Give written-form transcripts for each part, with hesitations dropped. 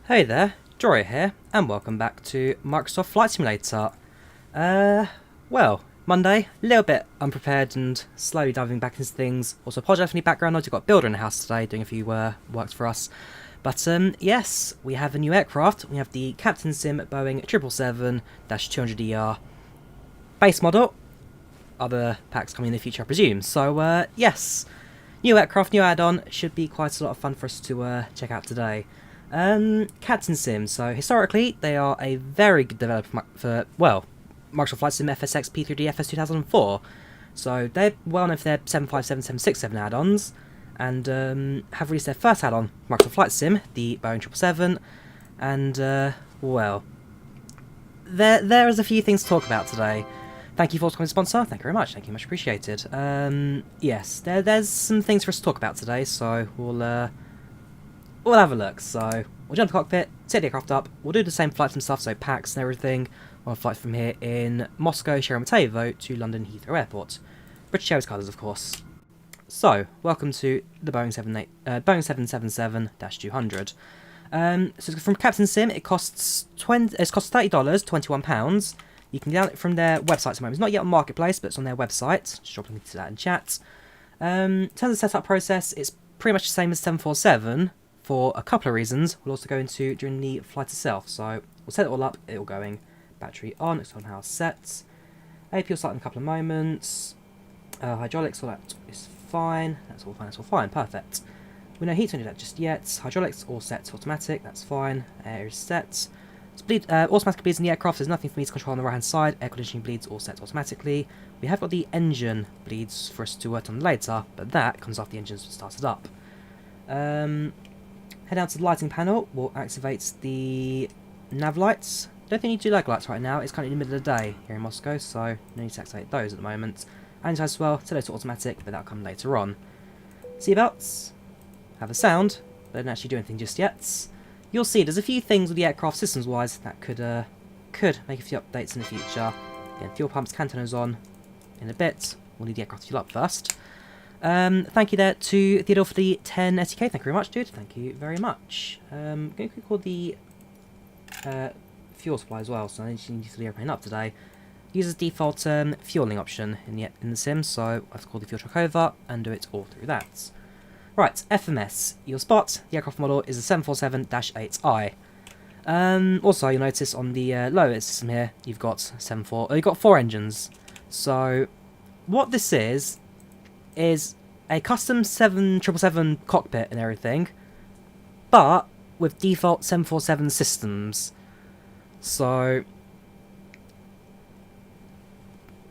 Hey there, Drawyah here, and welcome back to Microsoft Flight Simulator. Well, Monday, a little bit unprepared and slowly diving back into things. Also, apologise for any background noise. We've got a builder in the house today doing a few works for us. But yes, we have a new aircraft. We have the Captain Sim Boeing 777-200ER base model. Other packs coming in the future, I presume. So yes, new aircraft, new add-on. Should be quite a lot of fun for us to check out today. Captain Sim. So historically, they are a very good developer for, well, Microsoft Flight Sim FSX P3D FS 2004. So they're well known for their 757, 767 add-ons, and have released their first add-on, Microsoft Flight Sim, the Boeing 777, and well, there is a few things to talk about today. Thank you for coming to sponsor. Thank you very much. Thank you, much appreciated. Yes, there's some things for us to talk about today, so we'll have a look. So we'll jump to the cockpit, set the aircraft up. We'll do the same flights and stuff, so PACX and everything. On a flight from here in Moscow Sheremetyevo to London Heathrow Airport. British Airways colours, of course. So, welcome to the Boeing 777-200. So from Captain Sim, it costs $30, £21. You can get it from their website at the moment. It's not yet on Marketplace, but it's on their website. Just drop a link to that in chat. In terms of setup process, it's pretty much the same as 747 for a couple of reasons. We'll also go into during the flight itself. So we'll set it all up. It all going. Battery on. It's on how it's set. AP will start in a couple of moments. Hydraulics, all that is fine. That's all fine. That's all fine. Perfect. We no heat to do that just yet. Hydraulics all set to automatic. That's fine. Air is set. Automatic bleeds in the aircraft. There's nothing for me to control on the right hand side. Air conditioning bleeds all set automatically. We have got the engine bleeds for us to work on later, but that comes after the engine's started up. Head down to the lighting panel. We'll activate the nav lights. Don't think you need to do lag lights right now. It's currently in the middle of the day here in Moscow, so no need to activate those at the moment. And as well, set those to automatic, but that'll come later on. Seatbelts have a sound, but don't actually do anything just yet. You'll see there's a few things with the aircraft systems-wise that could make a few updates in the future. Again, fuel pumps, can turn those on in a bit. We'll need the aircraft to fuel up first. Thank you there to Theodore for the 10 SDK. Thank you very much, dude. Thank you very much. I'm going to call the fuel supply as well, so I need to fill the airplane up today. Uses default fueling option in the sim, so I have to call the fuel truck over and do it all through that. Right, FMS. You'll spot the aircraft model is a 747-8i. Also, you'll notice on the lower system here, you've got you've got 4 engines. So what this is a custom 777 cockpit and everything, but with default 747 systems. So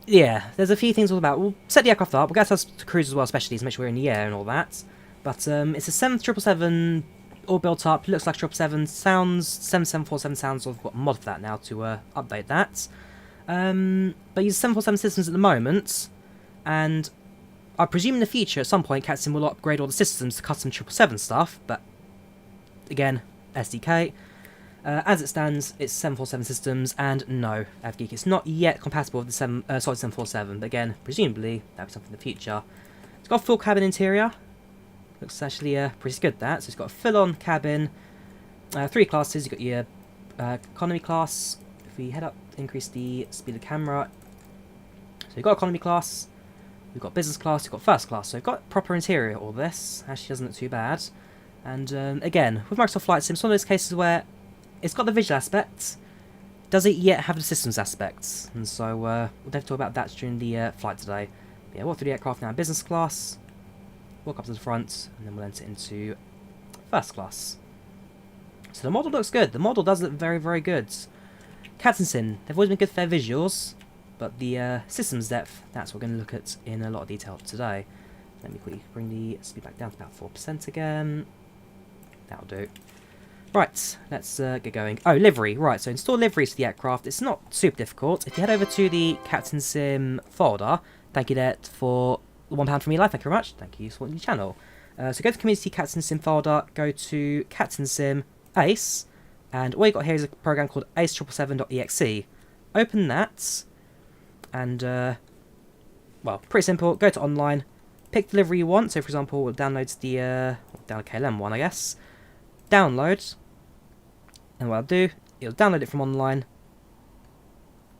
yeah, there's a few things all about. We'll set the aircraft up, we'll get us to cruise as well, specialties, make sure we're in the air and all that. But it's a 777 all built up, looks like 777, sounds 7747 sounds, so I've got a mod for that now to update that. But use 747 systems at the moment, and I presume in the future at some point Captain will upgrade all the systems to custom 777 stuff, but again, SDK. As it stands, it's 747 systems, and no, AvGeek, it's not yet compatible with the Solid 747, but again, presumably, that'll be something in the future. It's got a full cabin interior. Looks actually pretty good, that. So it's got a full-on cabin, 3 classes. You've got your economy class. If we head up, increase the speed of the camera. So you've got economy class, we've got business class, you've got first class. So you've got proper interior, all this. Actually doesn't look too bad. And again, with Microsoft Flight Sim, it's one of those cases where it's got the visual aspects, does it yet have the systems aspects? And so we'll definitely talk about that during the flight today. But yeah, walk through the aircraft now, business class, walk up to the front, and then we'll enter into first class. So the model looks good. The model does look very, very good. Captain Sim, they've always been good for their visuals, but the systems depth, that's what we're going to look at in a lot of detail today. Let me quickly bring the speed back down to about 4% again. That'll do. Right, let's get going. Oh, livery. Right, so install liveries to the aircraft. It's not super difficult. If you head over to the Captain Sim folder, thank you there for the £1 from me live. Thank you very much. Thank you for supporting the channel. So go to the Community Captain Sim folder, go to Captain Sim Ace, and all you've got here is a program called Ace777.exe. Open that, and, well, pretty simple. Go to online, pick the livery you want. So, for example, we'll download the, download KLM one, I guess. Download. And what I'll do, it'll download it from online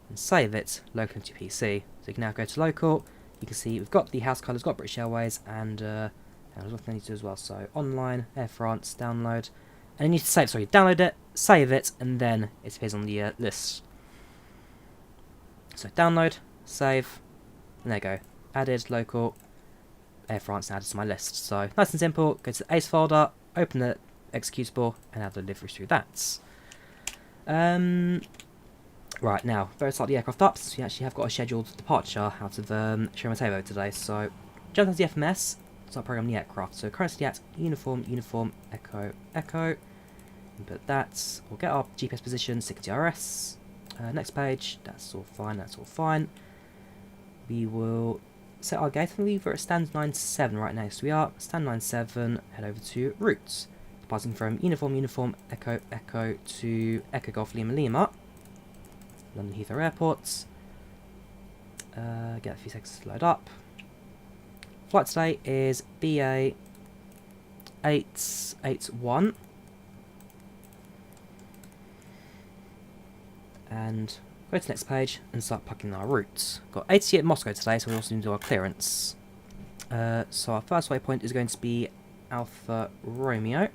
and save it locally to your PC. So you can now go to local. You can see we've got the house colours, got British Airways, and there's what I need to do as well. So online, Air France, download, and you need to save. Sorry, download it, save it, and then it appears on the list. So download, save, and there you go. Added local, Air France added to my list. So nice and simple. Go to the ACE folder, open the executable, and add the delivery through that. Right, now, very start the aircraft up, since we actually have got a scheduled departure out of Sheremetyevo today. So, jump into the FMS, start programming the aircraft. So, currently at uniform, echo, echo. Input that. We'll get our GPS position, stick to RS. Next page, that's all fine. We will set our gate. I think we're at stand 97 right now. So, we are stand 97, head over to routes. Departing from uniform, echo, echo to Echo Golf Lima Lima. London Heathrow Airport. Get a few seconds to load up. Flight today is BA 881. And go to the next page and start packing our routes. Got 80 at Moscow today, so we also need to do our clearance. So our first waypoint is going to be Alpha Romeo.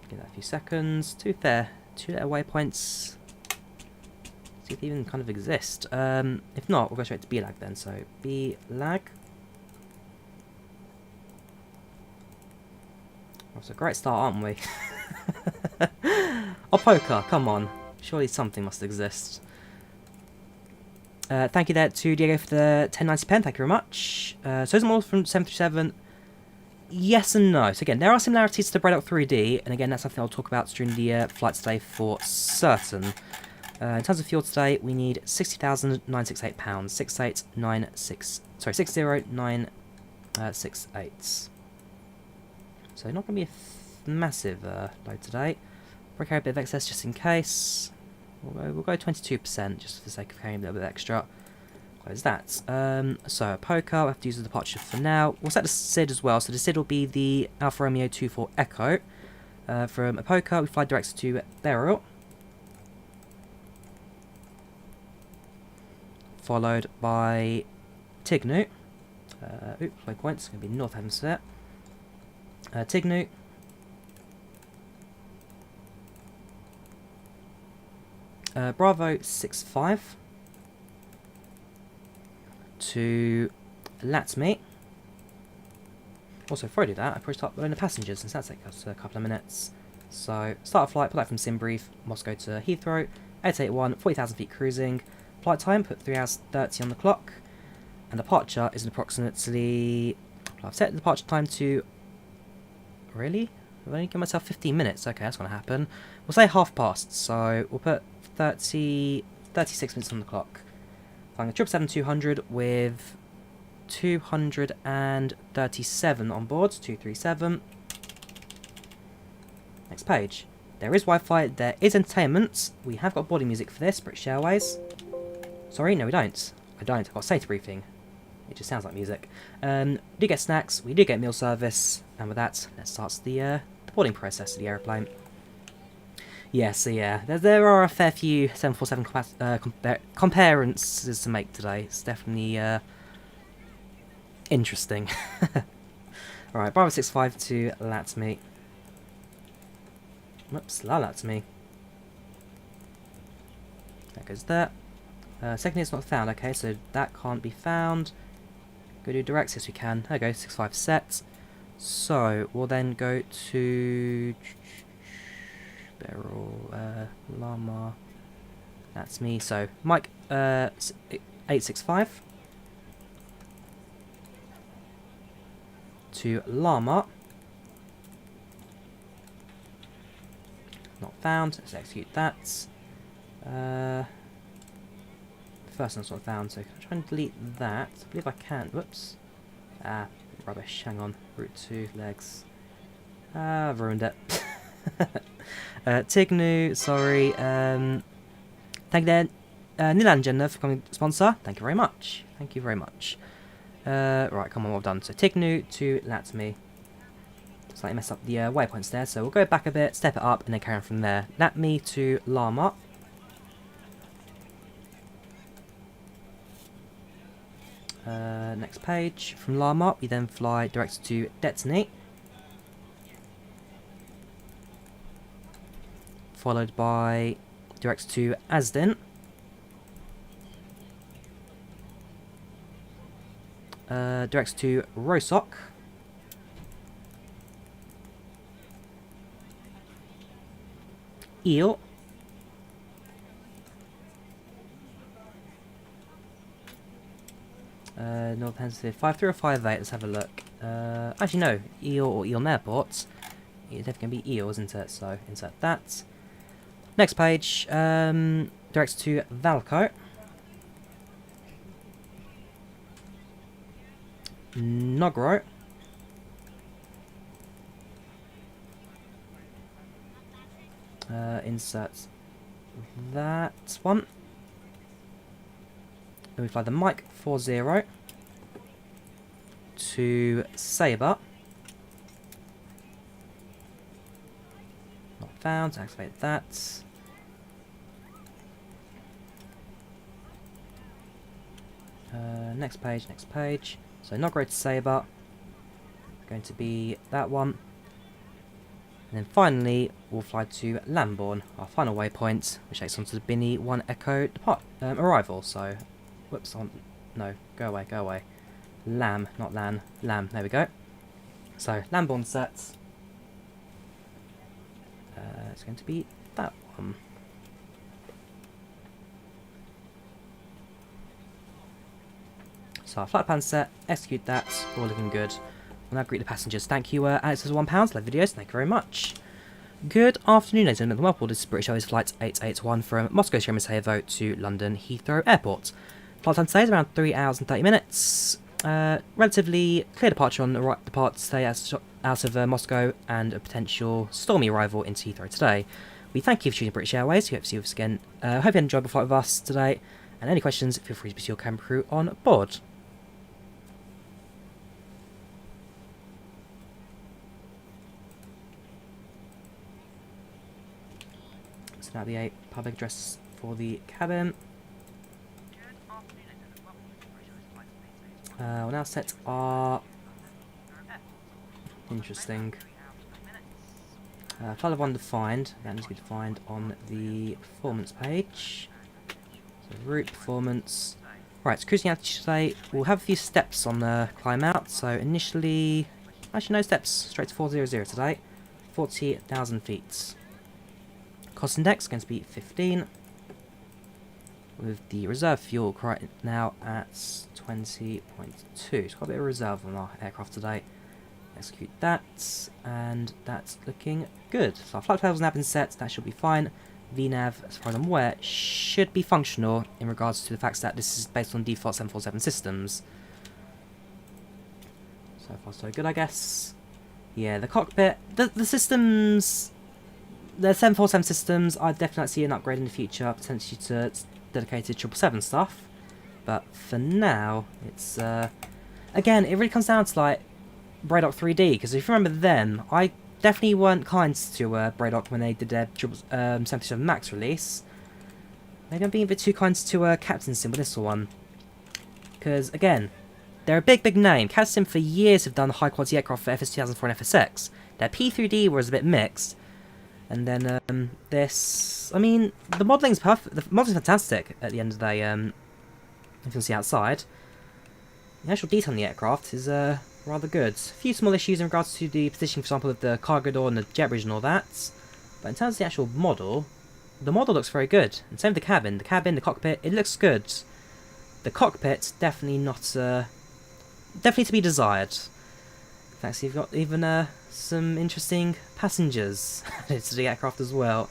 Give that a few seconds. Two there waypoints. See if they even kind of exist. If not, we'll go straight to B-lag then. So B-lag. That's a great start, aren't we? Oh, poker, come on. Surely something must exist. Thank you there to Diego for the 1090 pen. Thank you very much. So some more from 737. Yes and no. So again, there are similarities to Breadout 3D, and again, that's something I'll talk about during the flight today for certain. In terms of fuel today, we need £60,968. 60968. So not going to be a massive load today. We'll carry a bit of excess just in case. We'll go 22% just for the sake of carrying a little bit extra. Close that. So poker, we'll have to use the departure for now. We'll set the SID as well. So the SID will be the Alfa Romeo 24 Echo. From Apoka, we fly direct to Beryl. Followed by Tignu. Waypoints, going to be North Hemisphere. Tignu. Bravo 65 to Latme. Also, before I do that, I probably start loading the passengers, since that takes us a couple of minutes. So, start a flight, put that from Simbrief, Moscow to Heathrow, 881, 40,000 feet cruising. Flight time, put 3 hours 30 on the clock. And departure is approximately... I've set the departure time to... Really? I've only given myself 15 minutes. Okay, that's going to happen. We'll say half past, so we'll put 36 minutes on the clock. Flying a 777-200 with 237 on board, 237. Next page. There is Wi-Fi, there is entertainment. We have got boarding music for this, British Airways. Sorry, no we don't. I've got SATA briefing. It just sounds like music. We do get snacks, we do get meal service, and with that, let's start the boarding process of the aeroplane. Yeah, so yeah, there are a fair few 747 comparisons to make today. It's definitely interesting. Alright, Bravo 65 to Latme. Whoops, Latme. That goes there. Second is not found, okay, so that can't be found. Go to directs, yes we can. There we go, 65 set. So, we'll then go to... Beryl, Llama, that's me, so Mike 865 to Llama, not found, let's execute that. First one's not found, so can I try and delete that? I believe I can, whoops, rubbish, hang on, route 2, legs, I've ruined it. Tignu, sorry. Thank you, Nilan Jenna, for becoming a sponsor. Thank you very much. Thank you very much. Right, come on, well done. So Tignu to Latme. Slightly mess up the waypoints there, so we'll go back a bit, step it up, and then carry on from there. That me to Llama. Next page. From Llama, we then fly direct to Detonate. Followed by direct to Asden. Directs to Rosok. Eel. North Hemisphere 53 or 58, let's have a look. Actually no, Eel or Eel Airport. It's definitely going to be Eel, isn't it? So insert that. Next page, directs to Valco. Nogro. Insert that one. Then we fly the Mike 40 to Sabre. Not found, activate that. Next page. So not great to Sabre. Going to be that one. And then finally, we'll fly to Lambourne, our final waypoint, which takes on to the Binny 1 Echo arrival. So, whoops, no, go away. Lamb, not Lan, Lamb, there we go. So, Lambourne sets. It's going to be that one. So our flight plan set, execute that, all looking good. We'll now greet the passengers. Thank you, Alex for £1, like videos, thank you very much. Good afternoon, ladies and gentlemen, welcome. This is British Airways Flight 881 from Moscow Sheremetyevo to London Heathrow Airport. Flight time today is around 3 hours and 30 minutes. Relatively clear departure on the right depart today out of Moscow, and a potential stormy arrival into Heathrow today. We thank you for choosing British Airways. We hope to see you again. Hope you enjoyed the flight with us today. And any questions, feel free to speak to your camera crew on board. So that'll be a public address for the cabin. We'll now set our... Interesting. FlyLive undefined. That needs to be defined on the performance page. So route performance. Right, so cruising altitude today. We'll have a few steps on the climb out. So initially... Actually no steps. Straight to 400 today. 40,000 feet. Cost index going to be 15. With the reserve fuel right now at 20.2. It's got a bit of reserve on our aircraft today. Execute that, and that's looking good. So our flight level's now been set, that should be fine. VNAV, as far as I'm aware, should be functional in regards to the fact that this is based on default 747 systems. So far so good, I guess. Yeah, the cockpit, the systems, the 747 systems, I'd definitely see an upgrade in the future, potentially to dedicated 777 stuff. But for now, it's, again, it really comes down to, like, Braydock 3D, because if you remember them, I definitely weren't kind to Braydock when they did their 77 Max release. Maybe I'm being a bit too kind to Captain Sim with this one. Because, again, they're a big name. Captain Sim for years have done high quality aircraft for FS2004 and FSX. Their P3D was a bit mixed. And then this... I mean, the modelling's perfect. The modelling's fantastic at the end of the day. You can see outside. The actual detail on the aircraft is rather good. A few small issues in regards to the positioning, for example, of the cargo door and the jet bridge and all that. But in terms of the actual model, the model looks very good. And same with the cabin. The cockpit, it looks good. The cockpit, definitely not... definitely to be desired. In fact, so you've got even some interesting passengers added to the aircraft as well.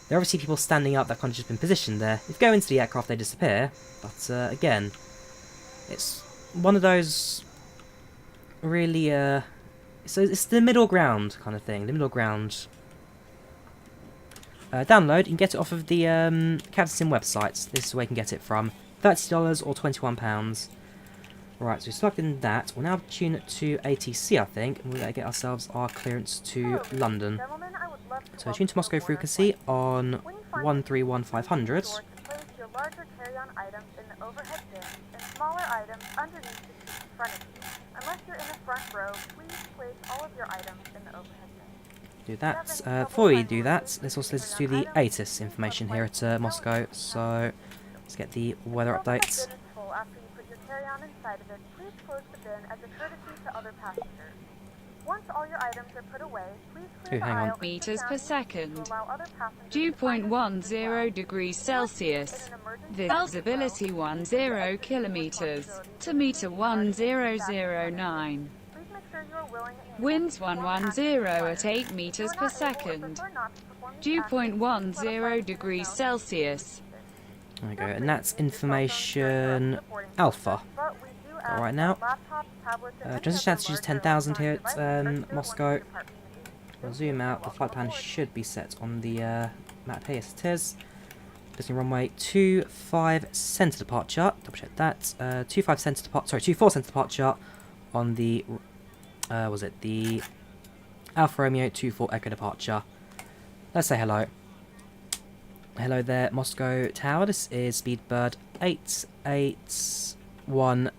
There are obviously people standing up that kind of just been positioned there. If you go into the aircraft, they disappear. But again, it's one of those really, so it's the middle ground kind of thing. The middle ground. Download, you can get it off of the Captain Sim website. This is where you can get it from. $30 or £21. Right, so we plugged in that. We'll now tune it to ATC, I think, and we're going to get ourselves our clearance to London. So tune to Moscow frequency on 131,500. Do that. Before we do that, let's also listen to the ATIS information here at Moscow. So let's get the weather updates. Once all your items are put away, please Ooh, hang on. Meters per second. Dew point 10 degrees Celsius. Visibility 10 kilometers. To meter 1009. Winds 110 at 8 meters per second. Dew point 10 degrees Celsius. There we go, and that's information alpha. Right now. Transition altitude is 10,000 here at Moscow. We'll zoom out. The flight plan should be set on the map here. Yes, it is. Listening runway 25 centre departure. Double check that. 25 centre departure. Sorry, 24 centre departure on the. Was it the Alfa Romeo 24 Echo departure? Let's say hello. Hello there, Moscow Tower. This is Speedbird 881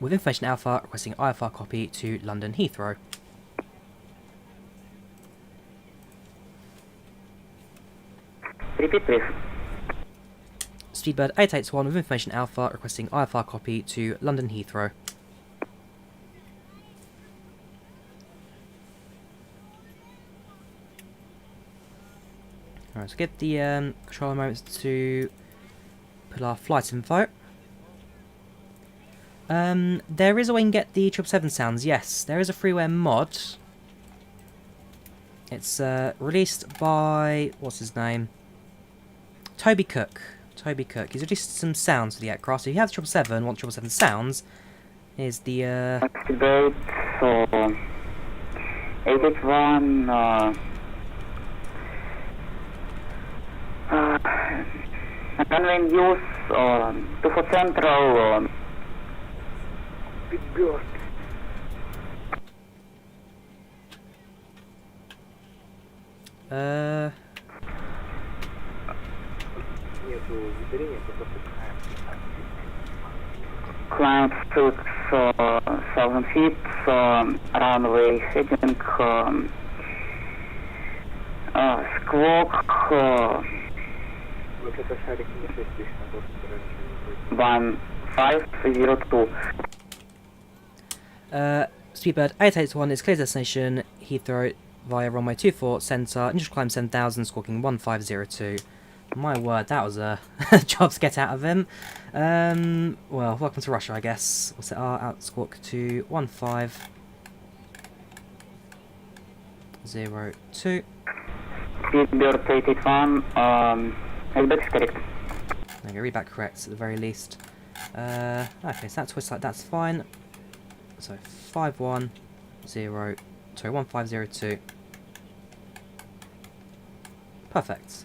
with information alpha requesting IFR copy to London Heathrow. Repeat, please. Speedbird 881 with information alpha requesting IFR copy to London Heathrow. Alright, so give the controller a moment to put our flight info. There is a way you can get the 777 sounds, yes. There is a freeware mod. It's released by, what's his name? Toby Cook. Toby Cook. He's released some sounds for the aircraft. So if you have the 777, want 777 sounds, here's the... Activate, so... 881, runway use, 24 Central, Big Bird. Climb 6,000 feet, runway heading, squawk, 1502. Speedbird 881 is clear destination Heathrow via runway 24 centre, initial climb 7,000, squawking 1502. My word, that was a job to get out of him. Well, welcome to Russia, I guess. We'll set our out squawk to 1502. Speedbird 881, readback is correct. There you go, readback correct at the very least. Okay, so that twist like that's fine. So 1502. Perfect.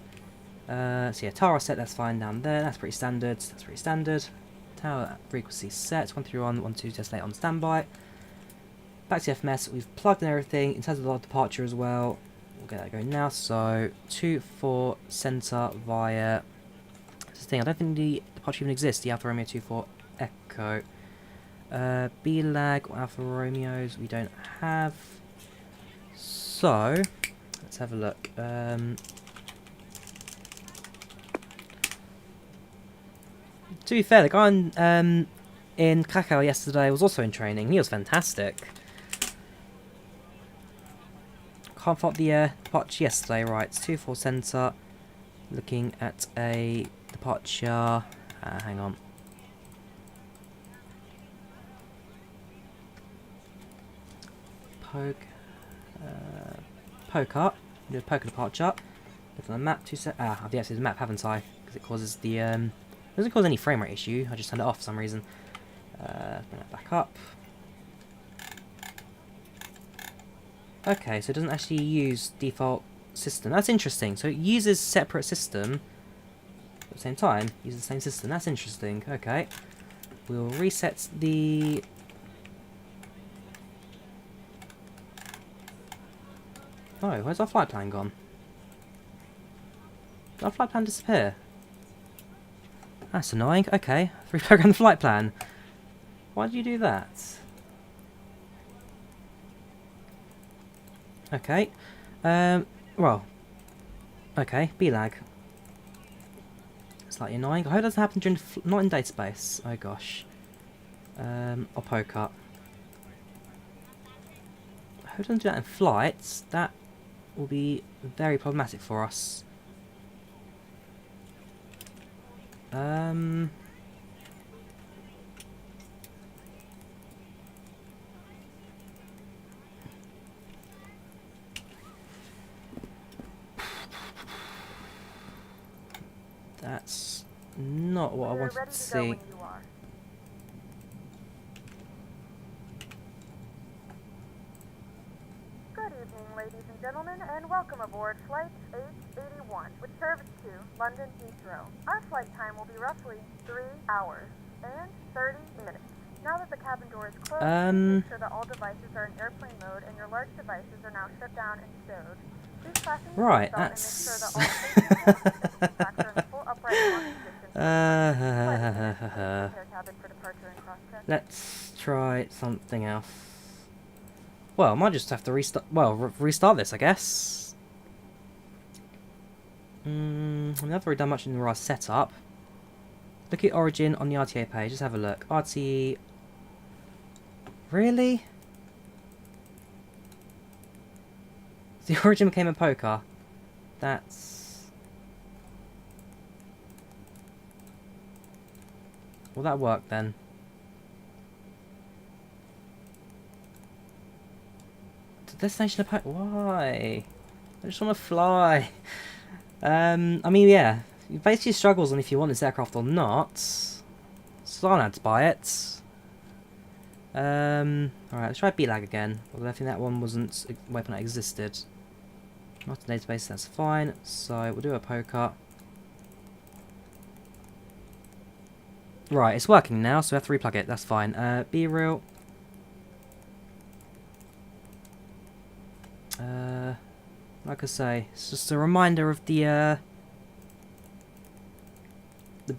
So yeah, tower set, that's fine down there. That's pretty standard. That's pretty standard. Tower frequency set. 131, 12, destinate on standby. Back to FMS. We've plugged in everything in terms of our departure as well. We'll get that going now. So 24 centre via. This thing. I don't think the departure even exists. The Alfa Romeo 24 Echo. B-Lag or Alfa Romeos we don't have. So let's have a look. To be fair, the guy in Krakow yesterday was also in training. He was fantastic. Can't fault the departure yesterday. Right, 24 centre. Looking at a departure. Hang on. Poker. Do a poker departure. Look on the map. I've deactivated the map, haven't I? Because it causes the it doesn't cause any frame rate issue. I just turned it off for some reason. Bring that back up. Okay, so it doesn't actually use default system. That's interesting. So it uses separate system at the same time. Uses the same system. That's interesting. Okay. We'll reset the... Oh, where's our flight plan gone? Did our flight plan disappear? That's annoying. Okay, reprogram the flight plan. Why did you do that? Okay. Well. Okay, B-lag. Slightly annoying. I hope it doesn't happen during not in database. Oh gosh. I'll poke up. I hope it doesn't do that in flights. That will be very problematic for us. That's not what I We're wanted ready to to go see. when you are. Good evening, ladies and gentlemen, and welcome aboard Flight 881, which serves to London Heathrow. Our flight time will be roughly 3 hours and 30 minutes. Now that the cabin door is closed, please make sure that all devices are in airplane mode and your large devices are now shut down and stowed. Please fasten your Right, seatbelt that's... and make sure that all safety packs are in a full upright lock position. Let's try something else. Well, I might just have to restart. Well, restart this, I guess. I've never really done much in the setup. Look at Origin on the RTA page. Just have a look. RT. Really? The Origin became a poker. That's. Will that work then? Destination of why? I just want to fly. I mean, yeah. It basically struggles on if you want this aircraft or not. So I had to buy it. Alright, let's try B-lag again. Although I think that one wasn't a weapon that existed. Not a database, that's fine. So we'll do a poker. Right, it's working now, so we have to replug it. That's fine. Be real. Like I say, it's just a reminder of the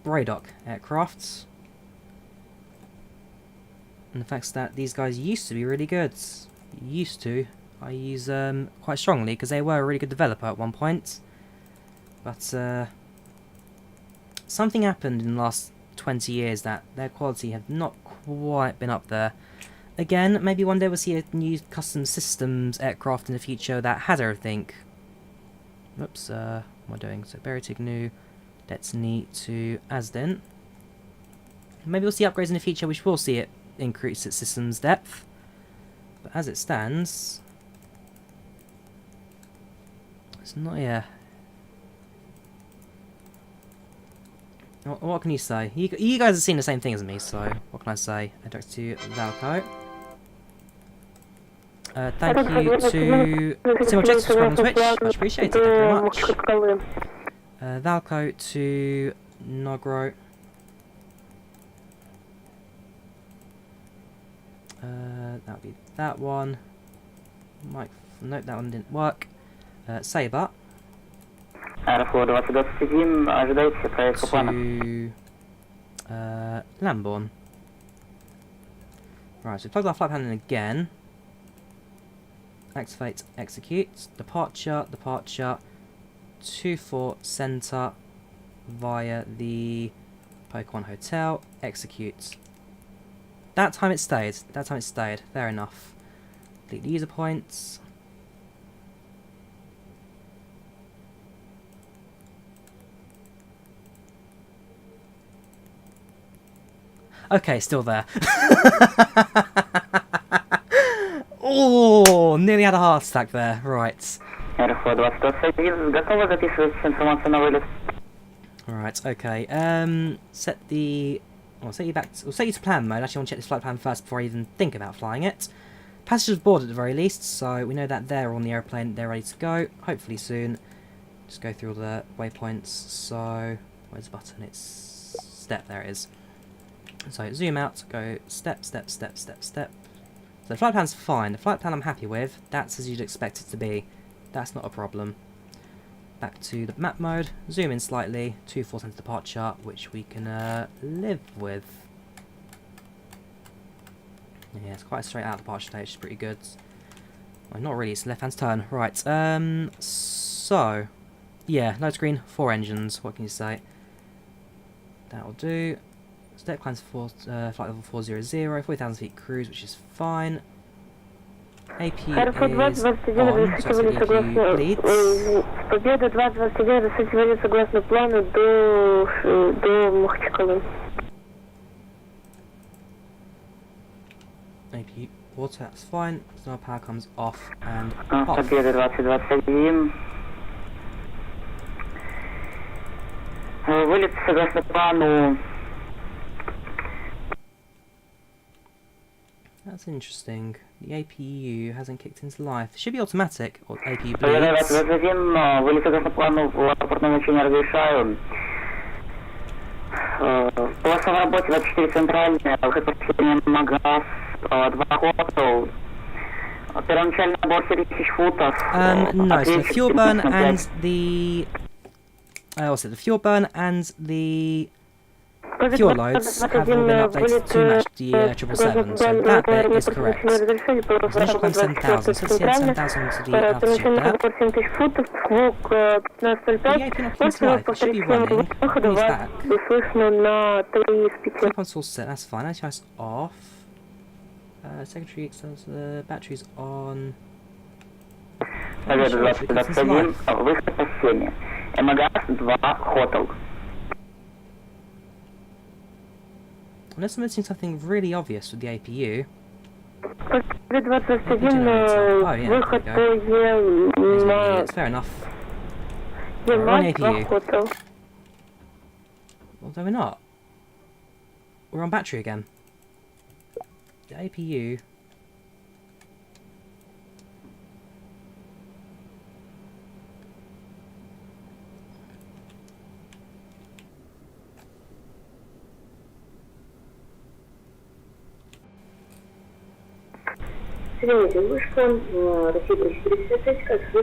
Braddock aircrafts. And the fact that these guys used to be really good. Used to. I use quite strongly because they were a really good developer at one point. But something happened in the last 20 years that their quality have not quite been up there. Again, maybe one day we'll see a new custom systems aircraft in the future that has everything. Oops, what am I doing? So Beritignu, Detsny to Asden. Maybe we'll see upgrades in the future which will see it increase its systems depth. But as it stands, it's not here. What can you say? You guys have seen the same thing as me, so what can I say? I direct to Valco. Thank you to Simon Jets for subscribing on Twitch, much appreciated, thank you very much. Valco to Nogro. That would be that one. Mike, nope, that one didn't work. Saber. To Lambourne. Right, so we plugged our flight plan in again. Activate, execute. Departure, 24 center via the Pokemon Hotel. Execute. That time it stayed. Fair enough. Delete the user points. Okay, still there. Oh, nearly had a heart attack there. Right. Right, okay. Set the... I'll set you back... We'll set you to plan mode. Actually, I want to check this flight plan first before I even think about flying it. Passengers board at the very least, so we know that they're on the airplane. They're ready to go. Hopefully soon. Just go through all the waypoints. So, where's the button? It's... Step, there it is. So zoom out, go step, step, step, step, step. So the flight plan's fine. The flight plan I'm happy with. That's as you'd expect it to be. That's not a problem. Back to the map mode. Zoom in slightly. 2-4 center departure, which we can live with. Yeah, it's quite a straight out departure stage. It's pretty good. Well, not really. It's left hand turn. Right. So yeah, load screen. 4 engines. What can you say? That'll do. Step climbs for flight level 400, 40,000 feet cruise, which is fine. AP is on, so it's the APU bleeds. Победа 229 рассчитывали согласно плану до Махачкалы. APU water, that's fine. So our power comes off and off. Победа 2021. Вылет согласно плану. That's interesting. The APU hasn't kicked into life. It should be automatic, or APU Победа bleeds. 2021. Вылет согласно плану в аэропортном учении разрешаю. Полоса в работе 24 центральная, выход по состоянию Магаз, 2 хотел. Первоначальный набор 7000 футов. No, so the fuel burn and the... what's it? The fuel burn and the fuel loads have all been updated to match the 777, so that bit is correct. So initial climb 7,000, so it's 7,000 to the altitude there. The AP not kicking to life, it should be running. When he's back. Fuel pump's all set, that's fine. Anti-ice off. Secondary externals, batteries on. Победа 2021. Выход по сене. Магаз 2 хотел. Unless I'm missing something really obvious with the APU. Oh yeah, выход по It's fair enough. We're on APU. Although we're not. We're on battery again. The APU.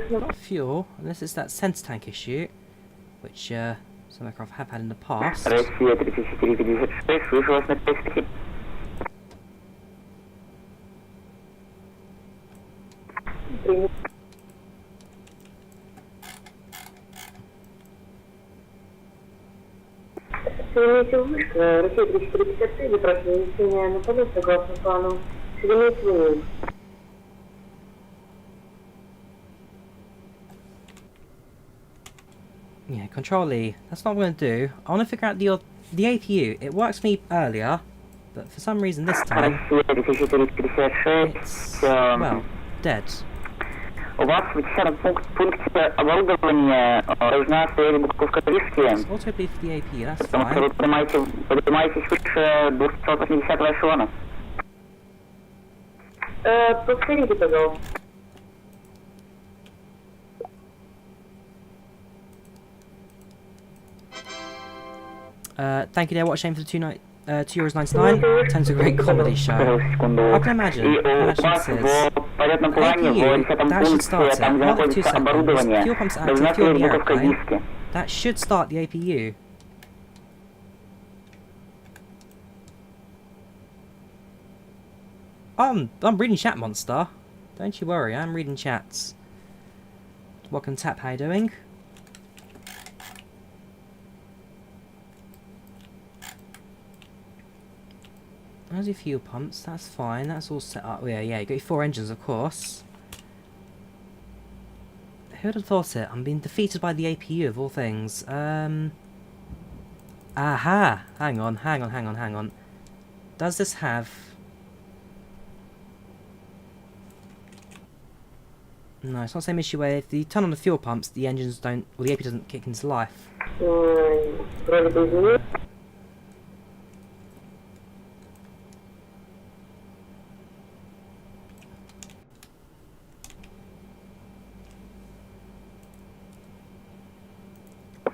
Not fuel, unless it's that center tank issue, which some aircraft have had in the past. Россия 3456, слышу вас на 5 Россия 3453, запрашиваю внесение на полет согласно плану. Шереметьево. Yeah, Control E. That's not what I'm going to do. I want to figure out the APU. It worked for me earlier, but for some reason this time it's well dead. У вас в 10-м пункте оборудования должна стоять буковка риски. It's auto bleed for the APU. That's Потому что fine. вы поднимаетесь выше 280 эшелона. Повторите, пожалуйста. Thank you, dear. What a shame for the €2.99. Turns a great comedy show. I can imagine. This is APU. That should start it. Hold it 2 seconds. Fuel pumps active. Fuel in the airplane. That should start the APU. I'm reading chat, monster. Don't you worry. I'm reading chats. Welcome, Tap. How you doing? How's your fuel pumps? That's fine. That's all set up. Yeah, you got your 4 engines, of course. Who would have thought it? I'm being defeated by the APU of all things. Aha! Hang on. Does this have... No, it's not the same issue where if you turn on the fuel pumps, the engines don't... Well, the AP doesn't kick into life.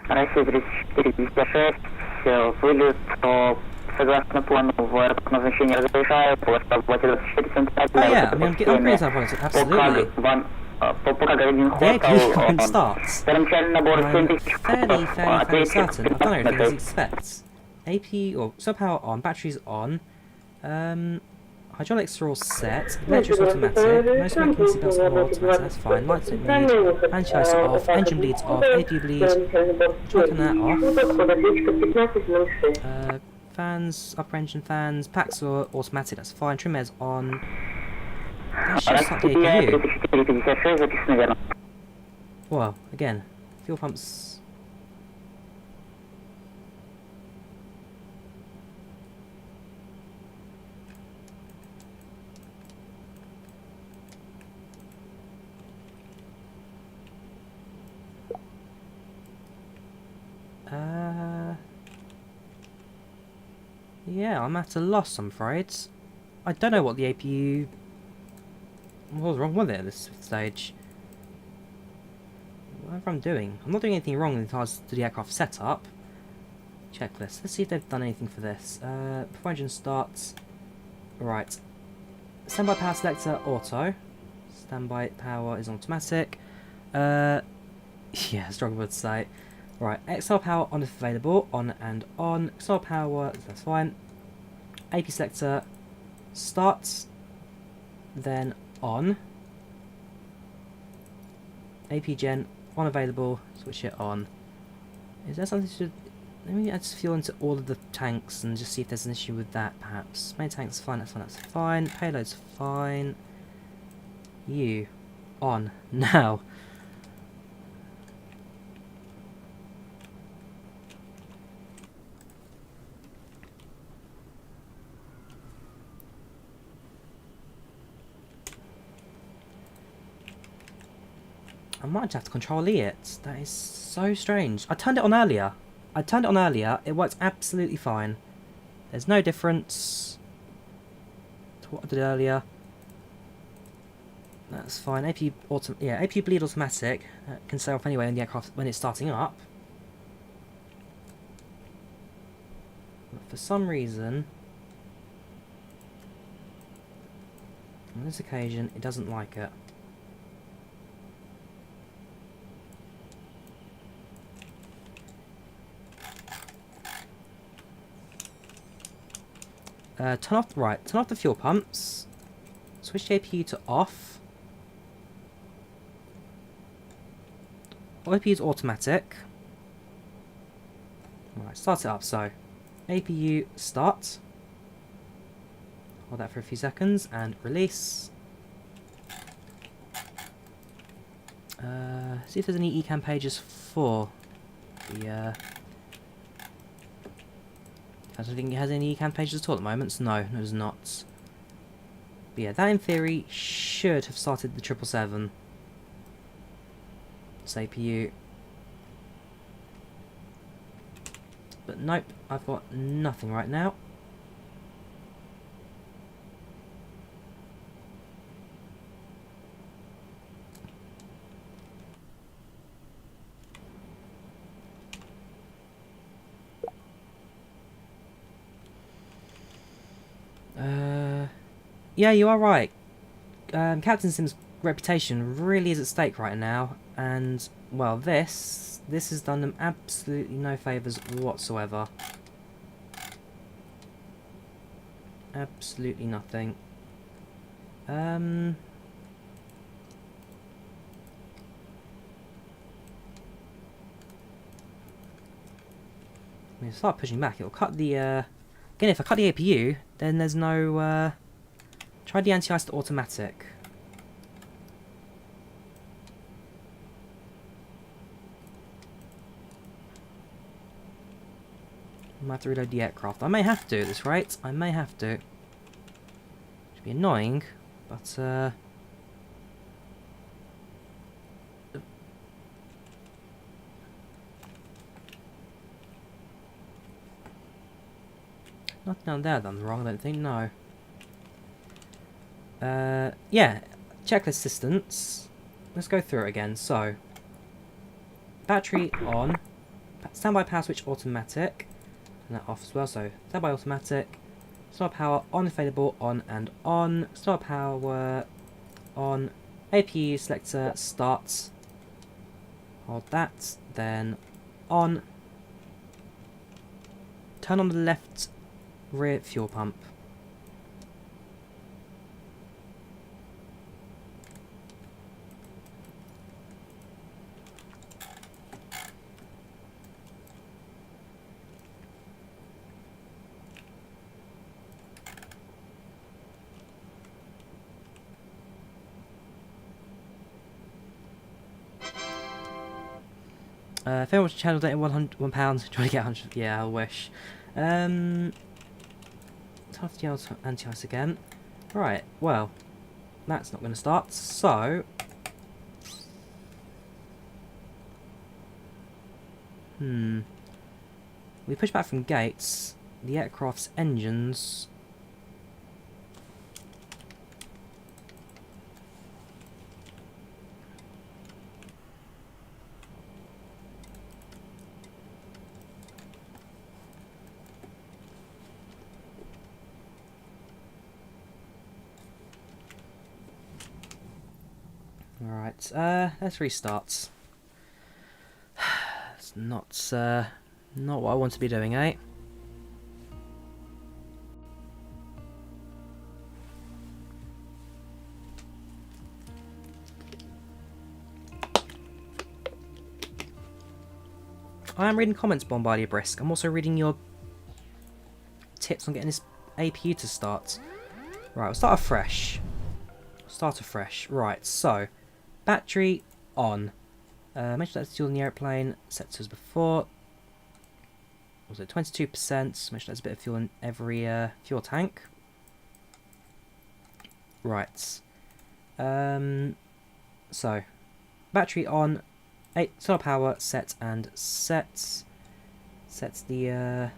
Россия 3456, вылет согласно плану аэропорт назначения разрешаю, по работе 24 центральная. Oh yeah, I mean, I'm getting some points, absolutely. Пока градин The APU won't хостел, start. первоначальный набор I'm 7000 fairly certain I've done everything as ответчик. expects. AP, or sub power on, batteries on. Hydraulics are all set. Electrics automatic. No smoking seatbelts are automatic, that's fine. Lights don't need. Anti-ice off. Engine bleeds off. AP bleed. Chucking that off. Fans, upper engine fans. PACX are automatic, that's fine. Trim air's on. That's just like the APU. 3456 записано верно. Well, again, fuel pumps. Yeah, I'm at a loss, I'm afraid. I don't know what the APU... What was wrong with it at this stage? Whatever I'm doing. I'm not doing anything wrong in regards to the aircraft setup. Checklist. Let's see if they've done anything for this. Before engine starts... Right. Standby power selector, auto. Standby power is automatic. Yeah, strong word to say. Right, XL power on if available, on and on. XL power, that's fine. AP selector starts, then on. AP gen on available, switch it on. Is there something to... Let me add fuel into all of the tanks and just see if there's an issue with that, perhaps. Main tank's fine, that's fine, that's fine. Payload's fine. You, on, now. I might have to control E it. That is so strange. I turned it on earlier. It worked absolutely fine. There's no difference to what I did earlier. That's fine. AP bleed automatic. Can set off anyway in the aircraft when it's starting up. But for some reason, on this occasion, it doesn't like it. Turn off the fuel pumps. Switch the APU to off. APU is automatic. Right, start it up. So, APU start. Hold that for a few seconds and release. See if there's any ECAM pages for the. I don't think it has any ECAM pages at all at the moment. So no, there's not. But yeah, that in theory should have started the 777. It's APU. But nope, I've got nothing right now. Yeah, you are right. Captain Sim's reputation really is at stake right now, and well, this has done them absolutely no favours whatsoever. Absolutely nothing. I'm gonna start pushing back. It'll cut the again. If I cut the APU, then there's no. Try the anti-ice to automatic. I might have to reload the aircraft. I may have to at this rate. I may have to. Should be annoying, but nothing down there done wrong, I don't think, no. Yeah, checklist distance. Let's go through it again. So, battery on, standby power switch automatic, and that off as well. So, standby automatic, Star power on, available, on and on. Star power on. APU selector starts. Hold that, then on. Turn on the left rear fuel pump. If anyone watches the channel, donate £100, trying to get 100. Yeah, I wish. Tough to yell anti-ice again. Right, well, that's not going to start, so... We push back from gates, the aircraft's engines... Alright, let's restart. It's not what I want to be doing, eh? I am reading comments, Bombardier Brisk. I'm also reading your tips on getting this APU to start. Right, we'll start afresh. Right, so... Battery on. Make sure that's fuel in the airplane. Set as before. Also 22%. Make sure there's a bit of fuel in every fuel tank. Right. So, battery on. 8 solar power set and sets. Sets the where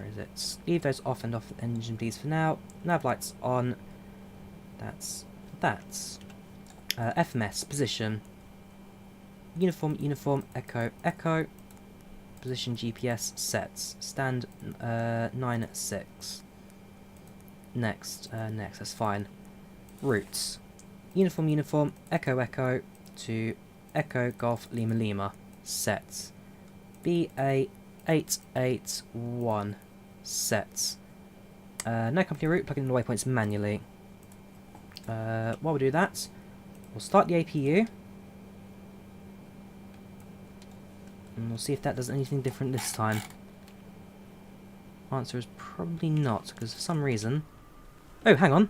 is it? Leave those off and off the engine please for now. Nav lights on. That's that. FMS, position. Uniform, echo, echo. Position GPS sets. Stand 9-6. Next, that's fine. Routes. Uniform, echo, echo to Echo Golf Lima Lima. Sets. BA881. Sets. No company route, plug in the waypoints manually. While we do that, we'll start the APU. And we'll see if that does anything different this time. Answer is probably not, because for some reason... Oh, hang on.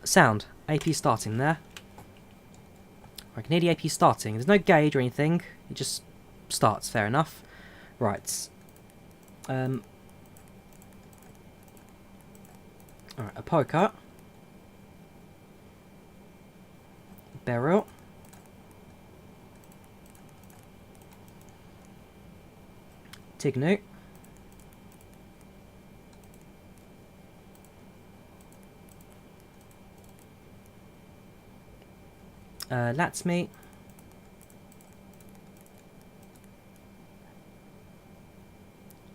Sound. AP starting there. I can hear the AP starting. There's no gauge or anything. It just starts. Fair enough. Right. Alright, a poker. Barrel. Tignu. Latsme.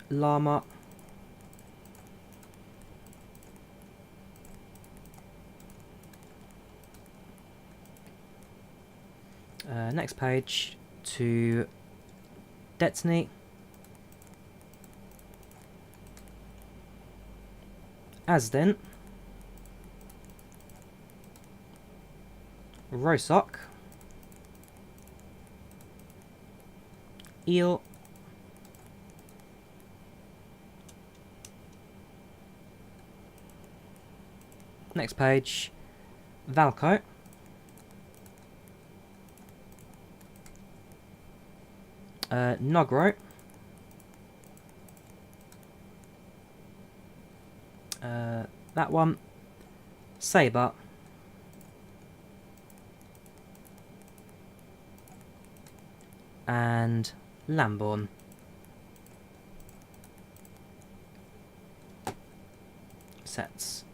Llama. Next page to Destiny. Asden. Rosock. Eel. Next page, Valco. Nogro. That one. Sabre. And Lamborn. Sets.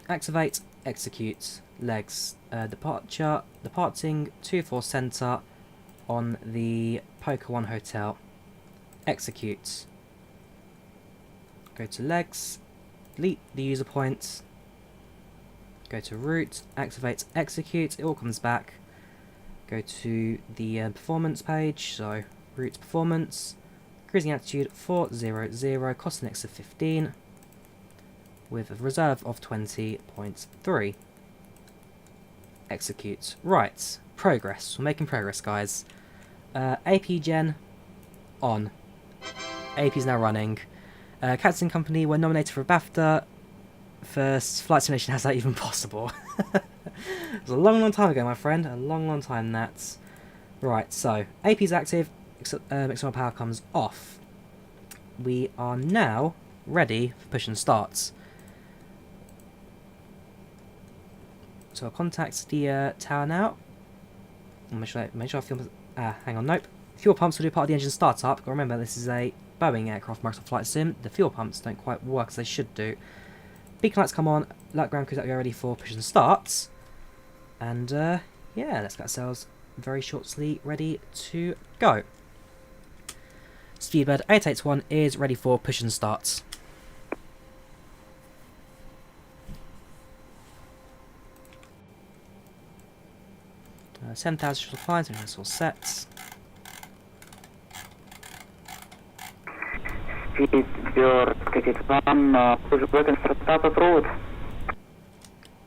Activate, execute, legs, departing 24 center, on the Poker 1 Hotel. Execute. Go to legs, delete the user points, go to route, activate, execute, it all comes back. Go to the performance page, so route performance, cruising altitude 400, cost an of 15, with a reserve of 20.3. Execute. Right, progress. We're making progress, guys. AP Gen on. AP is now running. Captain Company were nominated for a BAFTA. First flight simulation, how's that even possible? It was a long time ago, my friend. A long time that. Right, so AP is active. External power comes off. We are now ready for push and starts. So I'll contact the tower now. Make sure I fuel. Hang on, nope. Fuel pumps will do part of the engine startup. Remember, this is a Boeing aircraft Microsoft Flight Sim. The fuel pumps don't quite work as they should do. Beacon lights come on. Light ground crews that we are ready for push and starts. And yeah, let's get ourselves very shortly ready to go. Speedbird 881 is ready for push and starts. Uh, 7,000 shuttle flies, and that's all set.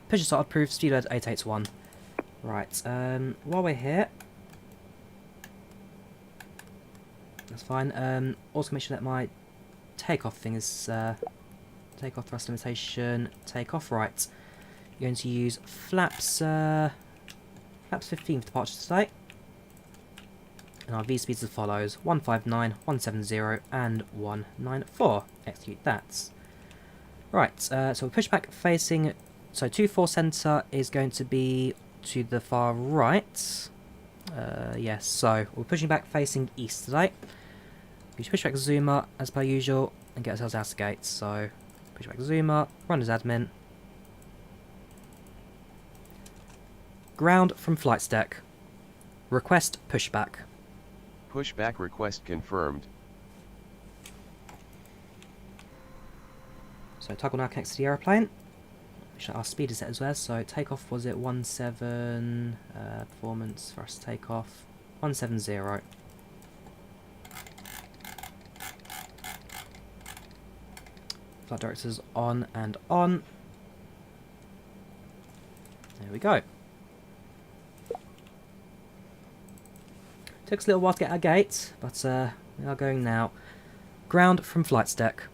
Push and start approved, Speedbird 881. Right, while we're here, that's fine. Also make sure that my takeoff thing is takeoff thrust limitation, takeoff. Right, you're going to use flaps 15 for departure today. And our V speeds as follows: 159, 170, and 194. Execute that. Right, so we're pushback facing. So 24 centre is going to be to the far right. Yes, so we're pushing back facing east today. We PushbackZoomer as per usual and get ourselves out of the gate. So PushbackZoomer, run as admin. Ground from flight deck. Request pushback. Pushback request confirmed. So toggle now connects to the aeroplane. Our speed is set as well, so takeoff was at 17, performance for us to take off 170. Flight directors on and on. There we go. Took us a little while to get our gate, but we are going now. Ground from flight deck.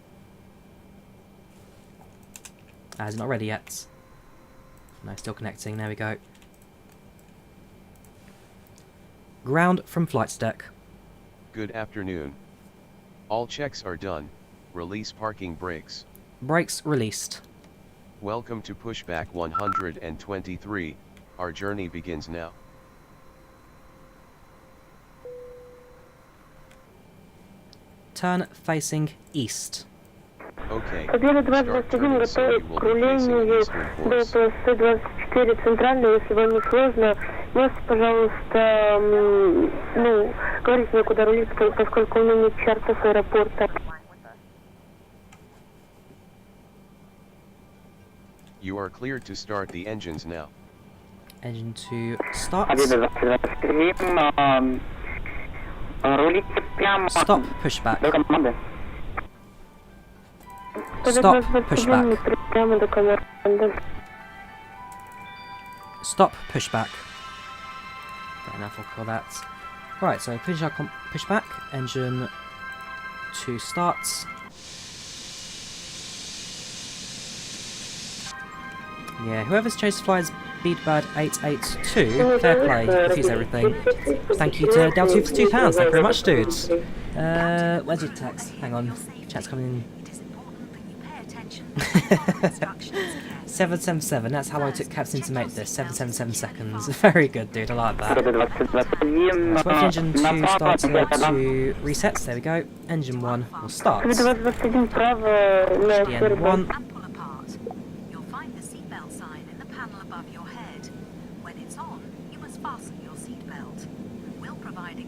It's not ready yet. No, still connecting. There we go. Ground from flight deck. Good afternoon. All checks are done. Release parking brakes. Brakes released. Welcome to Pushback 123. Our journey begins now. Turn facing east. Okay. Победа Start 221 turning so готовы you к will be facing управлению the до eastern course. полосы 24 центральной, если вам не сложно. Можете, пожалуйста, говорите мне, куда рулить, поскольку у меня нет чарта с аэропорта. You are cleared to start the engines now. Engine to start. Stop pushback. Stop pushback. Прямо до команды. Stop pushback. Fair enough, I'll call that. Right, so pushback, engine to start. Yeah, whoever's chose to fly as Speedbird 882, fair play, confuse everything. Thank you to Del2 for £2, thank you very much, dudes. Where's your text? Hang on, chat's coming in. 777, that's how long it took Captain to make this, 777 seconds. Very good, dude, I like that. So wait for engine 2 starts to resets, there we go. Engine 1 will start. HDN 1. And pull apart. You'll find the seatbelt sign in the panel above your head. When it's on, you must fasten your seatbelt. We'll provide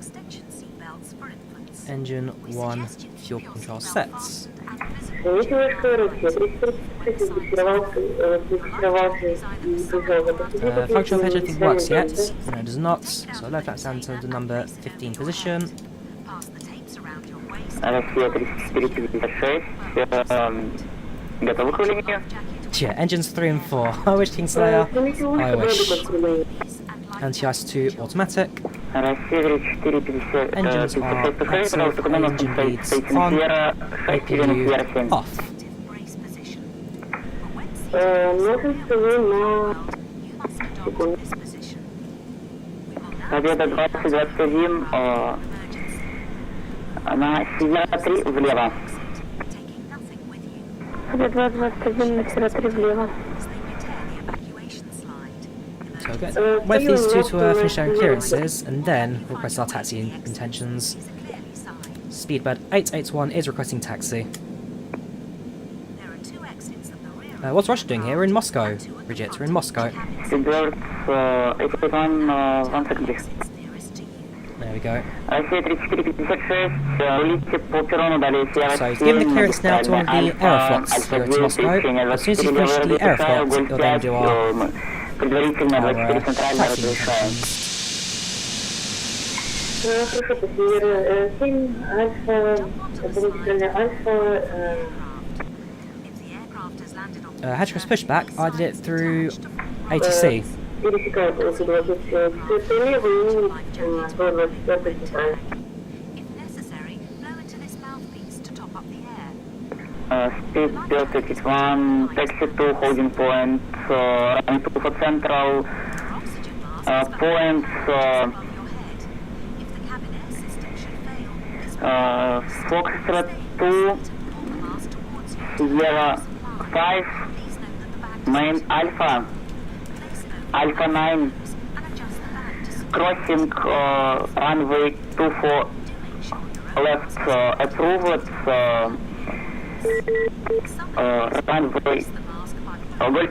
Engine 1 fuel control sets. Functional page I think works yet. No, it does not. So load flaps down to the number 15 position. Россия 3456. Готовы к управлению? Yeah, engines 3 and 4. I wish, Kingslayer. I wish. Anti-ice 2 automatic. Россия 3450. Engines are active, engine leads on, APU off. Победа 2021 на Сиера 3 влево. Победа 21 на Сиера 3 влево. So wait for these two to finish their clearances, and then request our taxi intentions. Speedbird 881 is requesting taxi. What's Russia doing here? We're in Moscow, Bridget. We're in Moscow. Speedbird 881, 1 second please. There we go. Россия 3456, улетите по перрону далее Сиера 7. So he's giving the clearance now to one of the Aeroflots here to Moscow. As soon as he finishes the Aeroflot, he'll then do our предварительно 24 центральная разрешаем. Хорошо, по Сиера 7, Альфа, дополнительная Альфа. How to press pushback? I did it through ATC. Пересекает около 24 левый и 24 центральный. Speed 31, taxi to holding point, running to for central point, Foxtrot 2, Sierra 5, main Alpha, Alpha 9, crossing runway 24 left approved, runway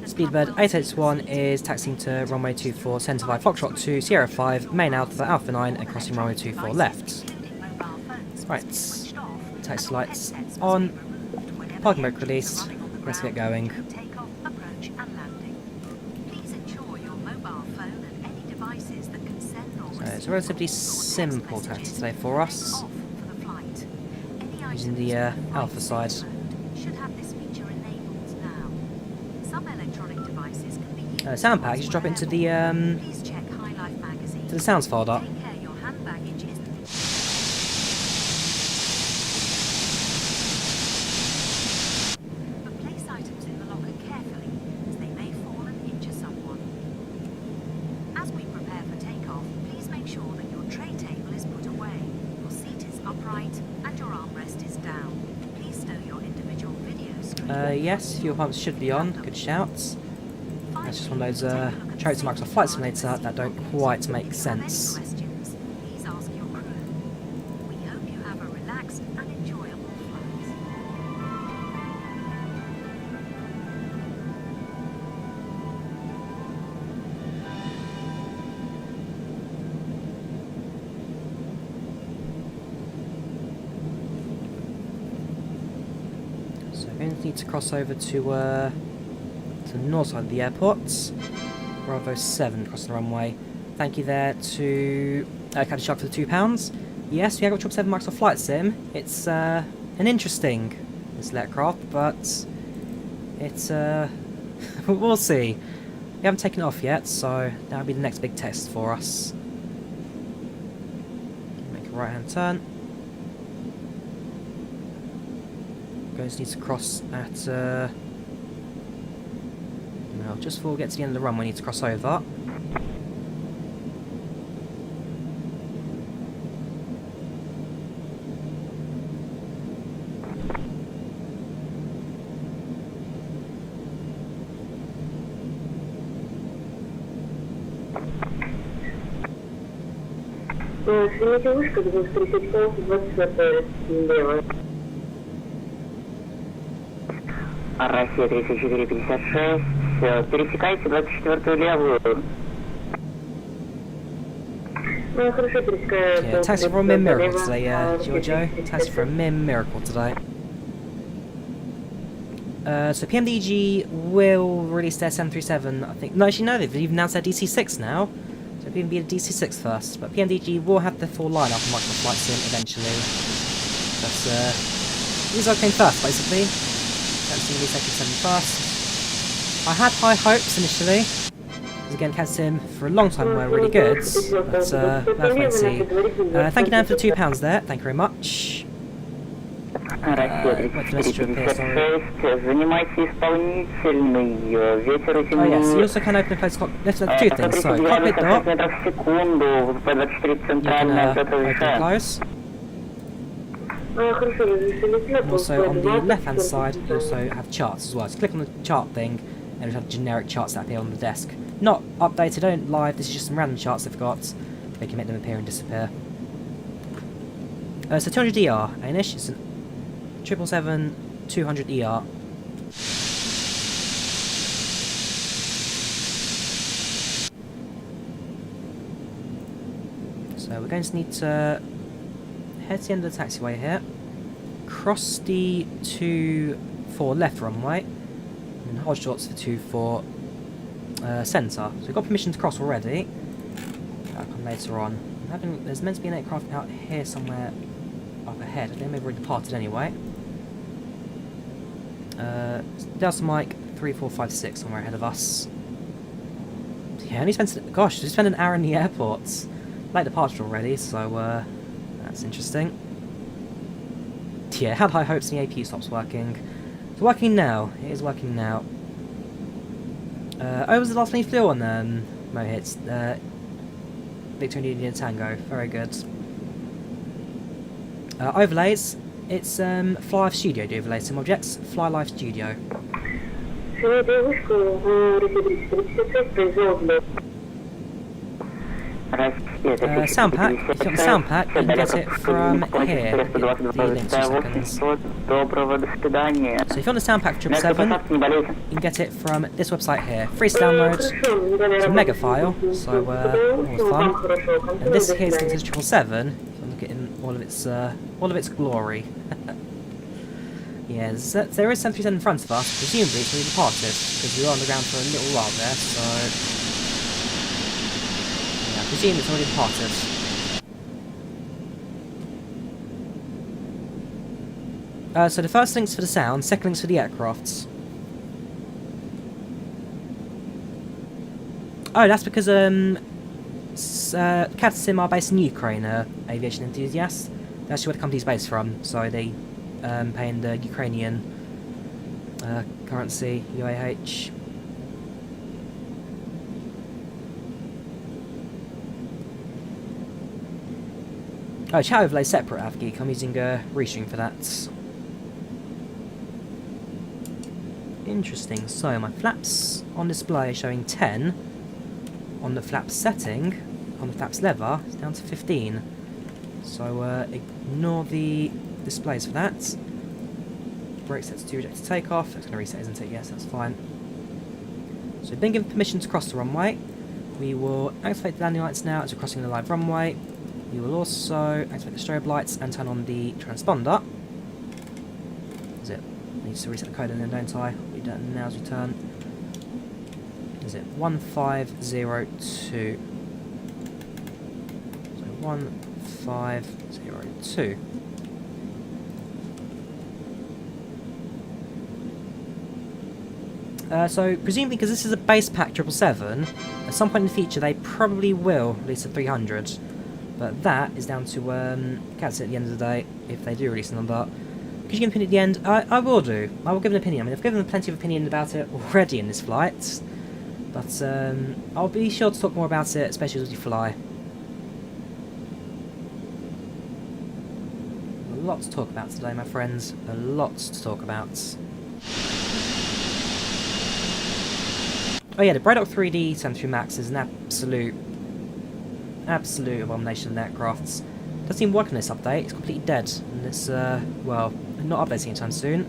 Speedbird 881 is taxiing to runway 24, centre 5, Foxtrot 2, Sierra 5, main Alpha, Alpha 9, and crossing runway 24 left. Right, taxi lights on, parking brake released, let's get going. So it's a relatively simple taxi today for us, using the Alpha side. Sound pack, just drop it into the sounds folder. Place items in the locker carefully, as they may fall and injure someone. As we prepare for takeoff, please make sure that your tray table is put away, your seat is upright, and your armrest is down. Please stow your individual video stream. Yes, fuel pumps should be on, good shouts. That's just one of those tropes of Microsoft Flight Simulator that don't quite make sense. Questions, please ask your crew. We hope you have a relaxed and enjoyable flight. So we're going to need to cross over to the north side of the airport. Bravo 7 crossing the runway. Thank you there to Captain Shark for the £2. Yes, we have got 777 Microsoft Flight Sim. It's an interesting little aircraft, but it's we'll see. We haven't taken it off yet, so that'll be the next big test for us. Make a right hand turn. Going to need to cross at now, just before we get to the end of the run, we need to cross over. Шереметьевушка, 235, 24 лево. Россия 3456, пересекайте 24-ю левую. Yeah, taxi for a mere miracle today, Giorgio. Taxi for a mere miracle today. So PMDG will release their 737, I think. No, actually, no, they've even announced their DC-6 now. So it'll even be the DC-6 first. But PMDG will have the full lineup of Microsoft Flight Sim eventually. But these all came first, basically. That's the second 7 first. I had high hopes initially. Because again, CAD Sim for a long time were really good. But let's wait and see. Thank you, Dan, for the £2 there. Thank you very much. Россия 356, занимайте исполнительный, ветер Oh yes, you also can open and close cockpit. Let's do two things. So, cockpit door, you can open and close. Also, on the left hand side, you also have charts as well. So click on the chart thing, and it'll have generic charts that appear on the desk. Not updated, don't live, this is just some random charts they've got. They can make them appear and disappear. So 200ER, Anish, it's an 777-200ER. So we're going to need to head to the end of the taxiway here, cross the 24 left runway, and hold shorts for 24 centre. So we've got permission to cross already. That'll come later on. There's meant to be an aircraft out here somewhere up ahead. I think they've already departed anyway. Delta Mike 3456 somewhere ahead of us. Yeah, only spent, gosh, just spent an hour in the airport. Late departure already, so that's interesting. Yeah, had high hopes and the AP stops working. It's working now. It is working now. Oh, was the last one you flew on Mohits? Victoria Indian Tango. Very good. Overlays. It's FlyLive Studio do overlays some objects. FlyLive Studio. Sound pack. If you want the sound pack, you can get it from here. The link 2 seconds. So if you want the sound pack for 777, you can get it from this website here. Free to download. It's a mega file, so all fun. And this here is linked to 777. If you look at it in all of its glory. Yeah, there is 737 in front of us. Presumably it's already departed because we were on the ground for a little while there. So yeah, I presume it's already departed. So the first link's for the sound, second link's for the aircrafts. Oh, that's because CAD Sim are based in Ukraine, aviation enthusiasts. That's where the company's based from, so they pay in the Ukrainian currency, UAH. Oh, chat overlay separate, AvGeek. I'm using Restream for that. Interesting. So my flaps on display showing 10. On the flaps setting, on the flaps lever, it's down to 15. So ignore the displays for that. Brake sets to reject to takeoff. It's going to reset, isn't it? Yes, that's fine. So we've been given permission to cross the runway. We will activate the landing lights now as we're crossing the live runway. We will also activate the strobe lights and turn on the transponder. Is it? I need to reset the code and then, don't I? We do it now as we turn. Is it 1502? So 1502. So presumably because this is a base pack 777, at some point in the future they probably will release a 300. But that is down to CADS at the end of the day, if they do release another. Could you give an opinion at the end? I will do. I will give an opinion. I mean, I've given plenty of opinion about it already in this flight. But I'll be sure to talk more about it, especially as we fly. A lot to talk about today, my friends. A lot to talk about. Oh yeah, the Braddock 3D 73 Max is an absolute abomination of aircrafts. Doesn't even work in this update. It's completely dead. And it's well, not updating anytime soon.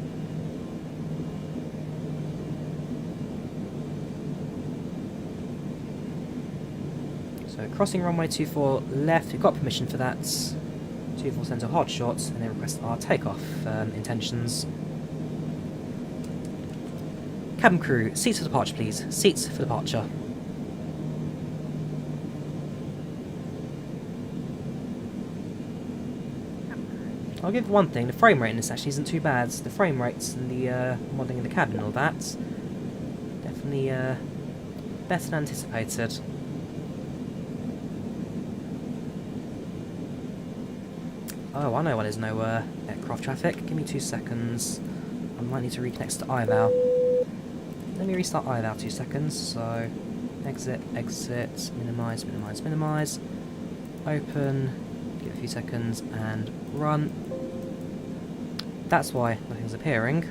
So crossing runway 24 left, we've got permission for that. 24 center hard shot, and they request our takeoff intentions. Cabin crew, seats for departure please. Seats for departure. I'll give one thing, the frame rate in this actually isn't too bad. The frame rates and the modelling in the cabin and all that, definitely better than anticipated. Oh, I know why there's no aircraft traffic. Give me 2 seconds. I might need to reconnect to IVAO. Let me restart IVAO 2 seconds. So, exit, exit, minimise, minimise, minimise. Open, give it a few seconds, and run. That's why nothing's appearing.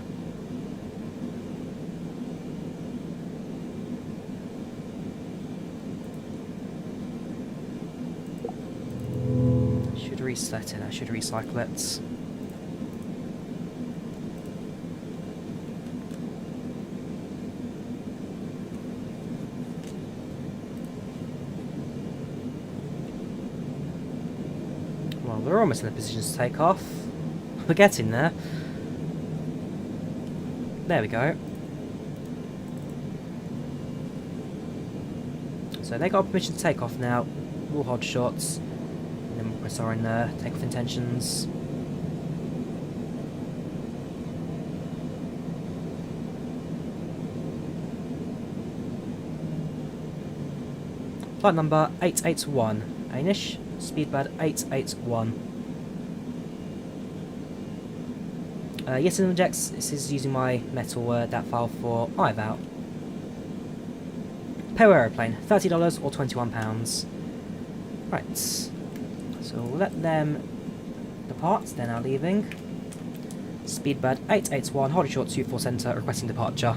Should reset it, I should recycle it. Well, we're almost in a position to take off. We're getting there. There we go. So they got permission to take off now. All hard shots. And then we'll press our own takeoff intentions. Flight number 881. Anish. Speedbird 881. Yes, it injects. This is using my metal DAT file for IVAO. Per aeroplane, $30 or £21. Right. So we'll let them depart. They're now leaving. Speedbird 881, holding short 24 centre, requesting departure.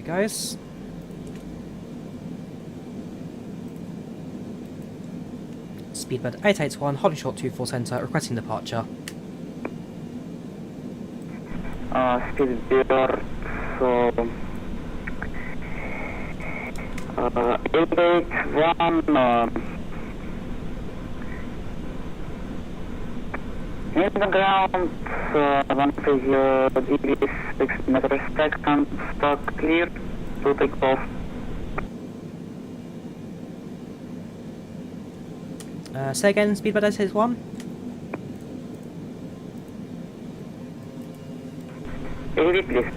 Goes. Speedbird 881, holding short 24 centre, requesting departure. Speedbird, so 881 in the ground, 130 degrees 6 meters per second, stock clear to take off. Say again, Speedbird 881? Repeat please.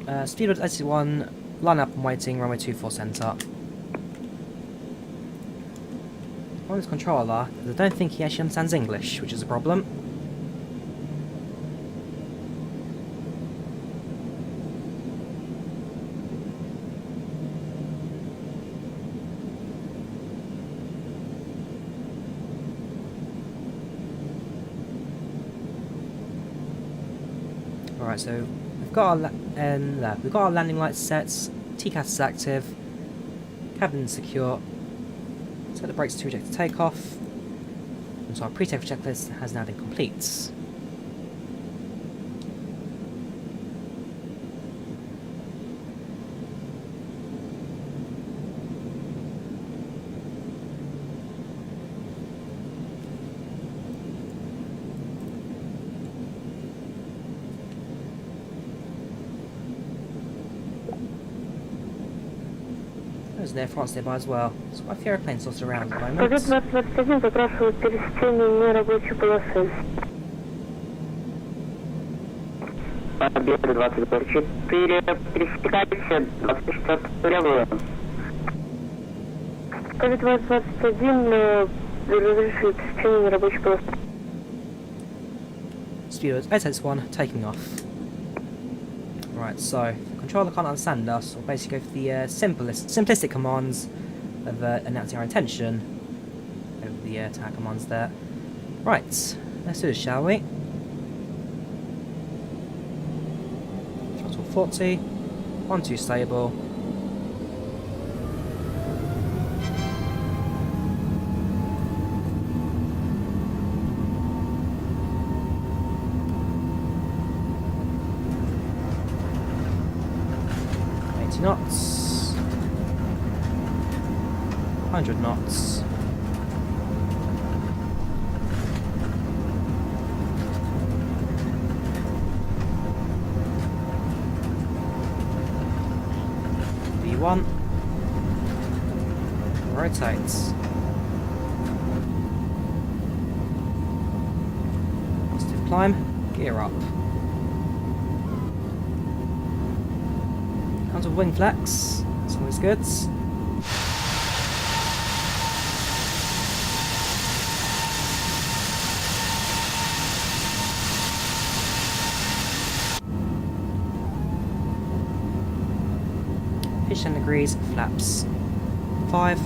Speedbird 881, line up and waiting, runway 24 centre. On this controller, I don't think he actually understands English, which is a problem. Alright, so we've got our landing lights set, TCAS is active, cabin secure. Set the brakes to eject the takeoff, and so our pre-takeoff checklist has now been complete. There's an Air France nearby as well. There's quite a few airplanes dotted around at the moment. Совет 2021 запрашивает пересечение нерабочей полосы. Победа 24, пересекайте 24 левую. Совет 2021 разрешит пересечение нерабочей полосы. Speedbird 881, taking off. Right, so controller can't understand us. We'll basically go for the simplistic commands of announcing our intention over the tag commands there. Right, let's do this, shall we? 140, 12 stable. Knots, 100 knots, V1, rotates, positive climb, gear up. Comes with wing flex, that's always good. Pitch 10 degrees, flaps 5.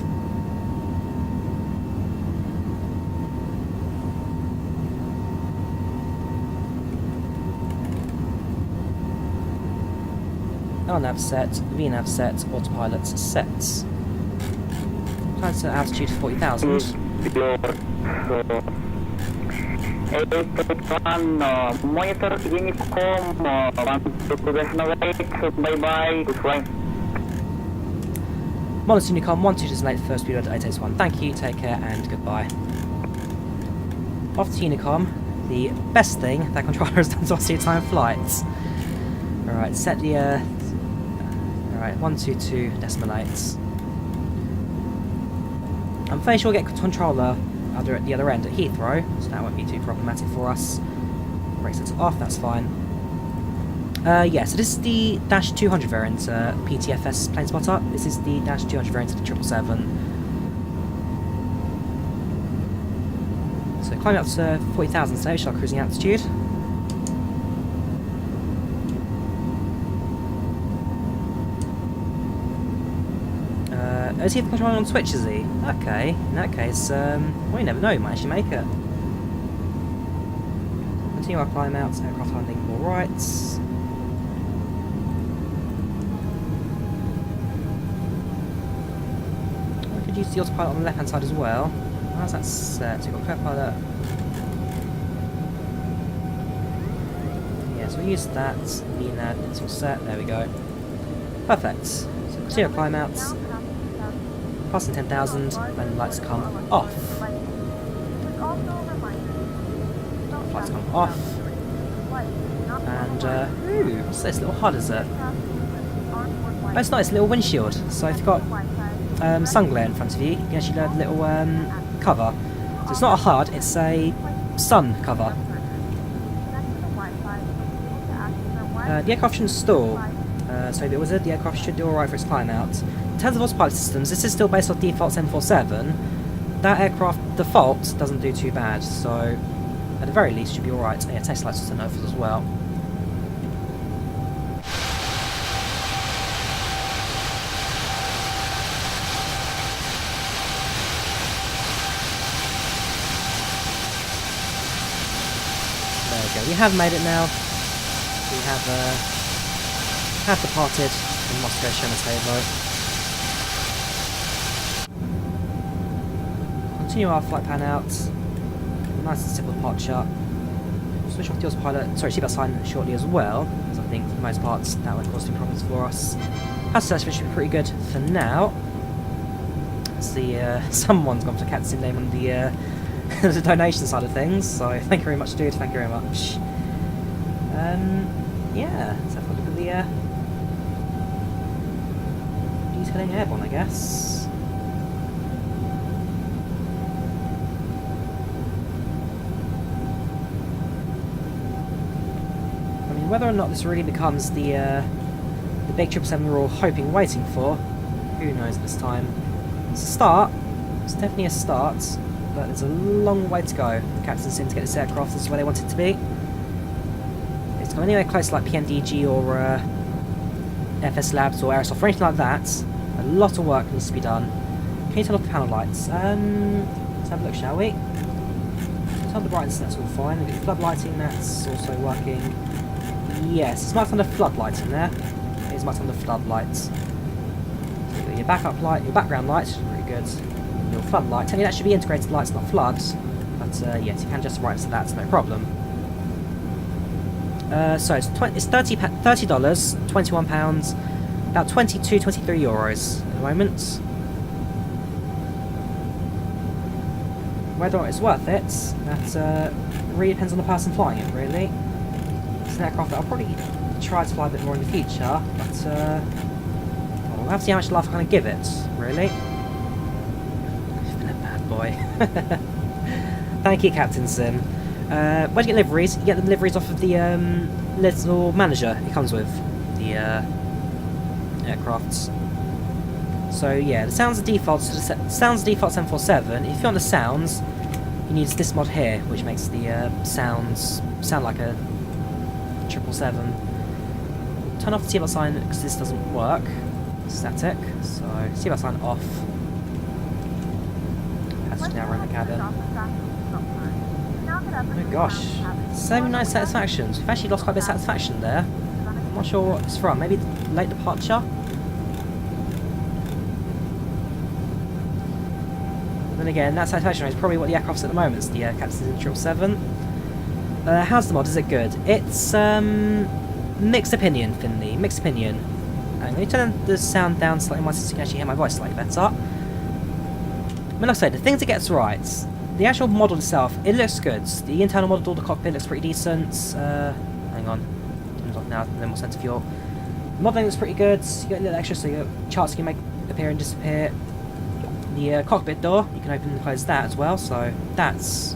LNAV set, VNAV set, autopilot sets. Plan set altitude 40,000. Monitor Unicom, bye bye, goodbye. Monitor Unicom, 1 2 late, first speed at 881. Thank you, take care, and goodbye. After Unicom, the best thing that controller has done to us time flights. Alright, set the Alright, 122 decimal 8s. I'm fairly sure we'll get controller at the other end at Heathrow, so that won't be too problematic for us. Brake sensor off, that's fine. Yeah, so this is the Dash 200 variant PTFS plane spotter. This is the Dash 200 variant of the 777. So climbing up to 40,000 today, which is our cruising altitude. Is he controlling on Twitch, is he? Okay, in that case, well, you never know, you might actually make it. Continue our climb out, aircraft landing all right. I could use the autopilot on the left hand side as well. How's that set? So you've got co-pilot. Yeah, so we'll use that. VNAV, it's all set, there we go. Perfect. So continue our climb out. Passing 10,000, then the lights come off. Lights come off. And, ooh, what's this little HUD, is it? Oh, it's not, it's a little windshield. So if you've got sun glare in front of you, you can actually have a little cover. So it's not a HUD, it's a sun cover. The aircraft shouldn't stall. So if it was it, the aircraft should do alright for its climb out. In terms of autopilot systems, this is still based on default 747. That aircraft default doesn't do too bad, so at the very least should be alright. Yeah, test lights to know as well. There we go, we have made it now. We have departed from Moscow Sheremetyevo. Continue our flight plan out. Nice and simple departure. Switch off the autopilot, sorry, seatbelt sign shortly as well, because I think for the most parts that won't cause any problems for us. Passenger should be pretty good for now. See, someone's gone for the cat's name on the the donation side of things, so thank you very much, dude. Thank you very much. Yeah, let's have a look at the detailing airborne, I guess. I mean, whether or not this really becomes the big 777 we're all hoping, waiting for, who knows this time. It's a start. It's definitely a start, but there's a long way to go. The captain seems to get this aircraft. This is where they want it to be. It's come anywhere close to like PMDG or FS Labs or Aerosoft or anything like that. A lot of work needs to be done. Can you turn off the panel lights? Let's have a look, shall we? Turn the brightness, that's all fine. We've got the flood lighting, that's also working Yes, it's marked under floodlights in there. It is marked under floodlights. So your backup light, your background lights, pretty good. Your floodlight, technically that should be integrated lights, not floods. But yes, you can just write to that, it's no problem. So it's $30, £21, about 23 euros at the moment. Whether it's worth it, that really depends on the person flying it, really. It's an aircraft that I'll probably try to fly a bit more in the future, but well, we'll have to see how much life I kind of give it, really. I've been a bad boy. Thank you, Captain Sim. Where do you get liveries? You get the liveries off of the little manager it comes with, the aircrafts. So yeah, the sounds are default. Sounds default 747. If you want the sounds, you need this mod here, which makes the sounds sound like a 777. Turn off the seatbelt sign because this doesn't work. Static. So seatbelt sign off. Passenger now around the cabin. Oh gosh, 79 satisfactions. We've actually lost quite a bit of satisfaction there. I'm not sure what it's from. Maybe late departure. Then again, that satisfaction rate is probably what the aircraft's at the moment. It's the Captain's 777. How's the mod? Is it good? It's mixed opinion, Finley. Mixed opinion. I'm going to turn the sound down slightly more so you can actually hear my voice slightly better. I mean, like I said, the things it gets right. The actual model itself, it looks good. The internal model, the cockpit looks pretty decent. Hang on. Turns off now, then we'll center fuel. The modelling looks pretty good. You get a little extra so your charts can make appear and disappear. The cockpit door, you can open and close that as well, so that's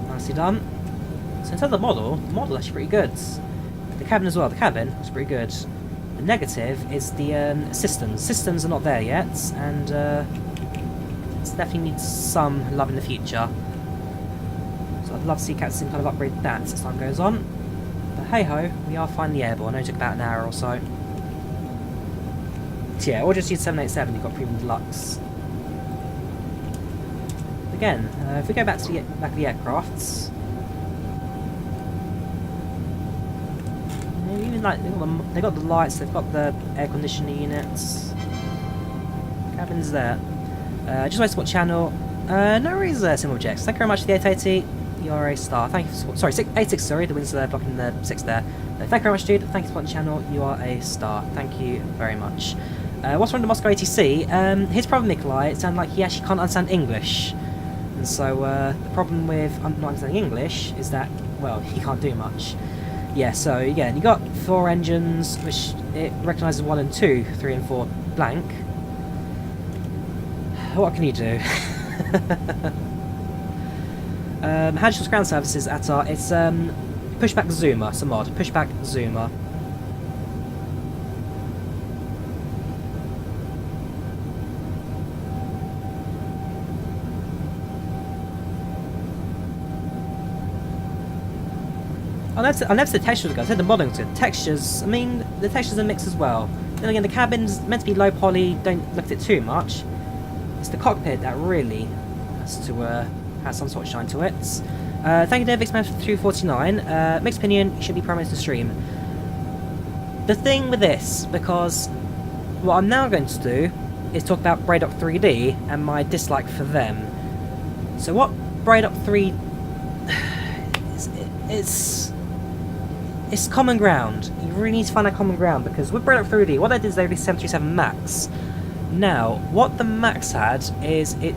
nicely done. So in terms of the model is actually pretty good. The cabin as well, the cabin looks pretty good. The negative is the systems. Systems are not there yet, and it definitely needs some love in the future. So I'd love to see Captain kind of upgrade that as time goes on. But hey ho, we are finally airborne. It only took about an hour or so. So yeah, or just use 787, you've got Premium Deluxe. Again, if we go back to the back of the aircrafts, even like they've got the lights, they've got the air conditioning units, cabins there. Just wait to what channel? No worries, Sim Objects. Thank you very much for the 880. You're a star. Thank you. Sorry, 86. Sorry, the wind's blocking the 6 there. Thank you very much, dude. Thank you for supporting the channel. You are a star. Thank you very much. What's wrong with the Moscow ATC? His problem, Nikolai, it sounded like he actually can't understand English. And so the problem with not understanding English is that, well, he can't do much. Yeah, so again, you got 4 engines, which it recognises 1 and 2, 3 and 4 blank. What can you do? Hadge's ground services at our, it's PushbackZoomer, it's a mod, PushbackZoomer. I never said the textures were good, I said the modeling's good. Textures, I mean, the textures are mixed as well. Then again, the cabin's meant to be low poly, don't look at it too much. It's the cockpit that really has to have some sort of shine to it. Thank you, David X-Man for 249. Mixed opinion, you should be promoted to stream. The thing with this, because what I'm now going to do is talk about Braydock 3D and my dislike for them. So what Braydock 3... It's common ground. You really need to find that common ground, because with Braydock 3D, what they did is they released 737 MAX. Now, what the MAX had is it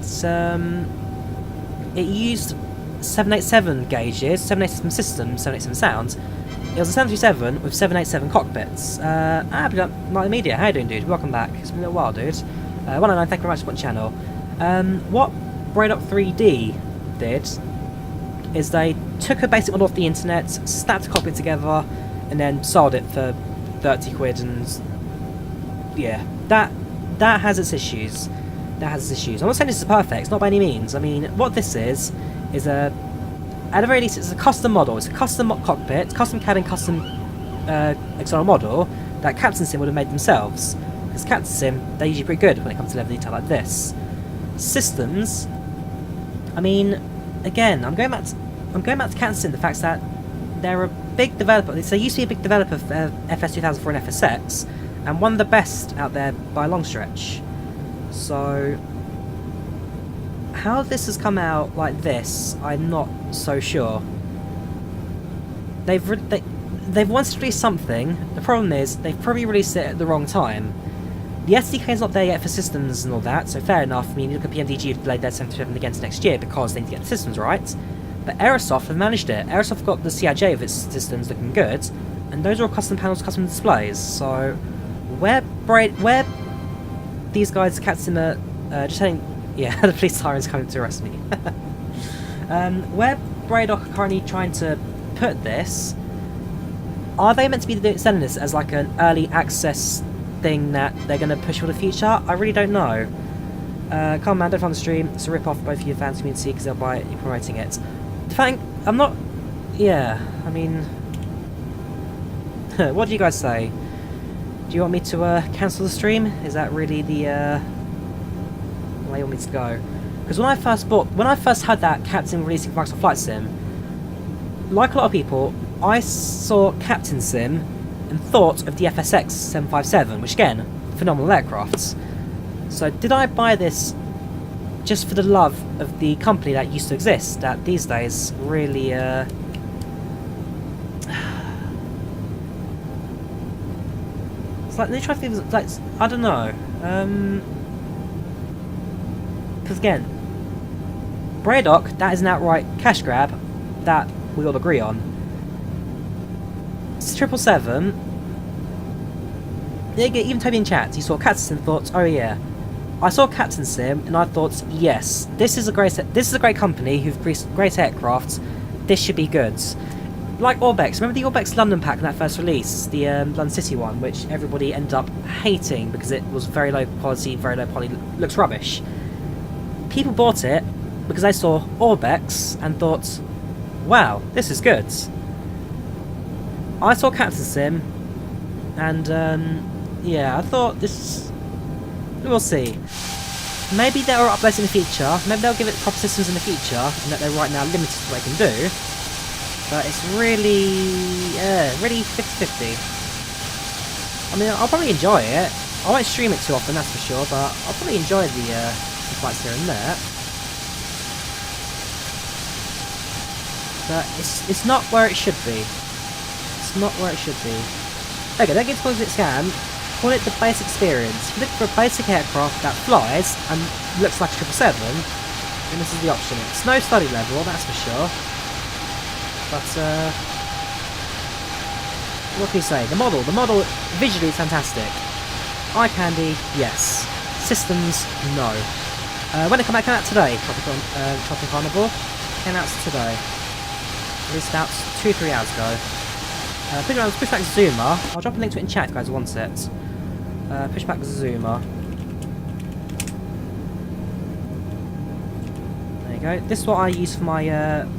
used 787 gauges, 787 systems, 787 sounds. It was a 737 with 787 cockpits. Night Media, how you doing, dude? Welcome back. It's been a little while, dude. 109, thank you very much for the channel. What Braydock 3D did is they took a basic model off the internet, snapped a cockpit together, and then sold it for 30 quid, and yeah, that has its issues. That has its issues. I'm not saying this is perfect, it's not by any means. I mean, what this is at the very least, it's a custom model. It's a custom cockpit, custom cabin, custom external model that Captain Sim would have made themselves. Because Captain Sim, they're usually pretty good when it comes to level detail like this. Systems, I mean, again, I'm going back to Captain Sim, the fact that they're a big developer. They used to be a big developer for FS 2004 and FSX, and one of the best out there by a long stretch. So, how this has come out like this, I'm not so sure. They've wanted to release something. The problem is they've probably released it at the wrong time. The SDK is not there yet for systems and all that, so fair enough. I mean, you look at PMDG, have delayed their 737 again to next year because they need to get the systems right. But Aerosoft have managed it. Aerosoft got the CIJ of its systems looking good, and those are all custom panels, custom displays. So, where these guys, Katsuma, just saying, yeah, the police siren's coming to arrest me. Where Bradock are currently trying to put this, are they meant to be selling this as like an early access thing that they're going to push for the future? I really don't know. Come on, man, don't find the stream. It's a rip off both of your fans community because they'll buy it, you're promoting it. I'm not. Yeah, I mean, what do you guys say? Do you want me to cancel the stream? Is that really the way you want me to go? Because when I first had that Captain releasing Microsoft Flight Sim, like a lot of people, I saw Captain Sim and thought of the FSX 757, which again, phenomenal aircrafts. So did I buy this just for the love of the company that used to exist, that these days really it's like, they try to think, like, I don't know, because again, Bradock, that is an outright cash grab that we all agree on. 777, even Toby in chat, he saw Captain Sim and thought, oh yeah, I saw Captain Sim and I thought, yes, this is a great company who've produced great aircraft, this should be good. Like Orbex, remember the Orbex London pack in that first release, the London City one, which everybody ended up hating because it was very low quality, looks rubbish. People bought it because they saw Orbex and thought, wow, this is good. I saw Captain Sim, and yeah, I thought this. We'll see. Maybe they'll update in the future. Maybe they'll give it proper systems in the future, and that they're right now limited to what they can do. But it's really 50-50. I mean, I'll probably enjoy it. I won't stream it too often, that's for sure. But I'll probably enjoy the flights here and there. But it's not where it should be. Not where it should be. Okay, don't get to call it scam. Call it the basic experience. If you look for a basic aircraft that flies and looks like a 777, then this is the option. It's no study level, that's for sure. But what can you say? The model visually is fantastic. Eye candy, yes. Systems, no. When it came out today, Tropical Carnival came out today. Released out 2-3 hours ago. PushbackZoomer. I'll drop a link to it in chat if you guys want it. PushbackZoomer. There you go. This is what I use for my. Hang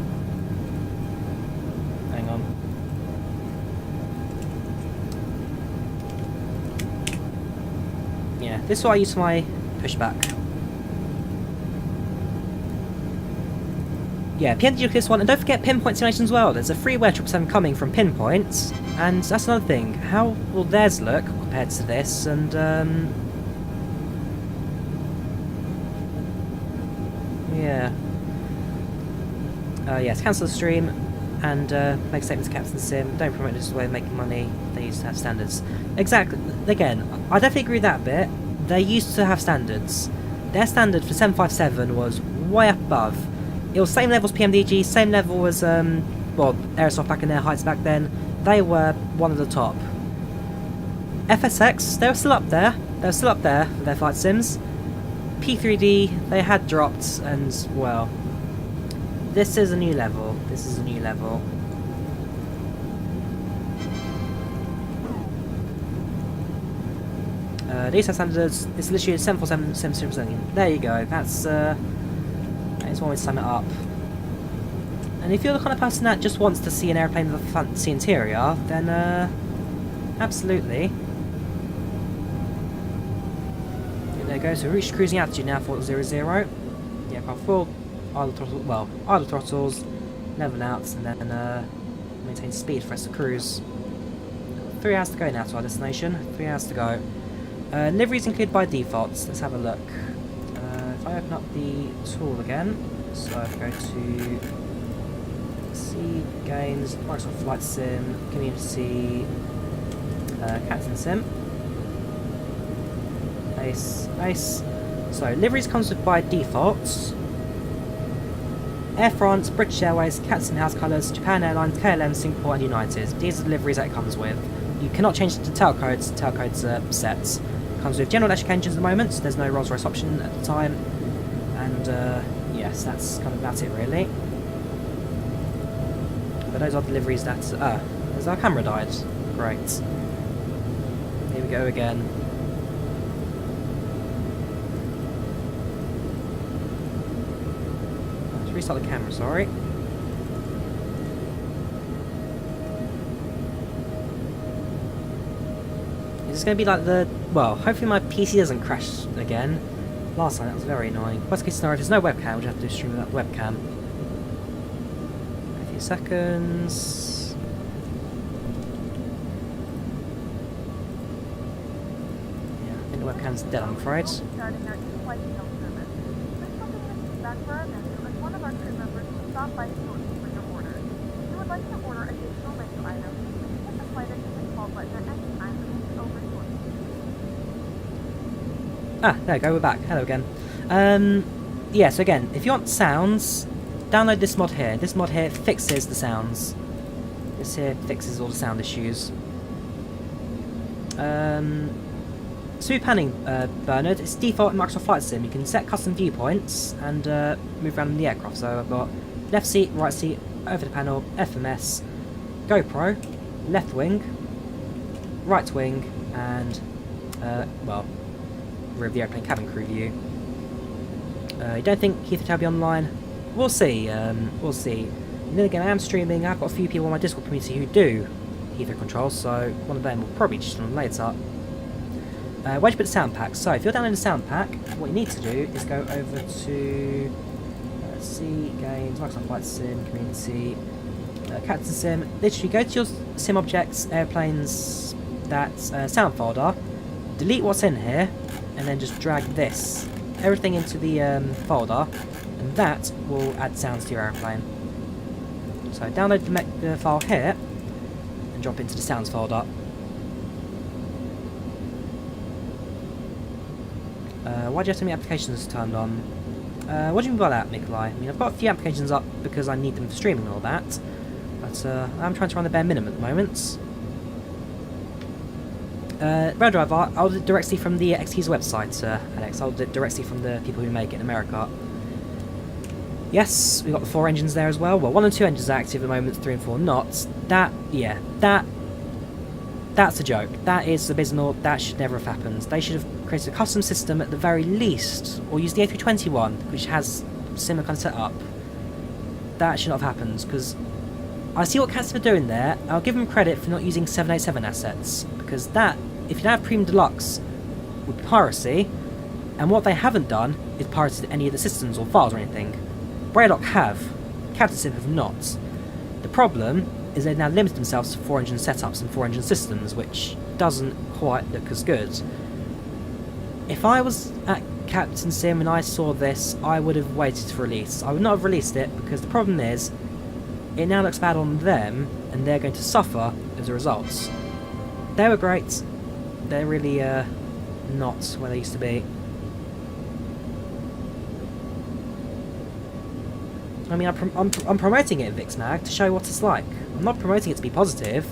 on. Yeah, this is what I use for my pushback. Yeah, PMDG this one, and don't forget Pinpoint simulation as well. There's a freeware 777 coming from Pinpoint, and that's another thing. How will theirs look compared to this? And yeah, yes, cancel the stream and make statements to Captain Sim. Don't promote this way of making money. They used to have standards. Exactly. Again, I definitely agree with that bit. They used to have standards. Their standard for 757 was way up above. It was same level as PMDG, same level as well, Aerosoft back in their heights back then. They were one of the top. FSX, they were still up there. They were still up there with their flight sims. P3D, they had dropped, and well, this is a new level. This is a new level. These are standards. It's literally 747, 777. There you go. That's one way to sum it up. And if you're the kind of person that just wants to see an airplane with a fancy interior, then absolutely. There you go. So we reached cruising altitude now, 400. Yeah, full idle throttle. Well, idle throttles, level out, and then maintain speed for us to cruise. 3 hours to go now to our destination. 3 hours to go. Liveries included by default. Let's have a look. If I open up the tool again, so if I go to C Games, Microsoft Flight Sim, Community, Captain Sim. Ace. So liveries comes with by default. Air France, British Airways, Captain House Colours, Japan Airlines, KLM, Singapore and United. These are the liveries that it comes with. You cannot change it to tailcodes. Tailcodes are set. It comes with General Electric engines at the moment. There's no Rolls-Royce option at the time. And yes, that's kind of about it really. But those are the liveries that... there's our camera died. Great. Here we go again. Let's restart the camera, sorry. Is this going to be like the... Well, hopefully my PC doesn't crash again. Last time that was very annoying. Worst case scenario, if there's no webcam, we'll have to do stream without webcam. A few seconds. Yeah, I think the webcam's dead, I'm afraid. Starting our in-flight meal service. There's something to feedback for our menu, and one of our crew members will stop by shortly for your order. If you would like to order additional menu items, please hit the flight attendant call button at any time and we'll be over shortly. Ah, there we go, we're back. Hello again. Yeah, so again, if you want sounds, download this mod here. This mod here fixes the sounds. This here fixes all the sound issues. Smooth panning, Bernard, it's default in Microsoft Flight Sim. You can set custom viewpoints and move around in the aircraft. So I've got left seat, right seat, over the panel, FMS, GoPro, left wing, right wing, and, well, rear of the airplane cabin crew view. You don't think Heathrow will be online? We'll see, we'll see. And then again, I am streaming. I've got a few people in my Discord community who do Heathrow controls, so one of them will probably just on later. Where do you put the sound pack? So if you're downloading the sound pack, what you need to do is go over to C Games, Microsoft Flight Sim, Community, Captain Sim. Literally go to your sim objects, airplanes, that sound folder, delete what's in here, and then just drag this everything into the folder, and that will add sounds to your airplane. So download the file here and drop into the sounds folder. Why do you have so many applications turned on? What do you mean by that, Nikolai? I mean, I've got a few applications up because I need them for streaming and all that, but I'm trying to run the bare minimum at the moment. Round Driver, I'll do it directly from the XT's website, Alex. I'll do it directly from the people who make it in America. Yes, we've got the 4 engines there as well. Well, 1 and 2 engines are active at the moment, 3 and 4 not. That's a joke. That is abysmal. That should never have happened. They should have created a custom system at the very least, or used the A320 one, which has similar kind of setup. That should not have happened, because I see what Cats are doing there. I'll give them credit for not using 787 assets, because that, if you don't have Premium Deluxe, would be piracy, and what they haven't done is pirated any of the systems or files or anything. Braylock have, Captain Sim have not. The problem is they've now limited themselves to 4 engine setups and 4 engine systems, which doesn't quite look as good. If I was at Captain Sim and I saw this, I would have waited for release. I would not have released it, because the problem is, it now looks bad on them, and they're going to suffer as a result. They were great. They're really not where they used to be. I mean, I'm promoting it in VixMag to show what it's like. I'm not promoting it to be positive.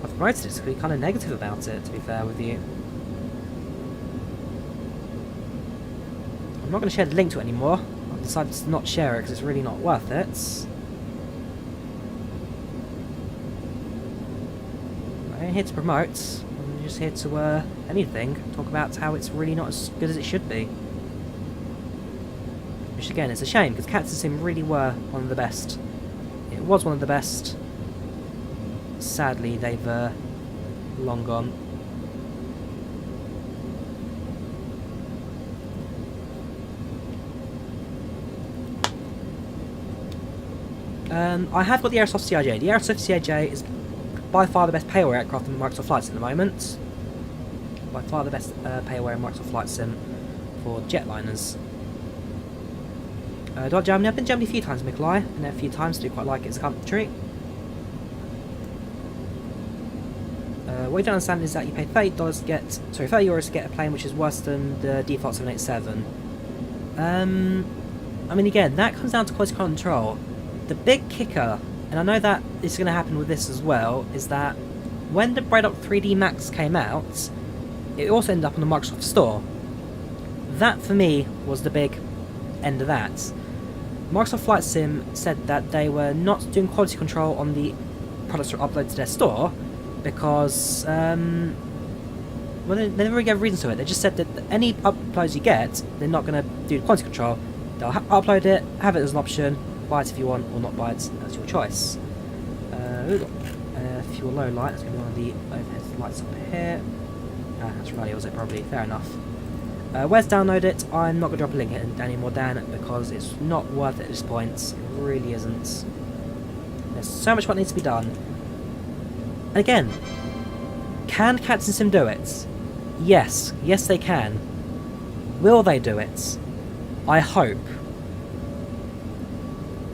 I've promoted it to be kind of negative about it, to be fair with you. I'm not going to share the link to it anymore. I've decided to not share it because it's really not worth it. I ain't here to promote. I'm just here to, anything. Talk about how it's really not as good as it should be. Which again, it's a shame, because Captain Sim really were one of the best. It was one of the best. Sadly, they've long gone. I have got the Aerosoft CIJ. The Aerosoft CIJ is by far the best pay-away aircraft in Microsoft Flight Sim at the moment. By far the best pay-away in Microsoft Flight Sim for jetliners. Do I like Germany? I've been to Germany a few times, Mikolai. Been there a few times, do quite like it as a country. What you don't understand is that you pay $30 to get, sorry, €30 to get a plane which is worse than the default 787. I mean, again, that comes down to quality control. The big kicker, and I know that it's going to happen with this as well, is that when the Bradock 3D Max came out, it also ended up on the Microsoft Store. That, for me, was the big end of that. Microsoft Flight Sim said that they were not doing quality control on the products that were uploaded to their store because, well, they never really gave a reason to it. They just said that any uploads you get, they're not going to do quality control. They'll upload it, have it as an option, buy it if you want, or not buy it, that's your choice. We've got fuel low light, that's going to be one of the overhead lights up here. That's radio, was it? Probably, fair enough. Where's download it? I'm not going to drop a link anymore, Dan, because it's not worth it at this point. It really isn't. There's so much what needs to be done. And again, can Captain Sim do it? Yes. Yes, they can. Will they do it? I hope.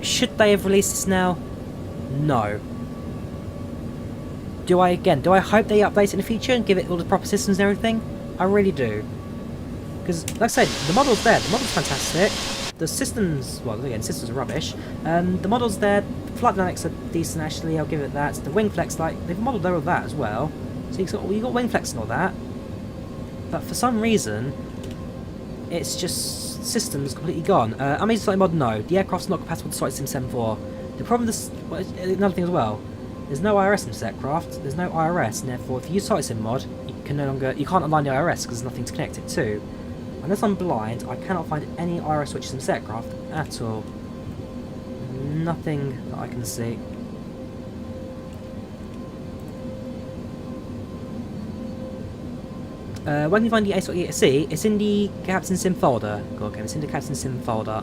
Should they have released this now? No. Do I hope they update it in the future and give it all the proper systems and everything? I really do. Because, like I said, the model's there, the model's fantastic, the systems, well, again, systems are rubbish, the model's there, the flight dynamics are decent actually, I'll give it that, the wing flex, like, they've modelled all of that as well, so you've got wing flex and all that, but for some reason, it's just systems completely gone. Amazing Flight Mod, no, the aircraft's not compatible with Flight Sim 7.4. The problem is, well, another thing as well, there's no IRS in this aircraft, there's no IRS, and therefore if you use Flight Sim mod, you can't align the IRS because there's nothing to connect it to. Unless I'm blind, I cannot find any IRS switches in this aircraft at all. Nothing that I can see. When you find the ASE, it's in the Captain Sim folder. Okay, it's in the Captain Sim folder.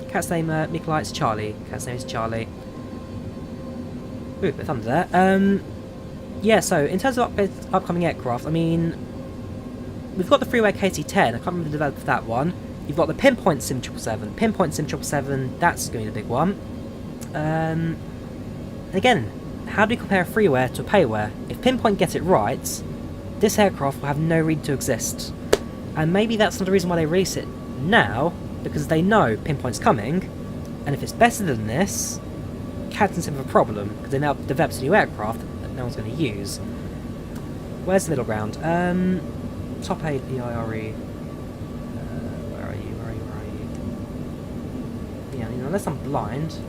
Cat's name, Mikolai, it's Charlie. Cat's name is Charlie. Ooh, a bit of thunder there. Yeah, so in terms of upcoming aircraft, I mean, we've got the Freeware KT-10, I can't remember the developer for that one. You've got the Pinpoint Sim 777. Pinpoint Sim 777, that's going to be the big one. Again, how do we compare a freeware to a payware? If Pinpoint get it right, this aircraft will have no reason to exist. And maybe that's not the reason why they release it now, because they know Pinpoint's coming, and if it's better than this, Captain Sim have a problem, because they now developed a new aircraft that no one's going to use. Where's the middle ground? Top 8 EIRE. Where are you? Yeah, you know, unless I'm blind.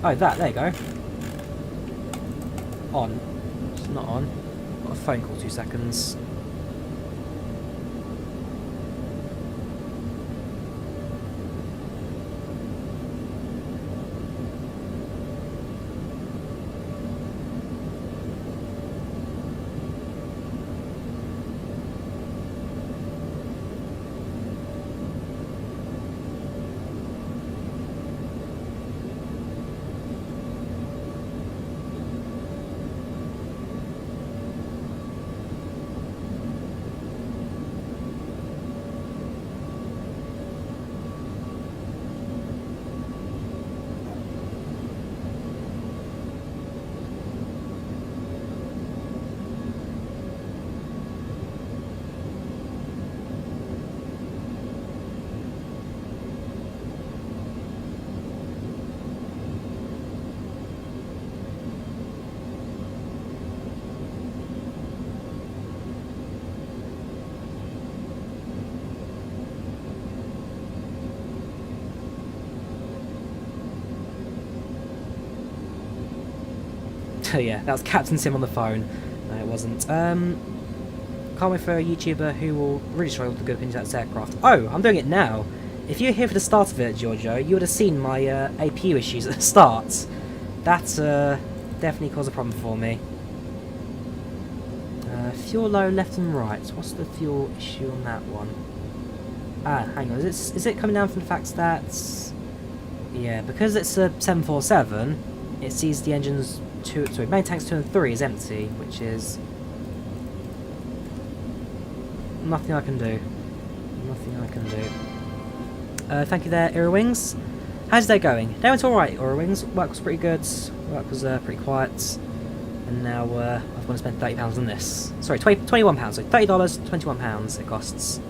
Oh, there you go. On. It's not on. Got a phone call, 2 seconds. Yeah, that was Captain Sim on the phone. No, it wasn't. Can't wait for a YouTuber who will really struggle with the good opinions about this aircraft. Oh, I'm doing it now. If you were here for the start of it, Giorgio, you would have seen my APU issues at the start. That definitely caused a problem for me. Fuel low left and right. What's the fuel issue on that one? Ah, hang on. Is it coming down from the fact that... Yeah, because it's a 747... it sees the engines main tanks 2 and 3 is empty, which is nothing I can do. Nothing I can do. Thank you there, Aerowings. How's day going? Day went alright, Aerowings. Work was pretty good. Work was pretty quiet. And now I've got to spend £30 on this. Sorry, £21. So $30, £21 it costs.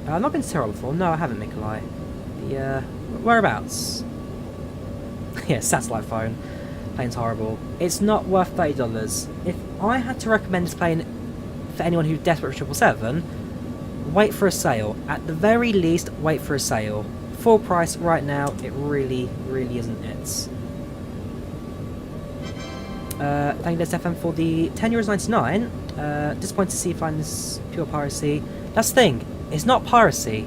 I've not been to Tyrol before. No, I haven't, Nikolai. The whereabouts? Yeah, satellite phone. Plane's horrible. It's not worth $30. If I had to recommend this plane for anyone who's desperate for 777, wait for a sale. At the very least, wait for a sale. Full price right now, it really, really isn't it. Thank you, FM, for the €10.99. Disappointed to see you find this pure piracy. That's the thing. It's not piracy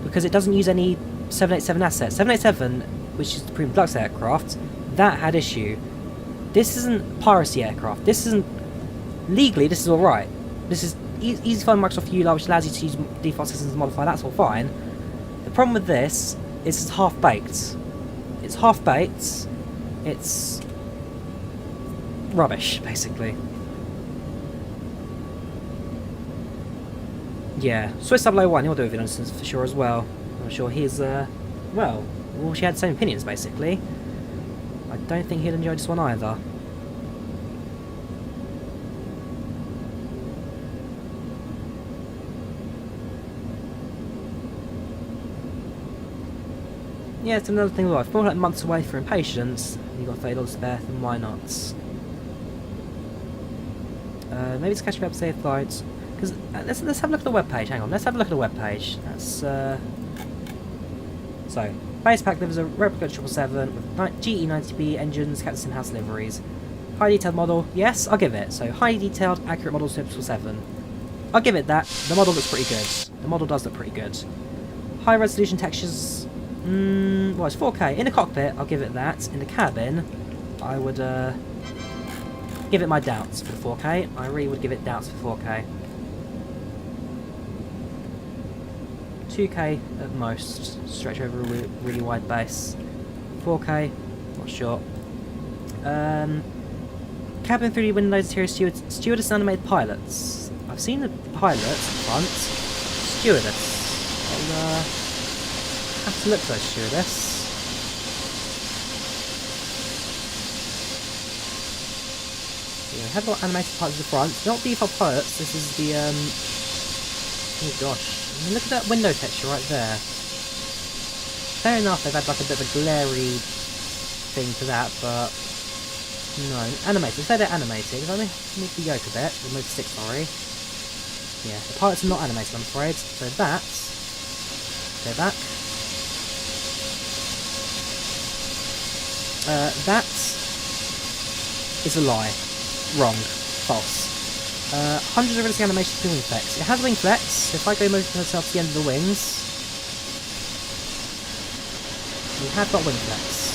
because it doesn't use any 787 assets. 787, which is the premium deluxe aircraft, that had issue. This isn't piracy aircraft. This isn't legally. This is all right. This is easy to find Microsoft ULA, which allows you to use default systems to modify. That's all fine. The problem with this is it's half baked. It's half baked. It's rubbish, basically. Yeah, Swiss 001, he'll do a video on this for sure as well. I'm sure he's, well, she had the same opinions, basically. I don't think he'd enjoy this one either. Yeah, it's another thing. If you're like months away for impatience, and you've got $30 spare, then why not? Maybe it's catch up episode flights. Because let's have a look at the webpage. Hang on, let's have a look at the webpage. That's so base pack delivers a replica 777 with GE90B engines, Captain House liveries. High detailed model, yes, I'll give it. So high detailed, accurate model 777. I'll give it that. The model looks pretty good. The model does look pretty good. High resolution textures. Well, it's 4K in the cockpit. I'll give it that. In the cabin, I would give it my doubts for the 4K. I really would give it doubts for 4K. 2K at most, stretch over a really wide base. 4K, not sure. Cabin 3D windows, interior stewardess and animated pilots. I've seen the pilots in front. Stewardess. I'll have to look for those stewardess. Yeah, I have got animated pilots at the front. Not default pilots, this is the oh gosh. I mean, look at that window texture right there. Fair enough, they've had like a bit of a glary thing to that, but no, animated. Say they're animated. If I move the yoke a bit, remove the stick, sorry. Yeah, the pilots are not animated, I'm afraid. So that, go back. That is a lie. Wrong. False. Hundreds of realistic animations with wing flex. It has wing flex. If I go move myself to the end of the wings, we have got wing flex.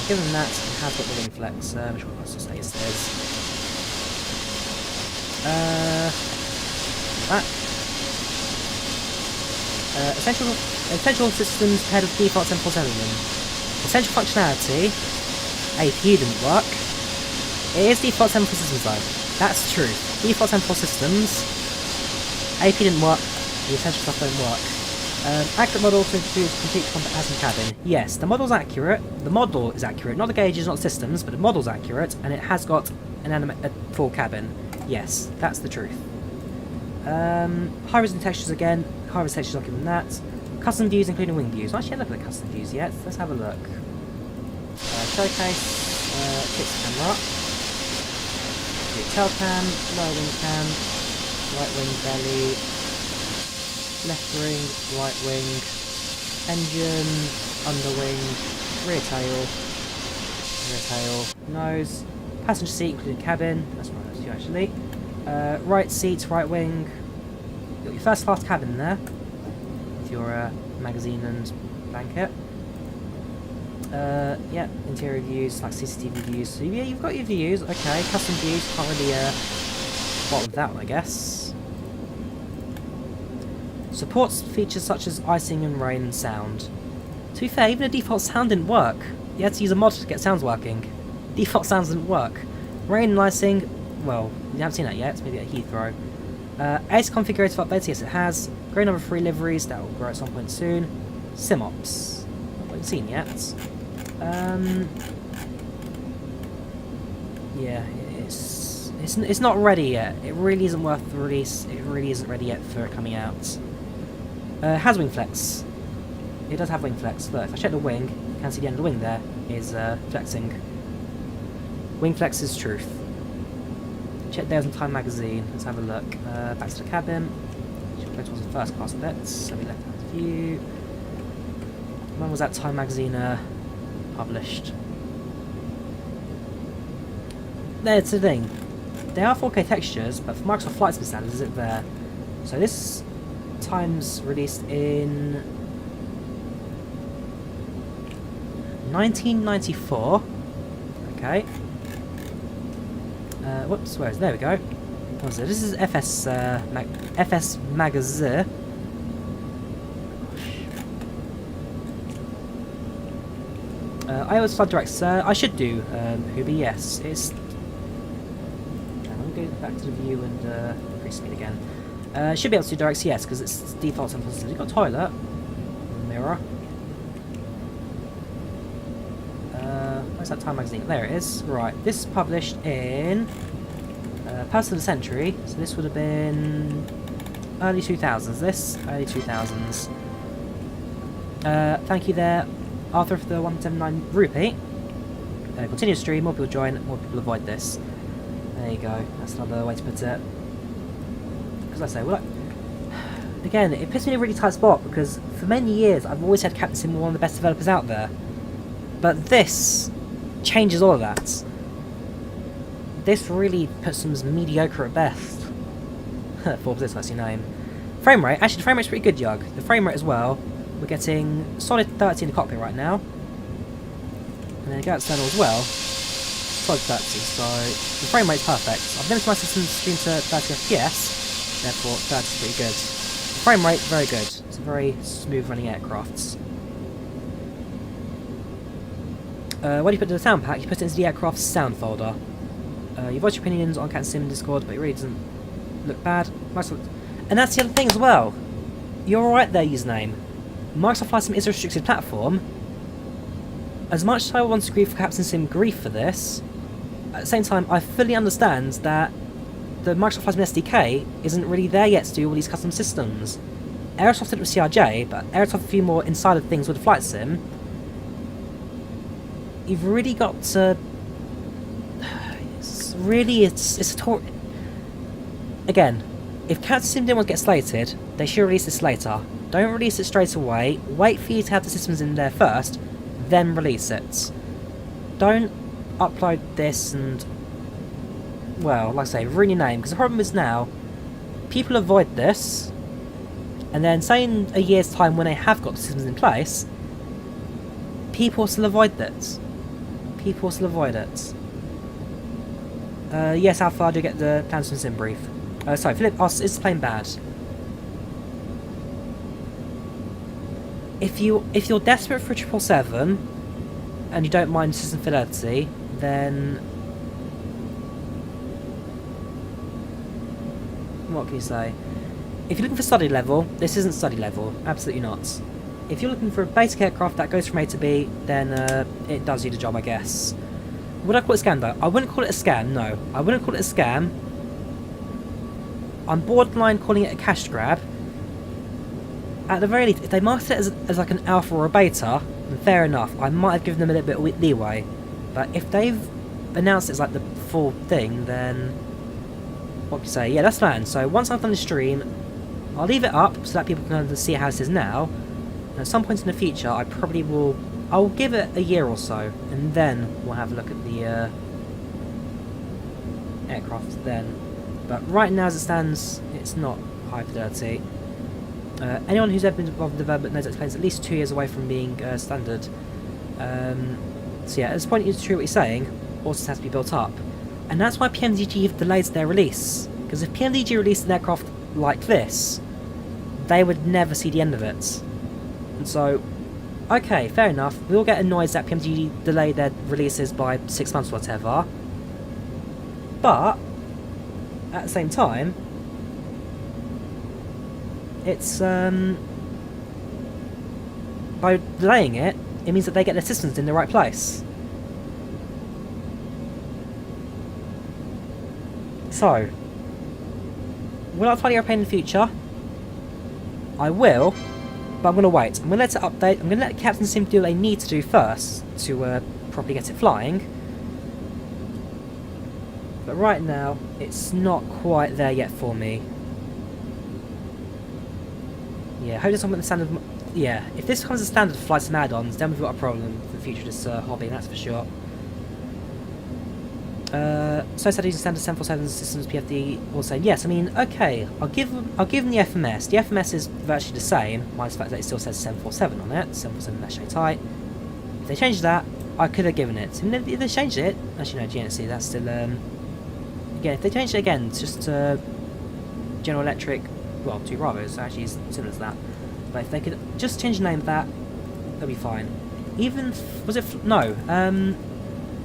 Given that, it has got the wing flex. Which one was to say it says? Back. Essential systems ahead of default 747. Essential functionality. AP didn't work. It is default 747 systems though. That's true. Default 747 systems. AP didn't work. The essential stuff don't work. Accurate model to introduce complete combat as in cabin. Yes, the model's accurate. The model is accurate. Not the gauges, not the systems, but the model's accurate, and it has got a full cabin. Yes, that's the truth. High resolution textures again. High resolution textures, I'll give them that. Custom views, including wing views. I actually haven't looked at the custom views yet. Let's have a look. Showcase, fix camera. Tail cam, lower wing cam, right wing belly, left wing, right wing, engine, underwing, rear tail, nose, passenger seat, including cabin. That's right, that's you actually. Right seat, right wing. You've got your first class cabin there with your magazine and blanket. Yeah, interior views like CCTV views. So yeah, you've got your views. Okay, custom views. Can't really bottom of that one, I guess. Supports features such as icing and rain and sound. To be fair, even the default sound didn't work. You had to use a mod to get sounds working. Default sounds didn't work. Rain and icing, well, you haven't seen that yet, it's maybe at Heathrow. ACE configurator for updates, yes it has. Growing number of free liveries, that will grow at some point soon. SimOps, not what we've seen yet. Yeah, it's not ready yet. It really isn't worth the release. It really isn't ready yet for it coming out. Has wing flex. It does have wing flex. Look, if I check the wing, you can see the end of the wing there is flexing. Wing flex is truth. Check there's in Time magazine. Let's have a look. Back to the cabin. Should go towards the first class bits. So we left hand view. When was that Time magazine published? There's the thing. They are 4K textures, but for Microsoft Flight Sim standards, is it there? So this Time's released in 1994. Okay. Whoops, where is it? There we go. What is it? This is FS Magazine. iOS Flood Directs. I should do Hubi, yes. It's. I'm going to go back to the view and increase speed again. Should be able to do directs, yes, because it's default and positive. You've got a toilet. Mirror. Where's that Time magazine? There it is. Right, this is published in Person of the Century, so this would have been early 2000s. This early 2000s. Thank you there, Arthur, for the 179 rupee. Continue to stream. More people join. More people avoid this. There you go. That's another way to put it. Because I say, well, again, it puts me in a really tight spot because for many years I've always had Captain Sim one of the best developers out there. But this changes all of that. This really puts them as mediocre at best. Forbes, that's your name. Frame rate, actually the frame rate's pretty good, Yug. The frame rate as well, we're getting solid 30 in the cockpit right now. And then go external as well, solid 30, so the frame rate's perfect. I've limited my system stream to 30 FPS, therefore 30 is pretty good. The frame rate, very good. It's a very smooth running aircraft. When you put it in the sound pack, you put it into the aircraft's sound folder. You voice your opinions on Cat Sim in Discord, but it really doesn't look bad. And that's the other thing as well. You're alright there, username. Microsoft Flight Sim is a restricted platform. As much as I want to grieve for Captain Sim grief for this, at the same time, I fully understand that the Microsoft Flight Sim SDK isn't really there yet to do all these custom systems. Aerosoft did it with CRJ, but Aerosoft a few more insider things with the Flight Sim. You've really got to... It's a tour... Again, if Captain Sim didn't want to get slated, they should release this later. Don't release it straight away. Wait for you to have the systems in there first, then release it. Don't upload this and... Well, like I say, ruin your name. Because the problem is now, people avoid this, and then say in a year's time when they have got the systems in place, people still avoid this. People still avoid it. Yes, Alpha, I do get the plans from Sim brief. Sorry, Philip Os is playing bad. If you're desperate for a 777 and you don't mind system fidelity, then what can you say? If you're looking for study level, this isn't study level. Absolutely not. If you're looking for a basic aircraft that goes from A to B, then it does you the job, I guess. Would I call it a scam, though? I wouldn't call it a scam, no. I wouldn't call it a scam. I'm borderline calling it a cash grab. At the very least, if they marketed it as like an alpha or a beta, then fair enough. I might have given them a little bit of leeway. But if they've announced it as like the full thing, then... What can you say? Yeah, that's fine. So once I've done the stream, I'll leave it up so that people can see how it is now. And at some point in the future, I probably will... I'll give it a year or so, and then we'll have a look at the aircraft then. But right now, as it stands, it's not high fidelity. Anyone who's ever been involved in development knows that it's at least 2 years away from being standard. So yeah, at this point, it's true what you're saying. Also, it has to be built up, and that's why PMDG have delayed their release. Because if PMDG released an aircraft like this, they would never see the end of it. And so, okay, fair enough, we all get annoyed that PMDG delay their releases by 6 months or whatever, but, at the same time, it's, by delaying it, it means that they get their systems in the right place. So, will I fly the airplane in the future? I will, but I'm going to wait. I'm going to let it update. I'm going to let Captain Sim do what they need to do first to properly get it flying. But right now, it's not quite there yet for me. Yeah, hope this one with the standard. Yeah, if this becomes a standard for flights and add-ons, then we've got a problem for the future of this hobby, that's for sure. So said using standard 747 systems PFD will say yes. I mean, okay, I'll give them the FMS. The FMS is virtually the same, minus the fact that it still says 747 on it. 747 mesh tight. If they changed that, I could have given it. And if they changed it, actually no, GNC, that's still again. If they changed it again, it's just General Electric. Well, 2 Bravos actually is similar to that. But if they could just change the name of that, that'd be fine. Even was it no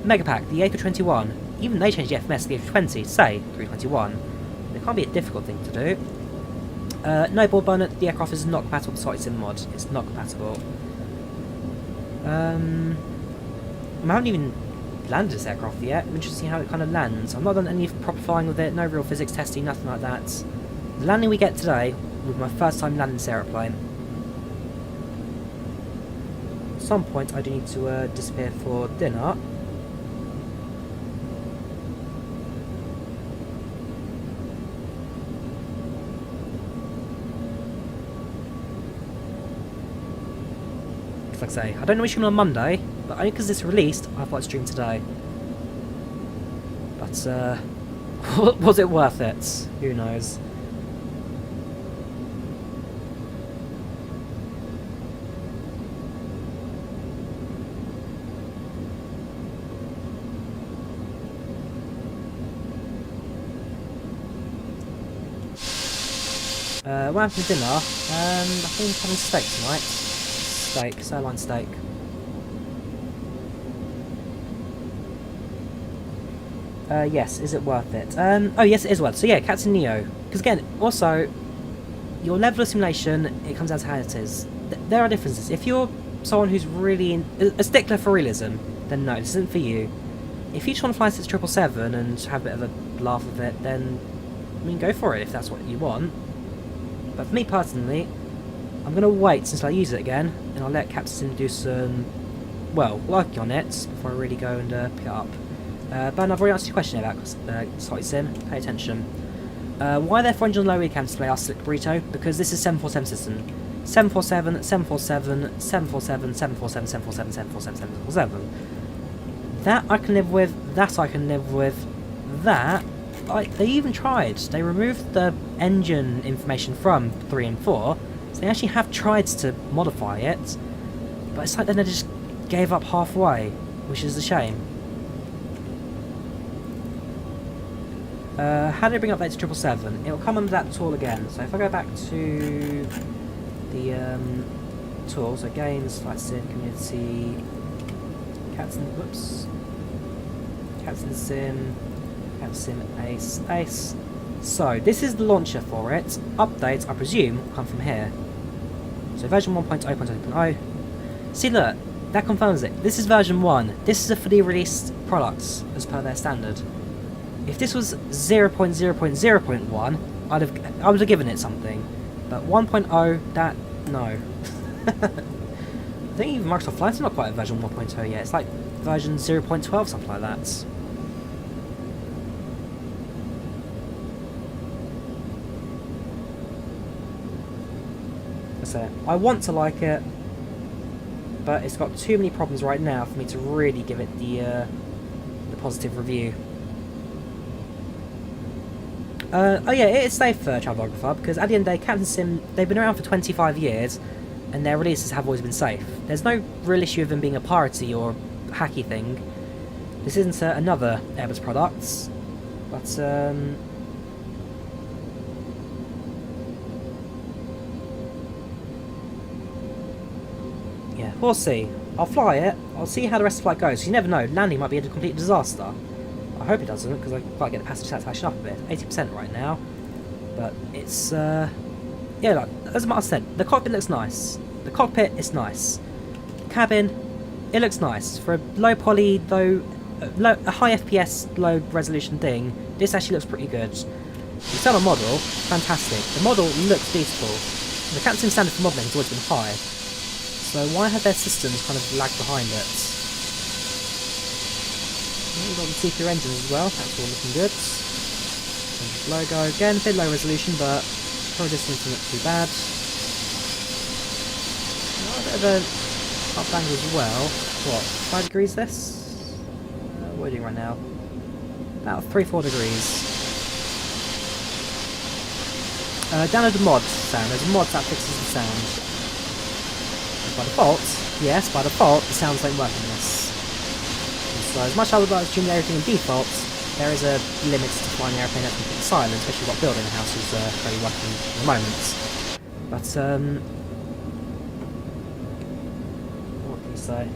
Megapack, the A321. Even they changed the FMS to the A320, say 321. It can't be a difficult thing to do. No board burner, the aircraft is not compatible with Sim mod. It's not compatible. I haven't even landed this aircraft yet. I'm interested to see how it kind of lands. I've not done any proper flying with it, no real physics testing, nothing like that. The landing we get today will be my first time landing this aeroplane. At some point I do need to disappear for dinner. Like I say, I don't know which one on Monday, but only because it's released, I thought I'd stream today. But, was it worth it? Who knows? What happened for dinner? I think I'm having steak tonight. Steak, sirloin steak. Yes, is it worth it? Oh yes, it is worth it. So yeah, Captain Neo. Because again, also, your level of simulation, it comes down to how it is. There are differences. If you're someone who's really a stickler for realism, then no, this isn't for you. If you just want to fly 777 and have a bit of a laugh with it, then, I mean, go for it if that's what you want. But for me personally, I'm going to wait until I use it again, and I'll let Captain Sim do some, well, working on it before I really go and pick it up. But I've already answered your question about Slotty Sim, pay attention. Why their 400 low webcam display are Slick Burrito? Because this is 747 system. 747, 747, 747, 747, 747, 747, 747. That I can live with, that I can live with, that... they even tried. They removed the engine information from 3 and 4, so they actually have tried to modify it, but it's like then they just gave up halfway, which is a shame. How do I bring up that to 777? It will come under that tool again, so if I go back to the tools, so games, flight sim, community, Captain Sim, Sim Ace. So, this is the launcher for it. Updates, I presume, will come from here. So, version 1.0.0.0. See, look, that confirms it. This is version 1. This is a fully released product, as per their standard. If this was 0.0.0.1, I would have given it something. But 1.0, that, no. I think even Microsoft Flight's not quite at version 1.0 yet. It's like version 0.12, something like that. I want to like it, but it's got too many problems right now for me to really give it the positive review. Oh yeah, it is safe for Travelographer, because at the end of the day, Captain Sim, they've been around for 25 years, and their releases have always been safe. There's no real issue of them being a piratey or hacky thing. This isn't another Airbus product, but We'll see. I'll fly it. I'll see how the rest of the flight goes. You never know. Landing might be a complete disaster. I hope it doesn't, because I quite get the passenger satisfaction up a bit. 80% right now. But it's, yeah, like, as Martin said, the cockpit looks nice. The cockpit is nice. Cabin, it looks nice. For a low poly, a high FPS, low resolution thing, this actually looks pretty good. The external model, fantastic. The model looks beautiful. The captain standard for modelling has always been high. So why have their systems kind of lagged behind it? We've got the C3 engine as well, that's all looking good. Logo, again, a bit low resolution, but probably distance isn't too bad. A bit of a up angle as well. What, 5 degrees this? What are we doing right now? About 3-4 degrees. Download the mod sound. There's a mod that fixes the sound. And by default, yes, by default, the sounds don't work in this. And so as much as I would like to tune everything in default, there is a limit to flying the airplane that's completely silent, especially what building a house is very working at the moment. But, what can you say?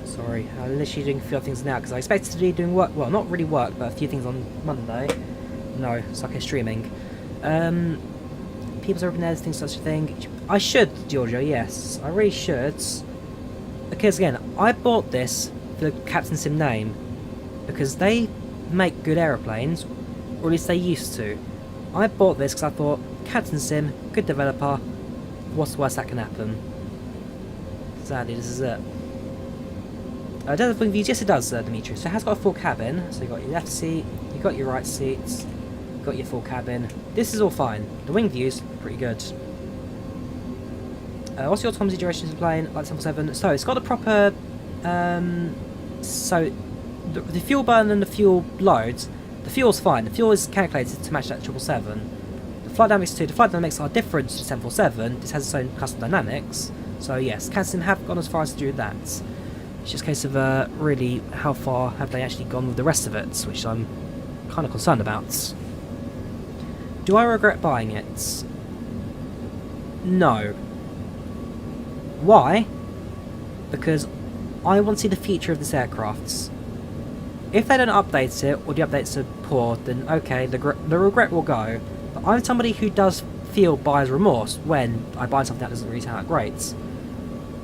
Sorry, I'm literally doing a few other things now because I expected to be doing work, well, not really work, but a few things on Monday. No, it's okay, streaming. People's open airs, things such a thing. I should, Giorgio, yes, I really should. Because again, I bought this for the Captain Sim name because they make good aeroplanes, or at least they used to. I bought this because I thought, Captain Sim, good developer, what's the worst that can happen? Sadly, this is it. Does it bring views? Yes, it does, Dimitri. So it has got a full cabin. So you've got your left seat, you've got your right seats, you've got your full cabin. This is all fine. The wing views, pretty good. What's the autonomy duration of the plane? Like 747. So it's got a proper. So the fuel burn and the fuel loads. The fuel's fine. The fuel is calculated to match that 777. The flight dynamics too. The flight dynamics are different to 747. This has its own custom dynamics. So yes, Captain have gone as far as to do that. It's just a case of really how far have they actually gone with the rest of it, which I'm kind of concerned about. Do I regret buying it? No. Why? Because I want to see the future of this aircraft. If they don't update it, or the updates are poor, then okay, the regret will go. But I'm somebody who does feel buyer's remorse when I buy something that doesn't really turn out great.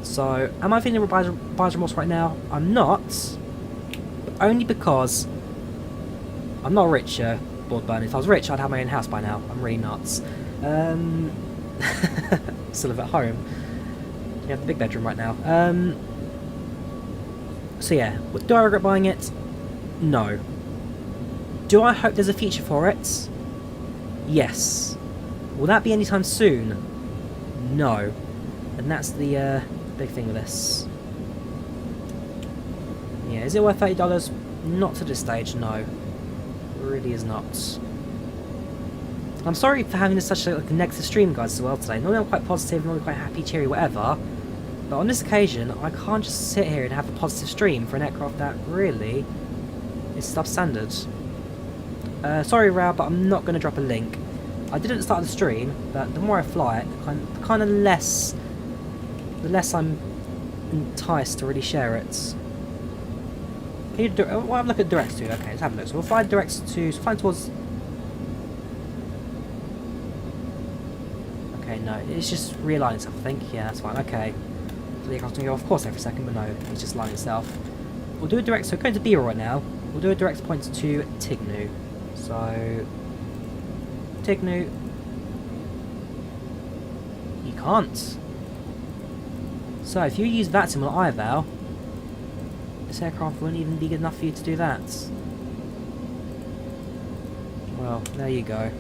So, am I feeling buyer's remorse right now? I'm not. But only because I'm not rich, board burning. If I was rich, I'd have my own house by now. I'm really not. Still live at home. You have the big bedroom right now. So yeah, do I regret buying it? No. Do I hope there's a future for it? Yes. Will that be anytime soon? No. And that's the big thing with this. Yeah, is it worth $30? Not to this stage, no. It really is not. I'm sorry for having such a negative stream, guys, as well today. Normally I'm quite positive, normally quite happy, cheery, whatever. But on this occasion, I can't just sit here and have a positive stream for an aircraft that really is substandard. Sorry, Rao, but I'm not going to drop a link. I didn't start the stream, but the more I fly it, the kind of less I'm enticed to really share it. Can you do? Well, have a look at direct to. Okay, let's have a look. So we'll fly direct to. So flying towards. Okay, no, it's just realigning itself. I think. Yeah, that's fine. Okay. So the aircraft's going to go off course every second, but no, it's just lining itself. We'll do a direct. So we're going to B-roll right now. We'll do a direct point to Tignu. So Tignu. can't. So if you use that sim on IVAO, this aircraft wouldn't even be good enough for you to do that. Well, there you go.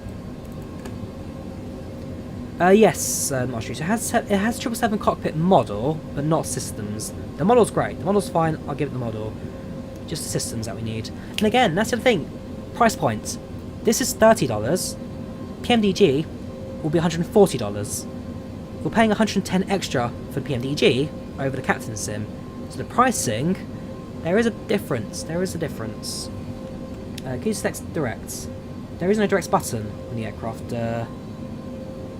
Yes, Marshall. So it has 777 cockpit model, but not systems. The model's great. The model's fine. I'll give it the model. Just the systems that we need. And again, that's the other thing. Price point. This is $30. PMDG will be $140. We're paying $110 extra for the PMDG over the Captain Sim. So the pricing, there is a difference. There is a difference. Can you select direct? There is no direct button on the aircraft.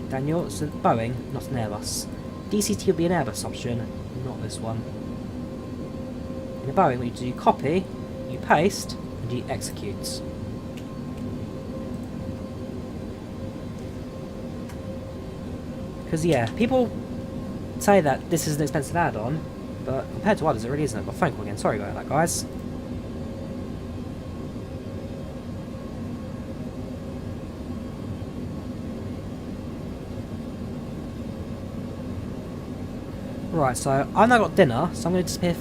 Daniel, it's a Boeing, not an Airbus. DCT will be an Airbus option, not this one. In a Boeing, what you do, you copy, you paste, and you execute. Because, yeah, people say that this is an expensive add-on, but compared to others, it really isn't. I've got a phone call again. Sorry about that, guys. Right, so I've now got dinner, so I'm going to disappear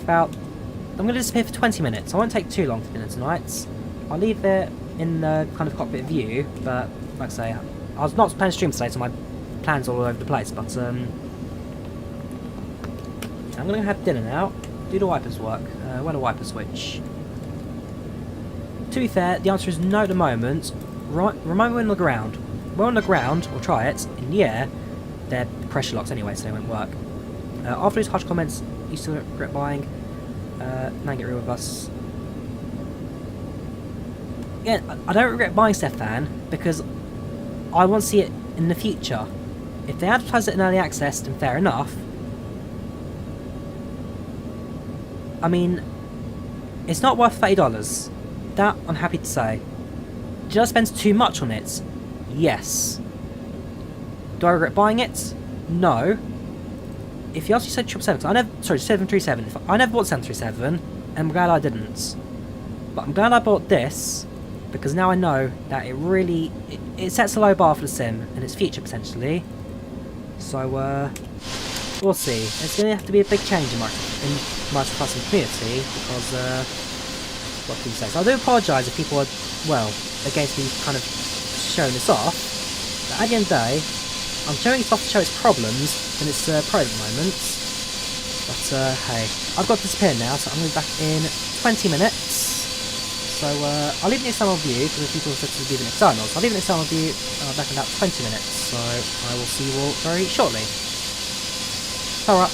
for 20 minutes. I won't take too long for dinner tonight. I'll leave it in the kind of cockpit view, but like I say, I was not planning to stream today, so my plans all over the place. But I'm going to have dinner now. Do the wipers work? When a wiper switch? To be fair, the answer is no at the moment. Right, remind me when on the ground. When on the ground, or try it in the air, they're pressure locks anyway, so they won't work. After these harsh comments, you still regret buying. Man, get real with us. Again, I don't regret buying Stefan because I want to see it in the future. If they advertise it in early access, then fair enough. I mean, it's not worth $30. That I'm happy to say. Did I spend too much on it? Yes. Do I regret buying it? No. If you actually said 777, 737. I never bought 737, and I'm glad I didn't. But I'm glad I bought this, because now I know that it really it sets a low bar for the sim and its future potentially. So we'll see. It's going to have to be a big change in Microsoft community because what can you say? So I do apologise if people are against me kind of showing this off. But at the end of the day, I'm showing it off to show its problems, and it's pro at the moment. But hey, I've got to disappear now, so I'm going to be back in 20 minutes. So I'll leave an external view, because people have said to leave an external. So I'll leave an external view, and I'll be back in about 20 minutes. So I will see you all very shortly. Alright.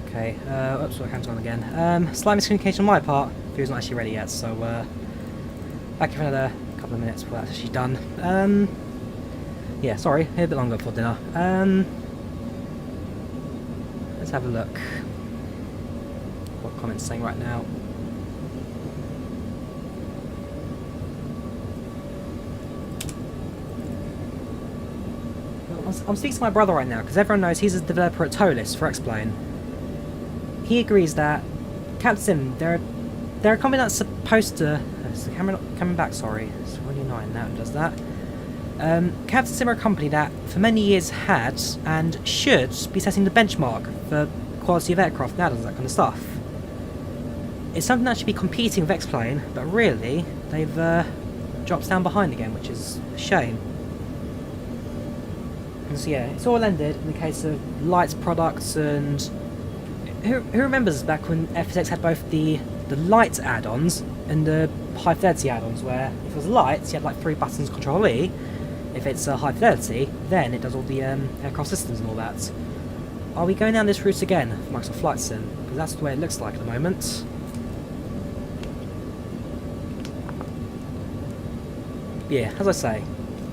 Okay, oops, what cam's on again. Slight miscommunication on my part. Food's not actually ready yet, so back in for another couple of minutes before that's actually done. Yeah, sorry, a bit longer before dinner. Let's have a look. What comments saying right now? I'm speaking to my brother right now because everyone knows he's a developer at Tolis for X-Plane. He agrees that Captain Sim, they're a company that's supposed to. Is the camera not coming back? Sorry, it's really annoying that it does that. Captain Sim are a company that for many years had and should be setting the benchmark for quality of aircraft nowadays, that kind of stuff. It's something that should be competing with X-Plane, but really they've dropped down behind again, which is a shame. And so yeah, it's all ended in the case of lights products and who remembers back when FSX had both the light add-ons and the high fidelity add-ons, where if it was lights you had like 3 buttons, Control E. If it's high fidelity, then it does all the aircraft systems and all that. Are we going down this route again for Microsoft Flight Sim? Because that's the way it looks like at the moment. Yeah, as I say,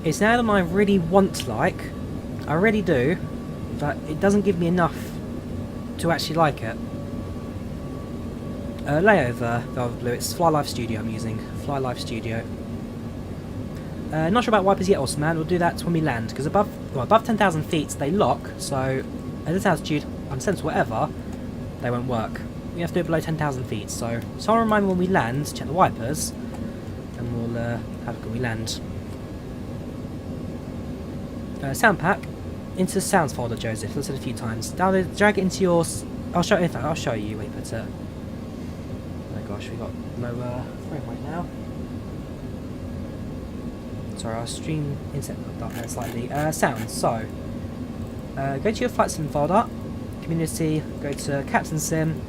it's now that I really want like. I really do, but it doesn't give me enough to actually like it. Layover, Velvet Blue, it's FlyLive Studio I'm using. FlyLive Studio. Not sure about wipers yet, awesome man, we'll do that when we land, because above 10,000 feet they lock, so at this altitude, unsense whatever, they won't work. We have to do it below 10,000 feet, so someone remind me when we land, check the wipers, and we'll have a look when we land. Sound pack. Into the sounds folder, Joseph. Let's do it a few times. Download, drag it into your. I'll show. In fact, I'll show you where you put it. Oh gosh, we got lower frame rate now. Sorry, our stream inset up there slightly. Sounds. So, go to your Flight Sim folder, Community. Go to Captain Sim.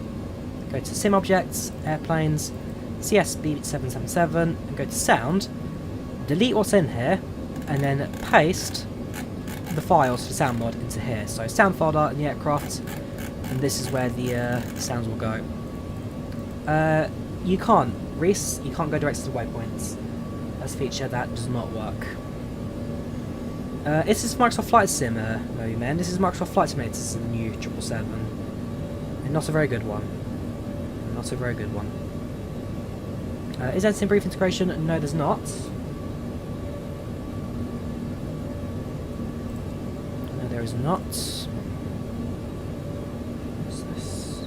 Go to Sim Objects, Airplanes, CSB 777, and go to Sound. Delete what's in here, and then paste the files for sound mod into here. So sound folder in the aircraft, and this is where the sounds will go. You can't, Reese, you can't go direct to the waypoints. That's a feature that does not work. This is Microsoft Flight Sim, no man. This is Microsoft Flight Simulator. This is the new 777, and not a very good one. Not a very good one. Is there some brief integration? No, there's not. There is not. What's this?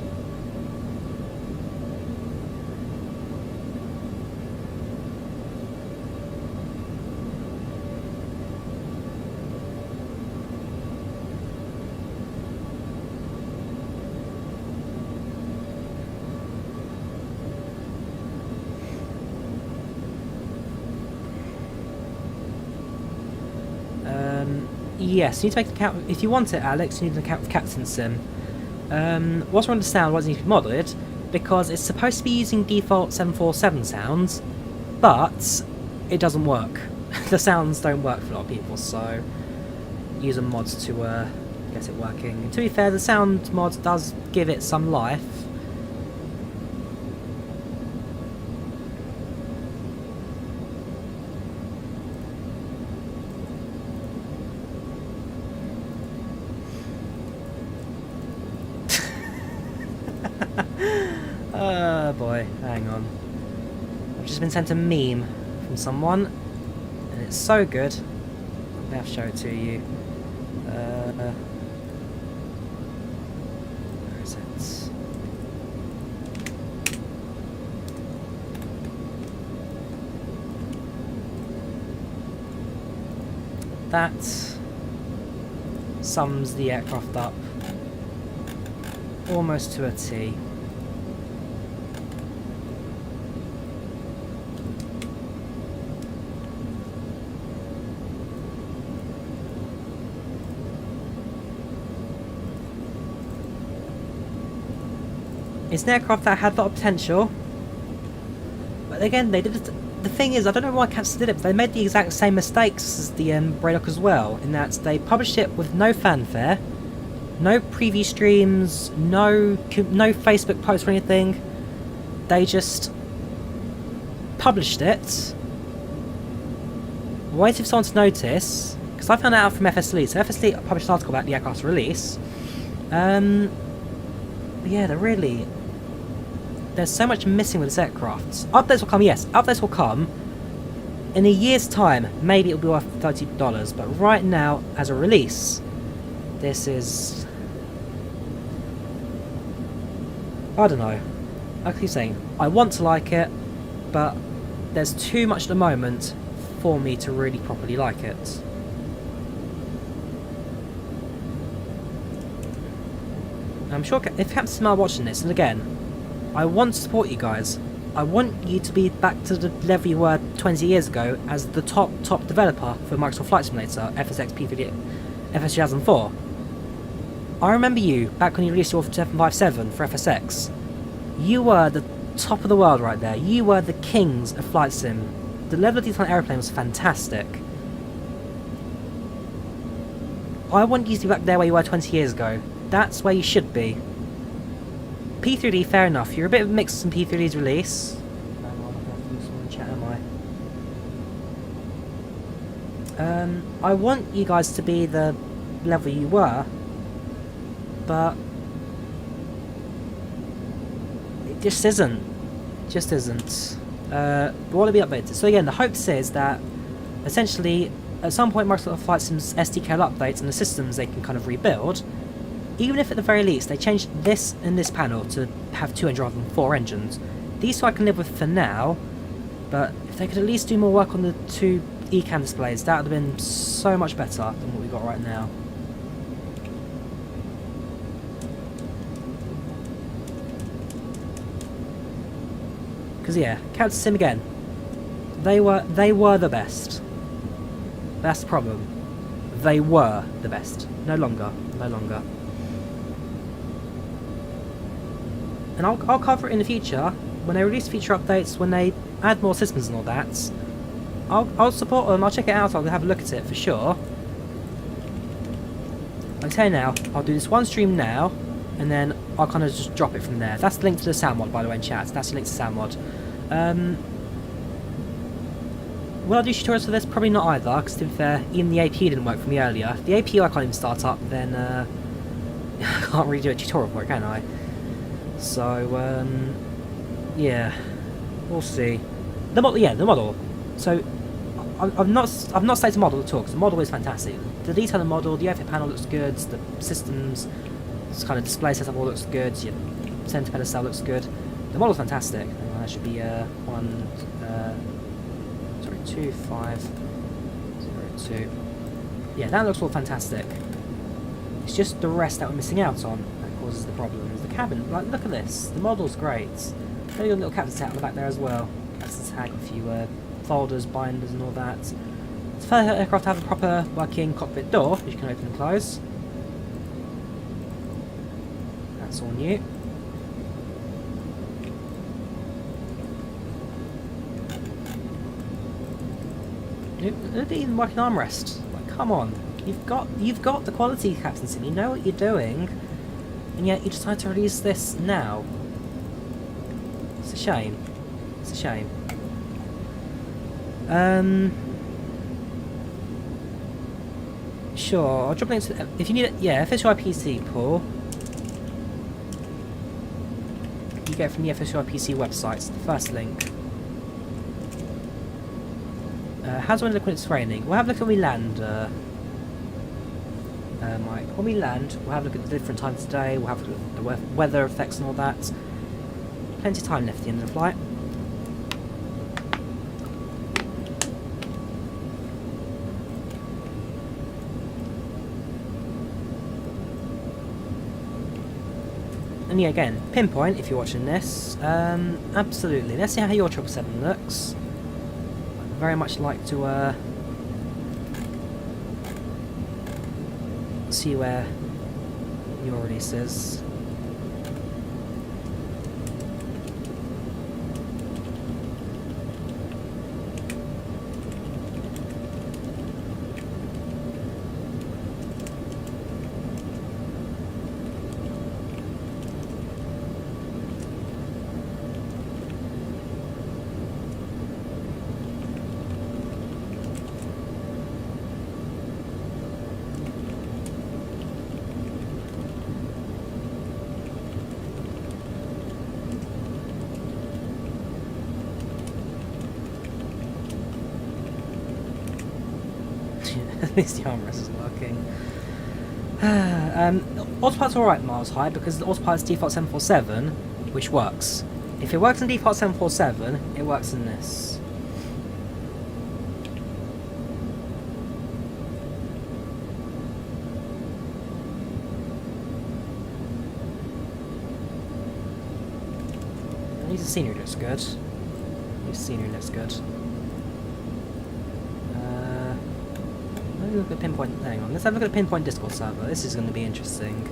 Yes, you need to make an account. If you want it, Alex, you need an account with Captain Sim. Whilst I understand why it needs to be modded, because it's supposed to be using default 747 sounds, but it doesn't work. The sounds don't work for a lot of people, so use a mod to get it working. And to be fair, the sound mod does give it some life. Oh boy, hang on. I've just been sent a meme from someone, and it's so good. I'll have to show it to you. Where is it? That sums the aircraft up almost to a T. It's an aircraft that had a lot of potential, but again, they did it. The thing is, I don't know why Captain did it, but they made the exact same mistakes as the Braylock as well, in that they published it with no fanfare, No preview streams, no Facebook posts or anything. They just published it, waited for someone to notice, because I found out from FS Lead. So FS Lead published an article about the aircraft's release. Yeah, there's so much missing with this aircraft. Updates will come, yes, updates will come. In a year's time, maybe it'll be worth $30, but right now, as a release, this is... I don't know. I keep saying, I want to like it, but there's too much at the moment for me to really properly like it. I'm sure if Captain Sim are watching this, and again, I want to support you guys. I want you to be back to the level you were 20 years ago as the top developer for Microsoft Flight Simulator, FSX P3D, FS 2004. I remember you back when you released your 757 for FSX. You were the top of the world right there. You were the kings of flight sim. The level of detail on the aeroplane was fantastic. I want you to be back there where you were 20 years ago. That's where you should be. P3D, fair enough. You're a bit of a mix from P3D's release. I want you guys to be the level you were, but it just isn't. Just isn't. But what will be updated? So again, the hopes is that essentially at some point Microsoft Flight Sim's SDK will update and the systems they can kind of rebuild. Even if at the very least they change this and this panel to have 2 engines rather than 4 engines. These two I can live with for now, but if they could at least do more work on the 2 ECAM displays, that would have been so much better than what we've got right now. Because yeah, Captain Sim again, they were the best. That's the problem. They were the best. No longer. No longer. And I'll cover it in the future, when they release feature updates, when they add more systems and all that. I'll support them, I'll check it out, I'll have a look at it for sure. I'll tell you now, I'll do this one stream now, and then I'll kind of just drop it from there. That's the link to the sound mod, by the way, in chat. That's the link to the sound mod. Will I do tutorials for this? Probably not either, because to be fair, even the APU didn't work for me earlier. If the APU I can't even start up, then I can't really do a tutorial for it, can I? So, yeah, we'll see. The model, yeah, the model. So, I've not stated the model at all, because the model is fantastic. The detail of the model, the overhead panel looks good, the systems, this kind of display setup all looks good, your center pedestal looks good. The model's fantastic. That should be 2502. Yeah, that looks all fantastic. It's just the rest that we're missing out on that causes the problems. The cabin, like, look at this. The model's great. Got your little captain's hat on the back there as well. Captain's hat, a few folders, binders, and all that. It's for the aircraft to have a proper working cockpit door, which you can open and close. That's all new. Look at even working armrest. Like, come on, you've got the quality, Captain Sim. You know what you're doing, and yet you decide to release this now. It's a shame. It's a shame. Sure, I'll drop links to if you need it. Yeah, FSUI PC, Paul. You get it from the FSUI PC website. It's the first link. How's when it's raining? We'll have a look when we land, Mike. When we land, we'll have a look at the different times today. We'll have a look at the weather effects and all that. Plenty of time left at the end of the flight. And yeah, again, pinpoint if you're watching this. Absolutely. Let's see how your 777 looks. I'd very much like to see where your release is. At least the armrest is working. Autopilot's alright miles high because the autopilot's default 747, which works. If it works in default 747, it works in this. At least the scenery looks good. At least the scenery looks good. Let's look at pinpoint. Hang on. Let's have a look at the pinpoint Discord server. This is going to be interesting.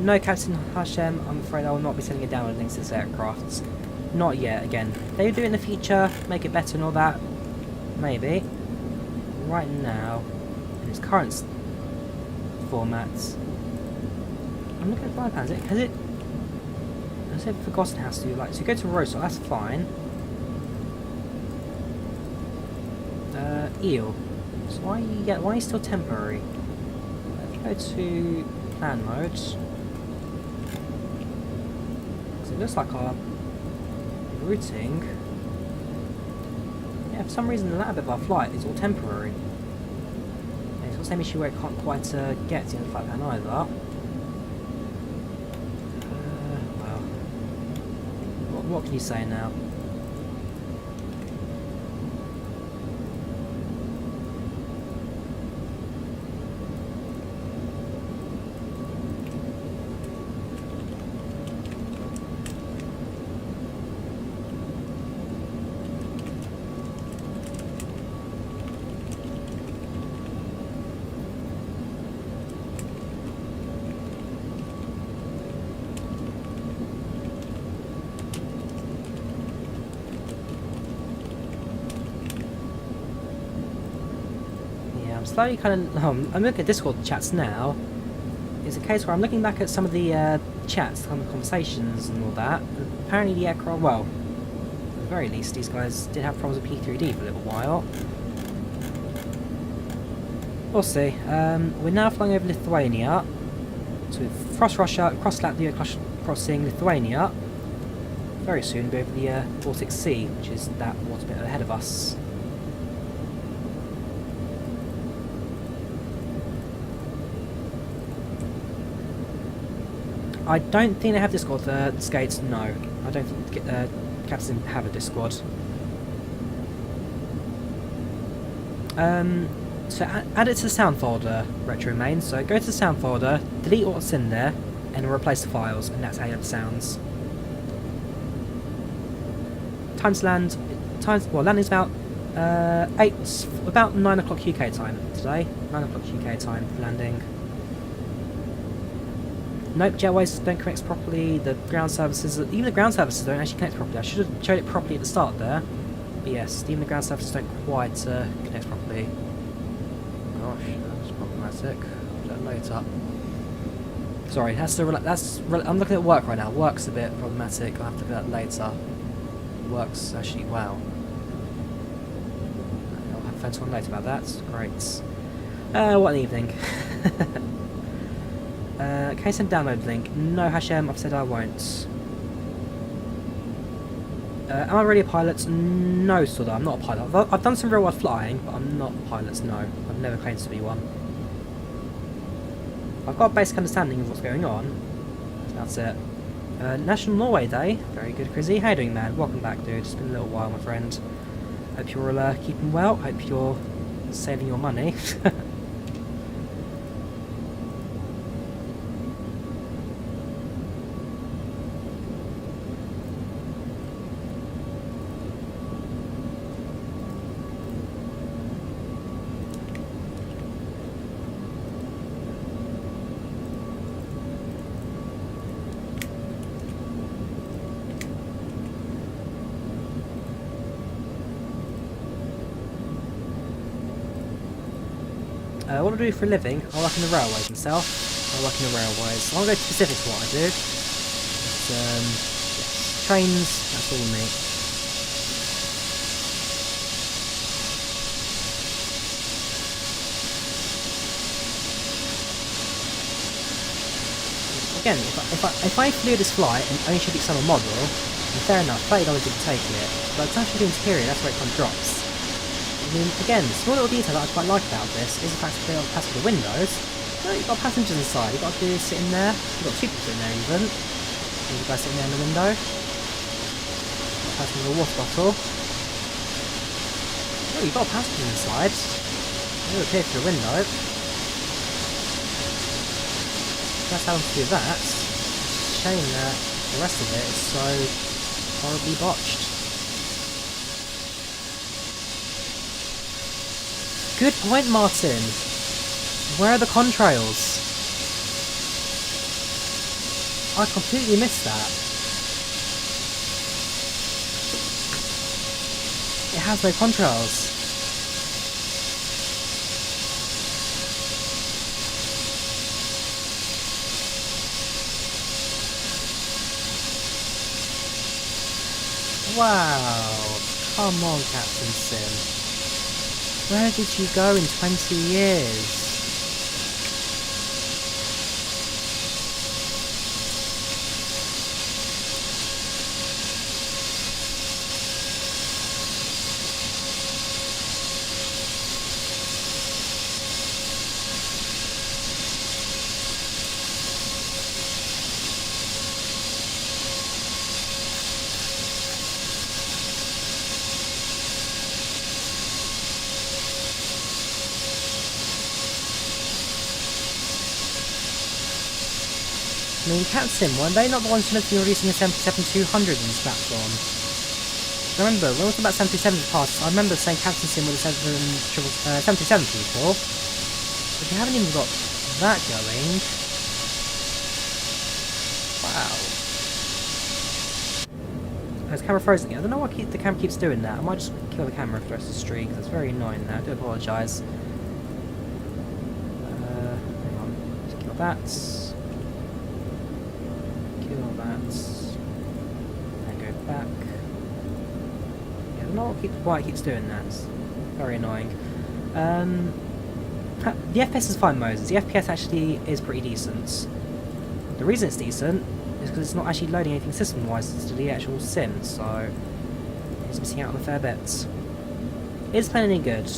No, Captain Hashem, I'm afraid I will not be sending a download links to this aircraft. Not yet, again. They do it in the future, make it better and all that. Maybe. Right now, in its current format, I'm looking at flight plans. Has it forgotten how to do, like, so you go to Aerosoft, that's fine. Eel. So why are you still temporary? If you go to plan mode, it looks like our routing, yeah, for some reason the latter bit of our flight is all temporary. And it's got the same issue where it can't quite get to the flight plan either. Well, what can you say now? Slowly kind of, I'm looking at Discord chats now. It's a case where I'm looking back at some of the chats, some of the conversations and all that. And apparently the aircraft, well, at the very least, these guys did have problems with P3D for a little while. We'll see. We're now flying over Lithuania. So we've crossed Russia, crossed Latvia, crossing Lithuania. Very soon go over the Baltic Sea, which is that water bit ahead of us. I don't think they have Discord, Skates, no. I don't think Captain have a Discord. So add it to the sound folder, Retro Main. So go to the sound folder, delete what's in there, and replace the files, and that's how you have the sounds. Time to land, landing's about about 9 o'clock UK time today. 9 o'clock UK time for landing. Nope, jetways don't connect properly, the ground services, even the ground services don't actually connect properly. I should have showed it properly at the start there. But yes, even the ground services don't quite connect properly. Gosh, that's problematic. Put that later. Sorry, I'm looking at work right now. Work's a bit problematic, I'll have to do that later. Work's actually, wow. I'll have fun talking later about that, great. What an evening. Can I send download link? No, Hashem, I've said I won't. Am I really a pilot? No, Suda, I'm not a pilot. I've done some real world flying, but I'm not a pilot, no. I've never claimed to be one. I've got a basic understanding of what's going on. That's it. National Norway Day. Very good, Chrissy. How you doing, man? Welcome back, dude. It's been a little while, my friend. Hope you're all keeping well. Hope you're saving your money. What do I do for a living? I work in the railways myself. I work in the railways. So I'll go to specifics for what I do. Yes, trains, that's all me. Again, if I flew this flight and only should be summer model, then fair enough, $30 didn't take it. But it's actually the interior, that's where it kind of drops. I mean, again, the small little detail that I quite like about this is the fact that they'll pass through the windows. You know, you've got passengers inside, you've got a dude sitting there, you've got two people sitting there even. There's a guy sitting there in the window. Got a person with a water bottle. Oh, you've got a passenger inside. They'll appear through the window. That's how to do that. It's a shame that the rest of it is so horribly botched. Good point, Martin. Where are the contrails? I completely missed that. It has no contrails. Wow, come on, Captain Sim. Where did you go in 20 years? I mean, Captain Sim, were they not the ones who looked at releasing a 77200 on this platform? I remember, when I was about 727 past, I remember saying Captain Sim with the 727 people. But you haven't even got that going. Wow. Is the camera frozen again? I don't know why the camera keeps doing that. I might just kill the camera for the rest of the stream, because it's very annoying now. I do apologise. Hang on. Just kill that. And go back. Yeah, I don't know why it keeps doing that. It's very annoying. The FPS is fine, Moses. The FPS actually is pretty decent. The reason it's decent is because it's not actually loading anything system-wise to the actual sim, so it's missing out on a fair bit. It's playing any good.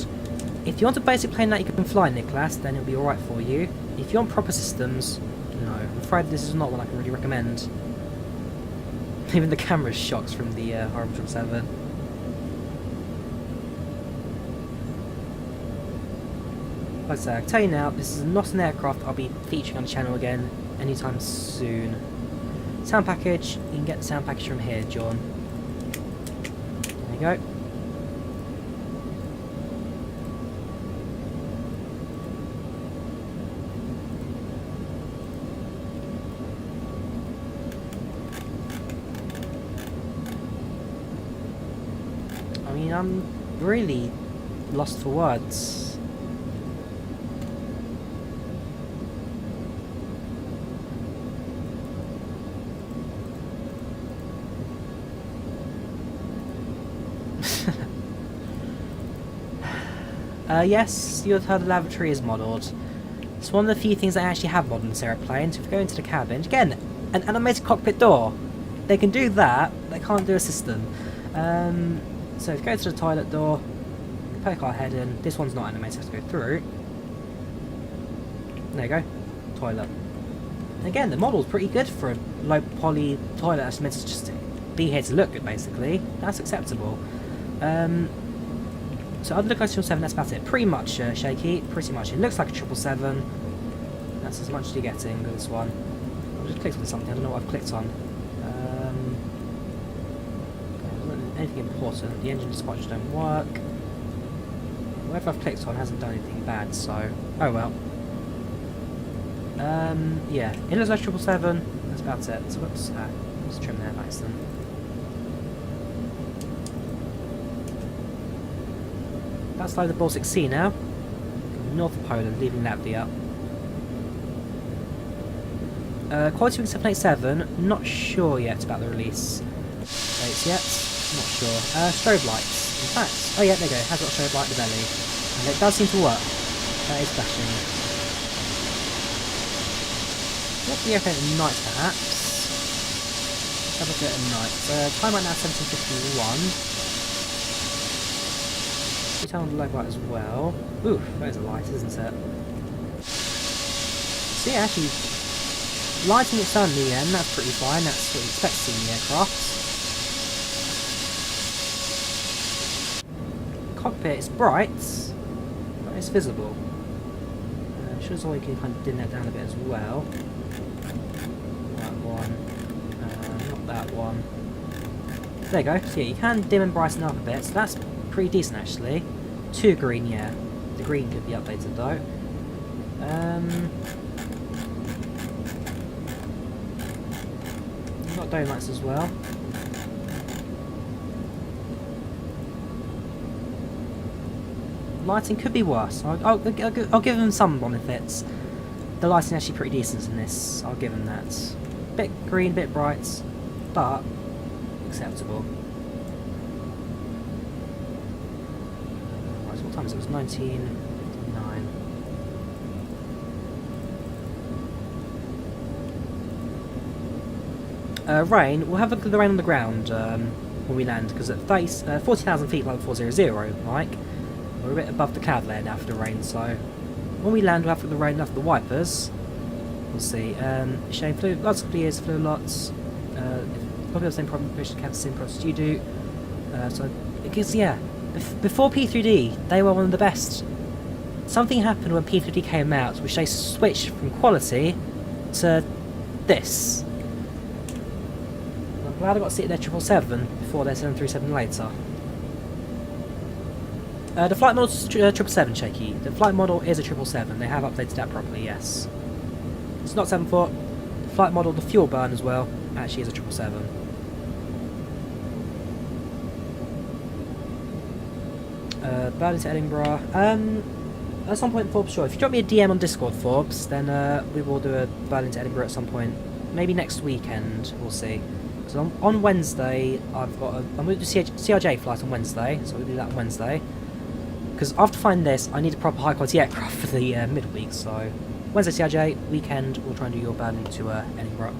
If you want a basic plane that you can fly, Nicholas, then it'll be alright for you. If you want proper systems, no. I'm afraid this is not one I can really recommend. Even the camera shocks from the horrible 777. Like I say, I can tell you now, this is not an aircraft I'll be featuring on the channel again anytime soon. Sound package, you can get the sound package from here, John. There you go. I mean, I'm really lost for words. Yes, your third lavatory is modelled. It's one of the few things I actually have modelled in this aeroplane. So if you go into the cabin, again, an animated cockpit door. They can do that, they can't do a system. So if you go to the toilet door, poke our head in. This one's not animated, so have to go through. There you go, toilet. And again, the model's pretty good for a low poly toilet that's meant to just be here to look good, basically. That's acceptable. So other than the 7, that's about it. Pretty much shaky, pretty much. It looks like a 777. That's as much as you're getting with this one. I just clicked on something, I don't know what I've clicked on. Anything important. The engine dispatchers don't work. Whatever I've clicked on hasn't done anything bad, so oh well. Yeah, it looks like 777. That's about it. So let's trim there nice then. That's like the Baltic Sea now. north of Poland, leaving Latvia. Quality Wing 787, not sure yet about the release dates yet. Not sure. Strobe lights. In fact, oh yeah, there you go. It has got a strobe light in the belly. And it does seem to work. That is flashing. What's the airplane at night, perhaps? Let's have a look at it at night. Time right now 17:51. We turn on the low light as well. Oof, there's a light, isn't it? So yeah, actually, lighting its sun in the end, that's pretty fine. That's what you expect to see in the aircraft. Cockpit is bright, but it's visible. Should have you can kind of dim that down a bit as well. That one, not that one. There you go. So yeah, you can dim and brighten up a bit, so that's pretty decent actually. 2 green, yeah. The green could be updated though. Got donuts as well. Lighting could be worse. I'll give them some benefits. The lighting is actually pretty decent in this. I'll give them that. Bit green, bit bright, but acceptable. Right, so what time is it? It was 19:09. Rain. We'll have a look at the rain on the ground when we land, because at 40,000 feet, level 400, like. We're a bit above the cloud layer now for the rain, so when we land we'll have the rain after the wipers. We'll see. Shane flew last couple of years, flew lots. Probably the same problem British Airways you do. So because yeah, before P3D they were one of the best. Something happened when P3D came out, which they switched from quality to this. I'm glad I got to see their 777 before their 737 later. The flight model's 777, Shaky. The flight model is a 777. They have updated that properly, yes. It's not 7 foot. The flight model, the fuel burn as well, actually is a 777. Berlin to Edinburgh. At some point, Forbes, sure. If you drop me a DM on Discord, Forbes, then we will do a Berlin to Edinburgh at some point. Maybe next weekend, we'll see. So on Wednesday, I'm going to do CRJ flight on Wednesday, so we'll do that on Wednesday. Because after finding this, I need a proper high quality aircraft for the midweek, so Wednesday CRJ, weekend we'll try and do your Berlin to Edinburgh.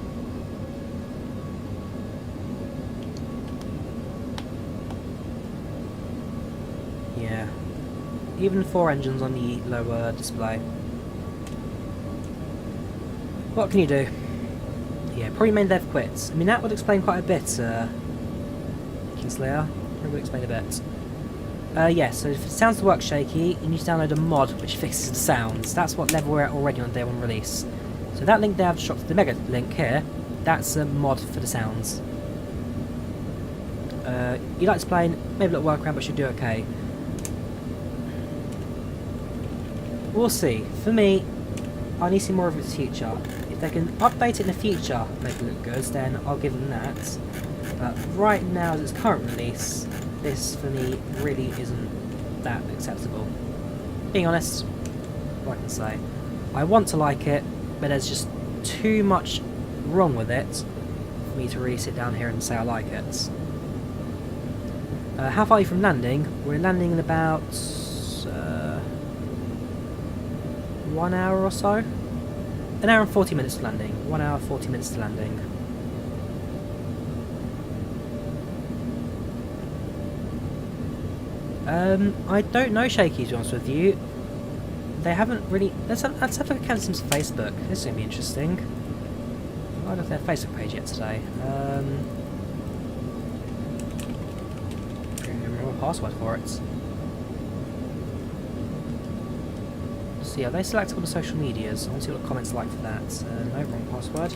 Yeah, even 4 engines on the lower display. What can you do? Yeah, probably main dev quits. I mean, that would explain quite a bit, Kingslayer. Probably would explain a bit. Yeah, so if it sounds to work shaky, you need to download a mod which fixes the sounds. That's what level we're at already on day 1 release. So that link there I've just dropped, the mega link here, that's a mod for the sounds. You like to play, maybe a little workaround, but should do okay. We'll see. For me, I need to see more of its future. If they can update it in the future, make it look good, then I'll give them that. But right now, as its current release, this for me really isn't that acceptable. Being honest, what I can say. I want to like it, but there's just too much wrong with it for me to really sit down here and say I like it. How far are you from landing? We're landing in about 1 hour or so. 1 hour and 40 minutes to landing. 1 hour 40 minutes to landing. I don't know, Shaky, to be honest with you. They haven't really... Let's have a look at Cansim's Facebook. This is going to be interesting. I don't have their Facebook page yet today. I don't remember a password for it. So yeah, they select all the social medias. I want to see what the comments are like for that. No, wrong password.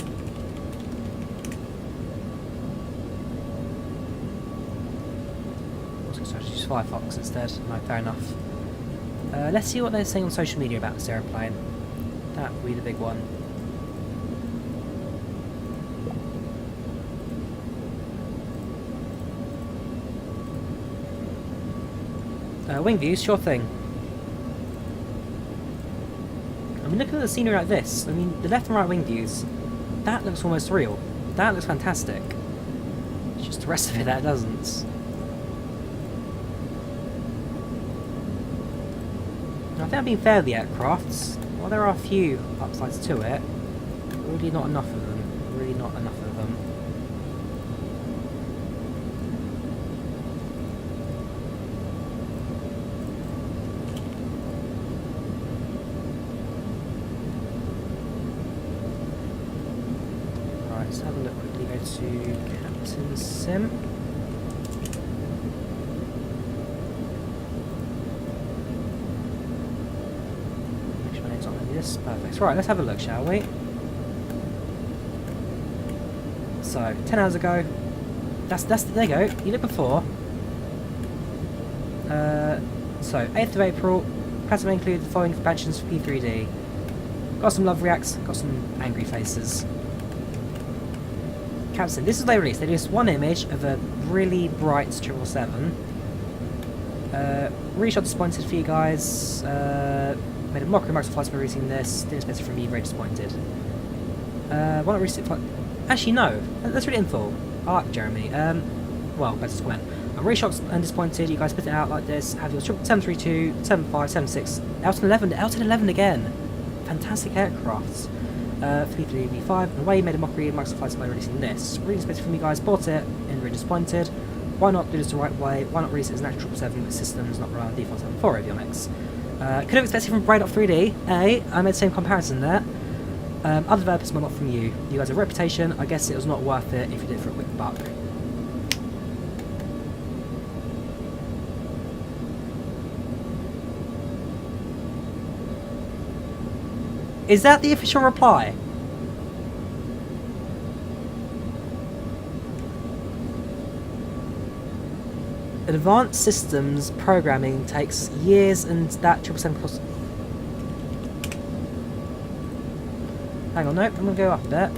Use Firefox instead. No, fair enough. Let's see what they're saying on social media about this aeroplane. That would be the big one. Wing views, sure thing. mean, looking at the scenery like this, I mean, the left and right wing views, that looks almost real. That looks fantastic. It's just the rest of it that doesn't. Now, I think I'm being fair with the aircrafts. While there are a few upsides to it, really not enough of them. Really not enough of them. Right, let's have a look quickly. Go to Captain Sim. Make sure my name's not like this. Perfect. Right, let's have a look, shall we? So, 10 hours ago, there you go, you looked before. So, 8th of April, Platinum included the following expansions for P3D. Got some love reacts, got some angry faces. Captain, this is what they released. They released one image of a really bright 777. Really shot disappointed for you guys. Made a mockery of Microsoft Flights by releasing this. Didn't expect it from me, very disappointed. Why not release it? Actually, no. Let's read it in full. I like Jeremy. Well, better to comment. I'm really shocked and disappointed. You guys put it out like this. Have your 732, 75, 76, Elton 11, Elton 11 again. Fantastic aircrafts. 335. And away made a mockery of Microsoft Flights by releasing this. Really expected from you guys. Bought it and really disappointed. Why not do this the right way? Why not release it as an actual 777 with systems not run on default 74 avionics? Could have expected from Braille.3D. I made the same comparison there. Other developers, but not from you. You guys have a reputation. I guess it was not worth it if you did it for a quick buck. Is that the official reply? Advanced systems programming takes years and that 777 costs... Hang on, nope, I'm going to go up a bit.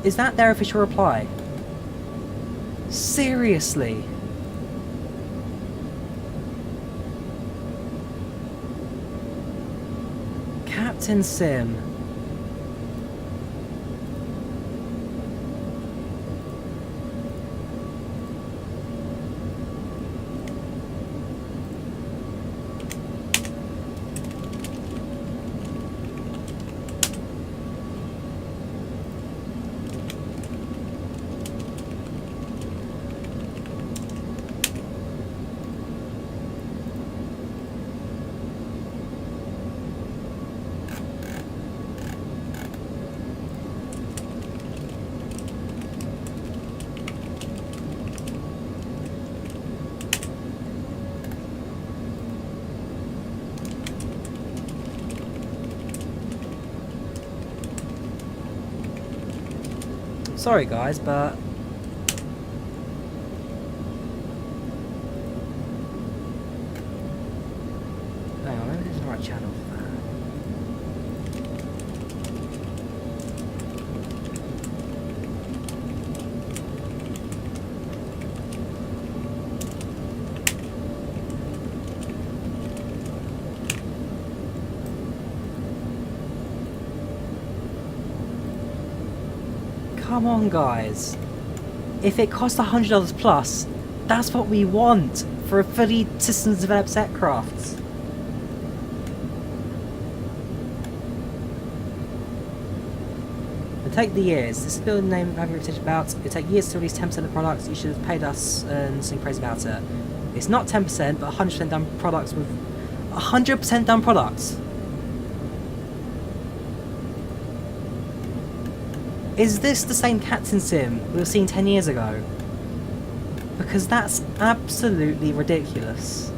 Is that their official reply? Seriously? Captain Sim. Sorry guys, but... Hang on, maybe this is the right channel for that. Come on guys, if it costs $100 plus, that's what we want for a fully systems developed aircraft. And take the years, this is the name I'm having a about. It'll take years to release 10% of the products. You should have paid us and sing praise about it. It's not 10%, but 100% done products with 100% done products. Is this the same Captain Sim we were seeing 10 years ago? Because that's absolutely ridiculous.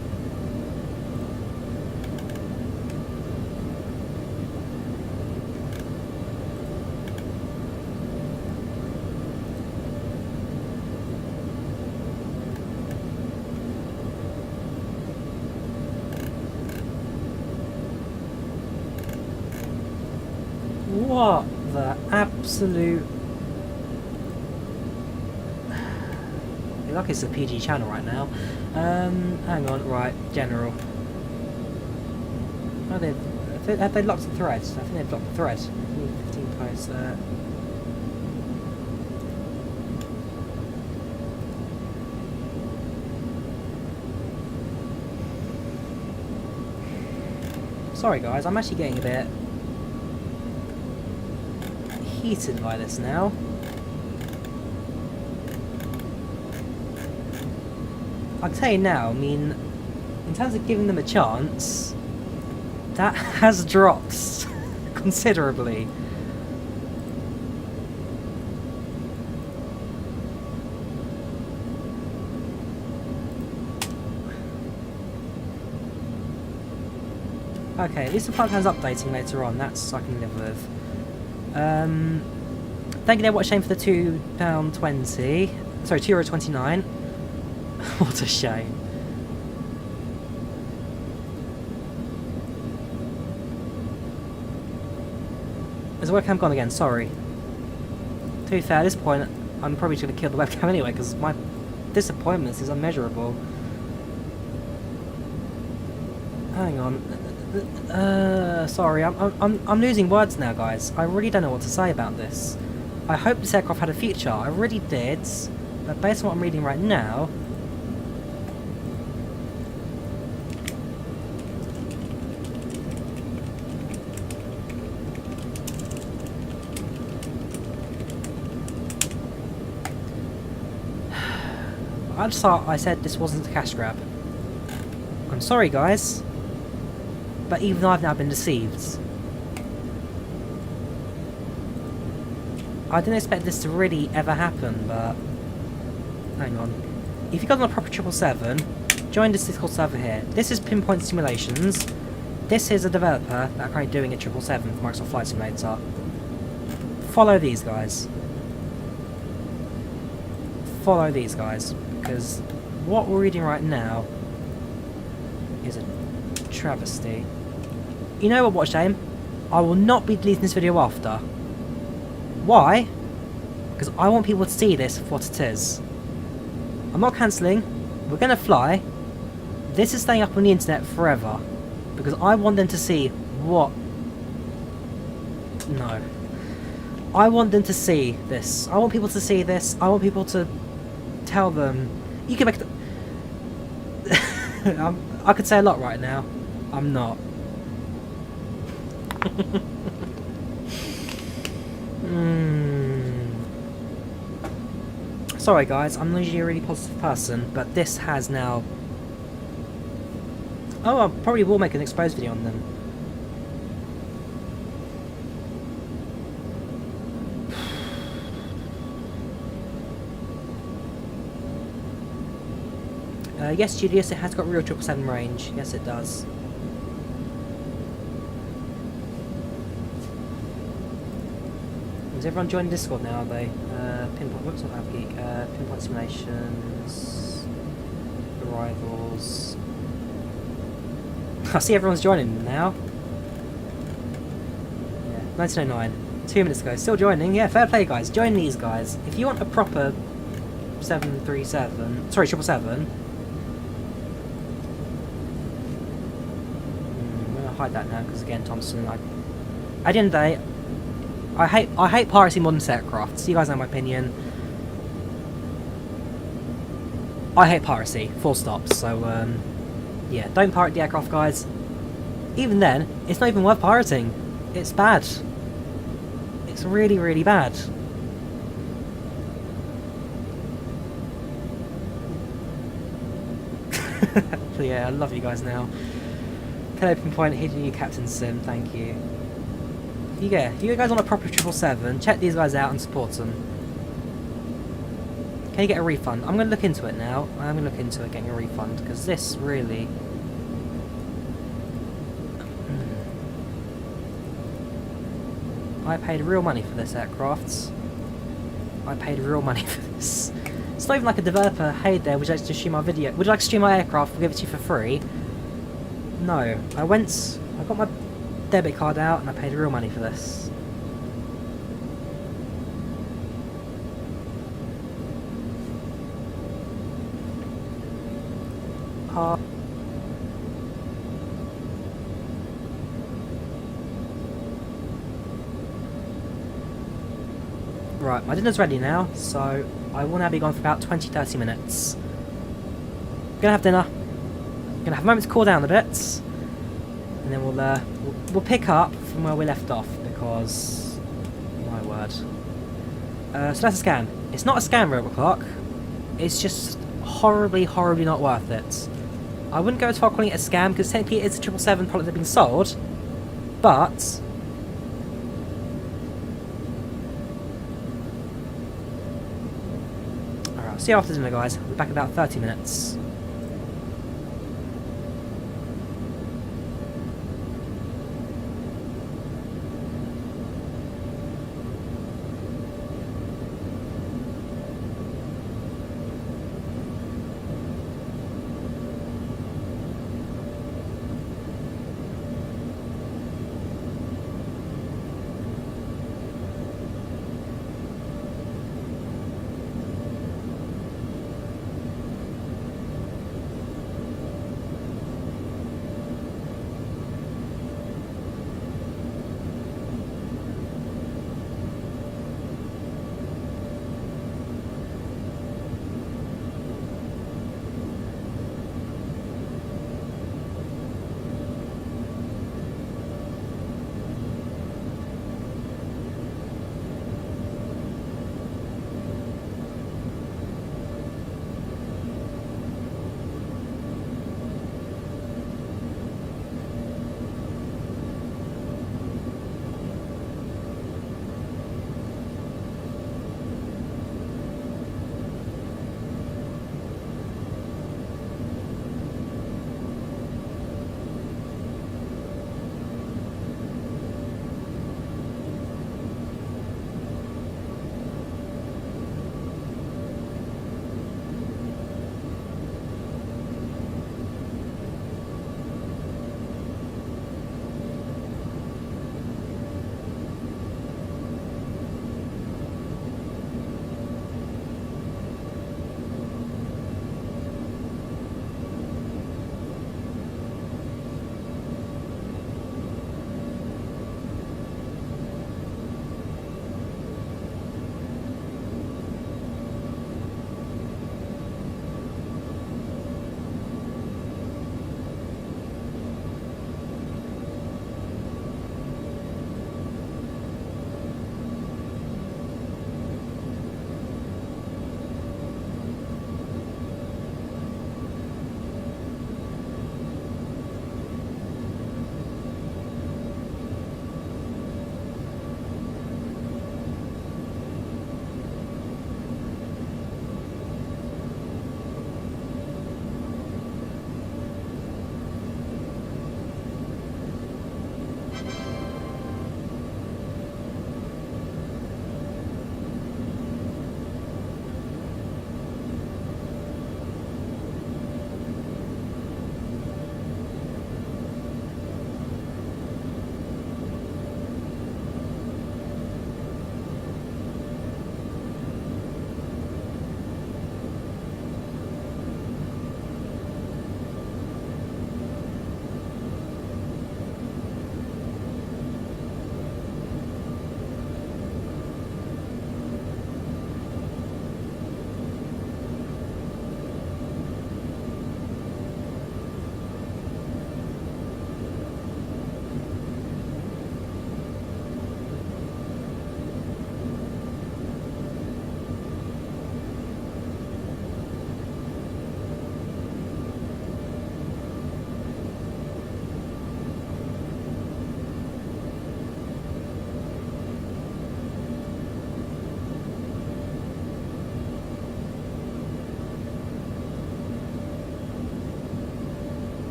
What the absolute... You're lucky it's a PG channel right now. Hang on, right, general. Oh, have they locked the thread? I think they've locked the thread. 15 posts there. Sorry guys, I'm actually getting a bit heated by this now. I'll tell you now, I mean, in terms of giving them a chance, that has dropped considerably. Okay, at least the flight plan's updating later on, that's I can live with. Thank you there, what a shame for the £2.20. Sorry, €2.29. What a shame. Is the webcam gone again? Sorry. To be fair, at this point, I'm probably just going to kill the webcam anyway, because my disappointment is unmeasurable. Hang on. Sorry, I'm losing words now, guys. I really don't know what to say about this. I hope this aircraft had a future. I really did, but based on what I'm reading right now, I just thought I said this wasn't a cash grab. I'm sorry, guys. But even I've now been deceived. I didn't expect this to really ever happen, but... Hang on. If you got on a proper 777, join this Discord server here. This is Pinpoint Simulations. This is a developer that are currently doing a 777 for Microsoft Flight Simulator. Follow these guys. Follow these guys. Because what we're reading right now is a travesty. You know what, watch aim? I will not be deleting this video after. Why? Because I want people to see this for what it is. I'm not cancelling. We're going to fly. This is staying up on the internet forever. Because I want them to see what... No. I want them to see this. I want people to see this. I want people to tell them... You can make... I could say a lot right now. I'm not. Sorry guys, I'm usually a really positive person, but this has now... Oh, I probably will make an exposed video on them. Yes, Julius, it has got real 777 range. Yes, it does. Is everyone joining Discord now, are they? Pinpoint, whoops, not Geek. Pinpoint Simulations. Arrivals. I see everyone's joining now. Yeah, 1909. 2 minutes ago. Still joining. Yeah, fair play, guys. Join these guys. If you want a proper 737... Sorry, 777... I'm going to hide that now, because again, Thompson, at the end of the day, I hate piracy modern aircraft. So you guys know my opinion. I hate piracy, full stop. So yeah, don't pirate the aircraft, guys. Even then, it's not even worth pirating. It's bad. It's really, really bad. So yeah, I love you guys now. Hello, Pinpoint, hidden you Captain Sim, thank you. Yeah, if you guys want a proper 777, check these guys out and support them. Can you get a refund? I'm going to look into it now. I'm going to look into it, getting a refund, because this really... I paid real money for this aircraft. I paid real money for this. It's not even like a developer, hey there, would you like to stream my video? Would you like to stream my aircraft? We'll give it to you for free. No. I got my debit card out and I paid real money for this. Right, my dinner's ready now, so I will now be gone for about 20-30 minutes. Gonna have dinner, gonna have a moment to cool down a bit, and then we'll pick up from where we left off, because, my word. So that's a scam. It's not a scam, Robot Clock. It's just horribly, horribly not worth it. I wouldn't go as far calling it a scam, because technically it's a 777 product that's been sold, but... Alright, I'll see you after dinner, guys. I'll be back in about 30 minutes.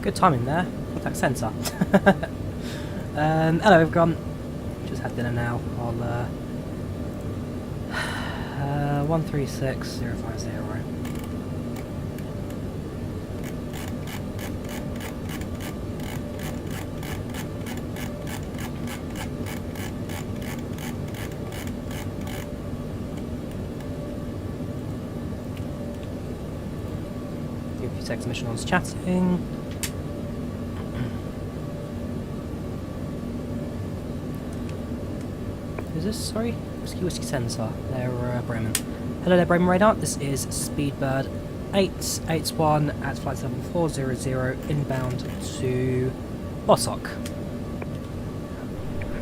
Good timing there. Contact centre. Hello everyone. Just had dinner now. I'll 136050. PACX mission on chatting. Who's this? Sorry? Whiskey Sensor. They're Bremen. Hello there, Bremen Radar. This is Speedbird 881 at flight 7400 inbound to Bosok.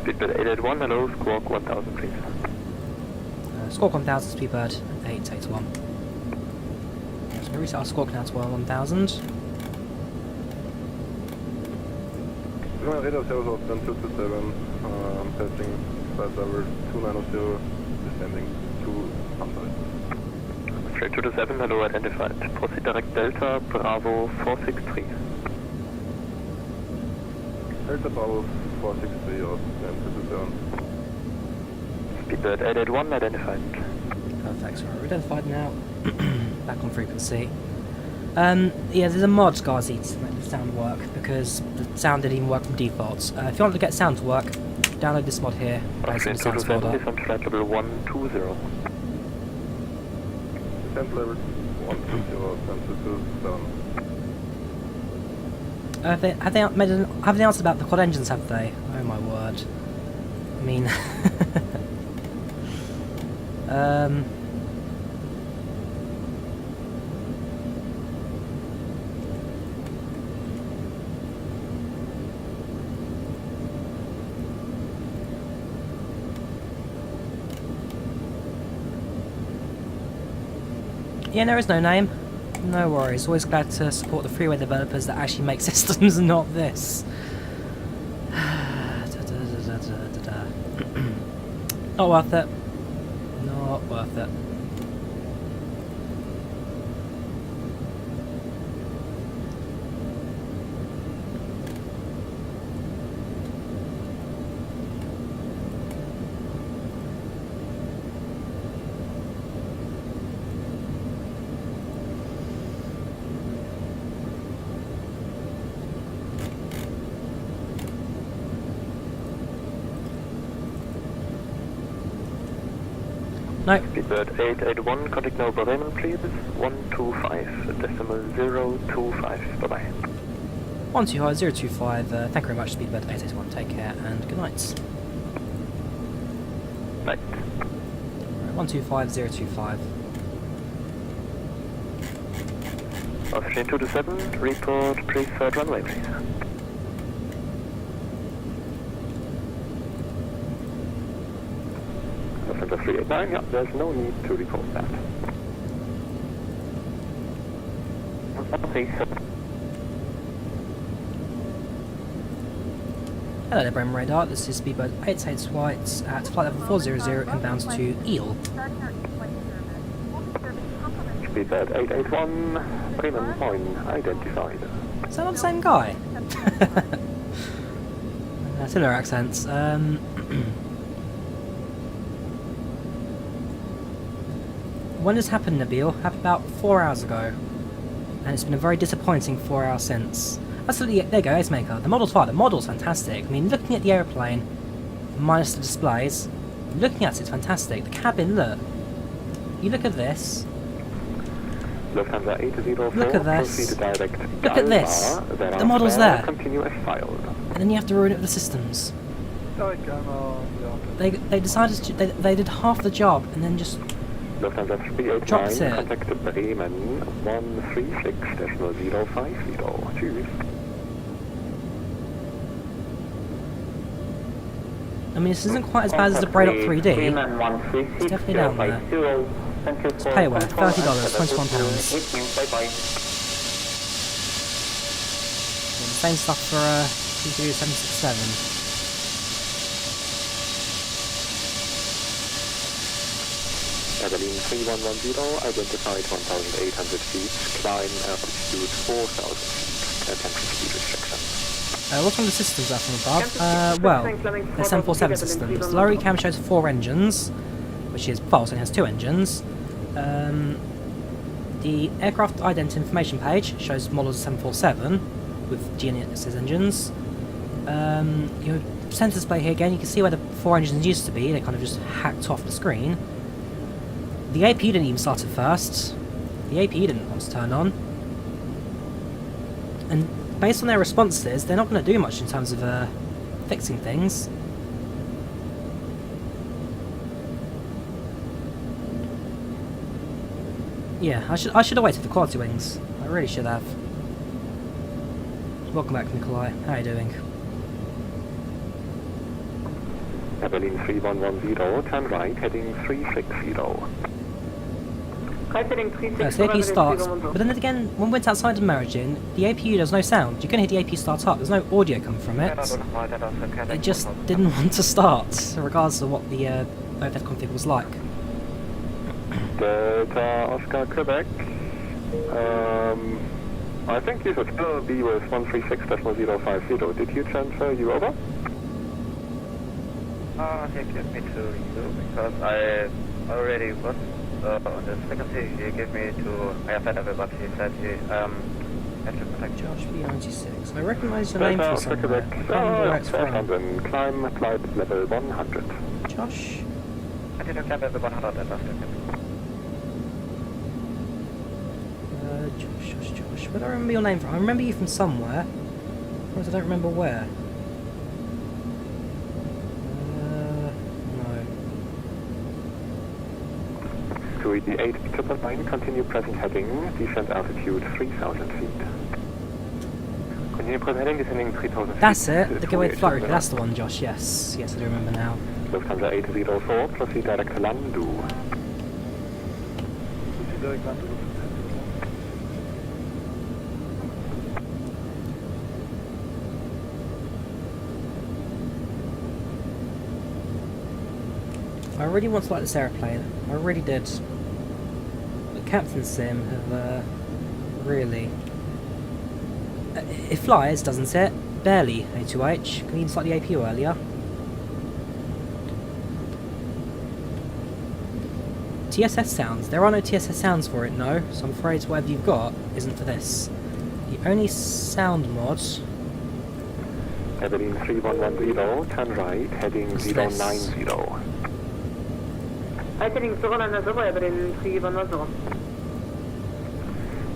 Speedbird 881, hello, Squawk 1000 please. Squawk 1000, Speedbird 881. So we reset our Squawk now to 1000. Radar Aerosoft and 227, testing flight level 290, descending to Untitled. Straight 227, hello, identified. Proceed direct Delta, Bravo 463. Delta Bravo 463 or then 227. Speedbird 881, identified. Perfect, so we're identified now. Back on frequency. Yeah, there's a mod, guys, to make the sound work, because the sound didn't even work from default. If you want to get sound to work, download this mod here. Based on the sounds folder. Is on flight level 120. Descent level 120, have they answered about the quad engines, have they? Oh my word. I mean... Yeah, there is no name. No worries. Always glad to support the freeway developers that actually make systems and not this. Not worth it. Not worth it. No. Speedbird 881, contact now Bremen please. 125, decimal 025, bye bye. 125, thank you very much, Speedbird 881. Take care and good night. Night. 125025. Ocean 227, report preferred runway please. November 389, yeah, there's no need to report that. Okay, so Hello there, Bremen Radar. This is Speedbird 88 White at flight level 400 inbound to Eel. Speedbird 881, Bremen Moin, identified. Is that not the same guy? Similar accents. When this happened, Nabil? Happened about 4 hours ago. And it's been a very disappointing 4 hours since. Absolutely, there you go, Ace Maker. The model's fine. The model's fantastic. I mean, looking at the aeroplane, minus the displays, looking at it's fantastic. The cabin, look. You look at this. Look at this. Look at this. The model's there. And then you have to ruin it with the systems. They decided to, they did half the job and then just dropped it. Contact Bremen 136.050. Cheers. I mean, this isn't quite as bad as the Braid Up 3D. It's definitely down there. It's payware, $30, £21. Same stuff for TFDi 767. Adeline 3110, identified 1,800 feet, climb altitude 4,000 feet. What's one of the systems are from above? Well, they're 747 systems. The lower cam shows 4 engines, which is false and has 2 engines. The aircraft identity information page shows models of 747 with GNSS engines. Your center display here again, you can see where the 4 engines used to be. They kind of just hacked off the screen. The APU didn't even start at first. The APU didn't want to turn on. And based on their responses, they're not going to do much in terms of fixing things. Yeah, I should have waited for quality wings. I really should have. Welcome back, Nikolai. How are you doing? Berlin 3110, turn right, heading 360. So the APU starts, but then again, when we went outside of Merigin, the APU does no sound. You can hear the APU start up, there's no audio coming from it. It just didn't want to start, regardless of what the overhead config was like. Delta Oscar Quebec. I think you should still be with 136.050. Did you transfer you over? He gave me to you because I already was on the frequency. He gave me to IFA, but he said he had to protect Josh B96. I recognise your name from somewhere. I can't remember where it's from. Climb flight level 100. Josh? I didn't climb level 100 and last second. Josh. Where do I remember your name from? I remember you from somewhere. Whereas I don't remember where. No. To the 8999, continue present heading, descent altitude 3000 feet. Continue present heading, descending 3000 feet. That's it, the Gateway Flight Record, that's the one, Josh, yes. Yes, I do remember now. Lufthansa 804, proceed direct to Landu. I really want to like this aeroplane, I really did. But Captain Sim have really... it flies, doesn't it? Barely, A2H. Can you even start the APU earlier? TSS sounds. There are no TSS sounds for it, no. So I'm afraid whatever you've got isn't for this. The only sound mod... Berlin 3110, turn right, heading 090. Heading 090, Berlin 3110.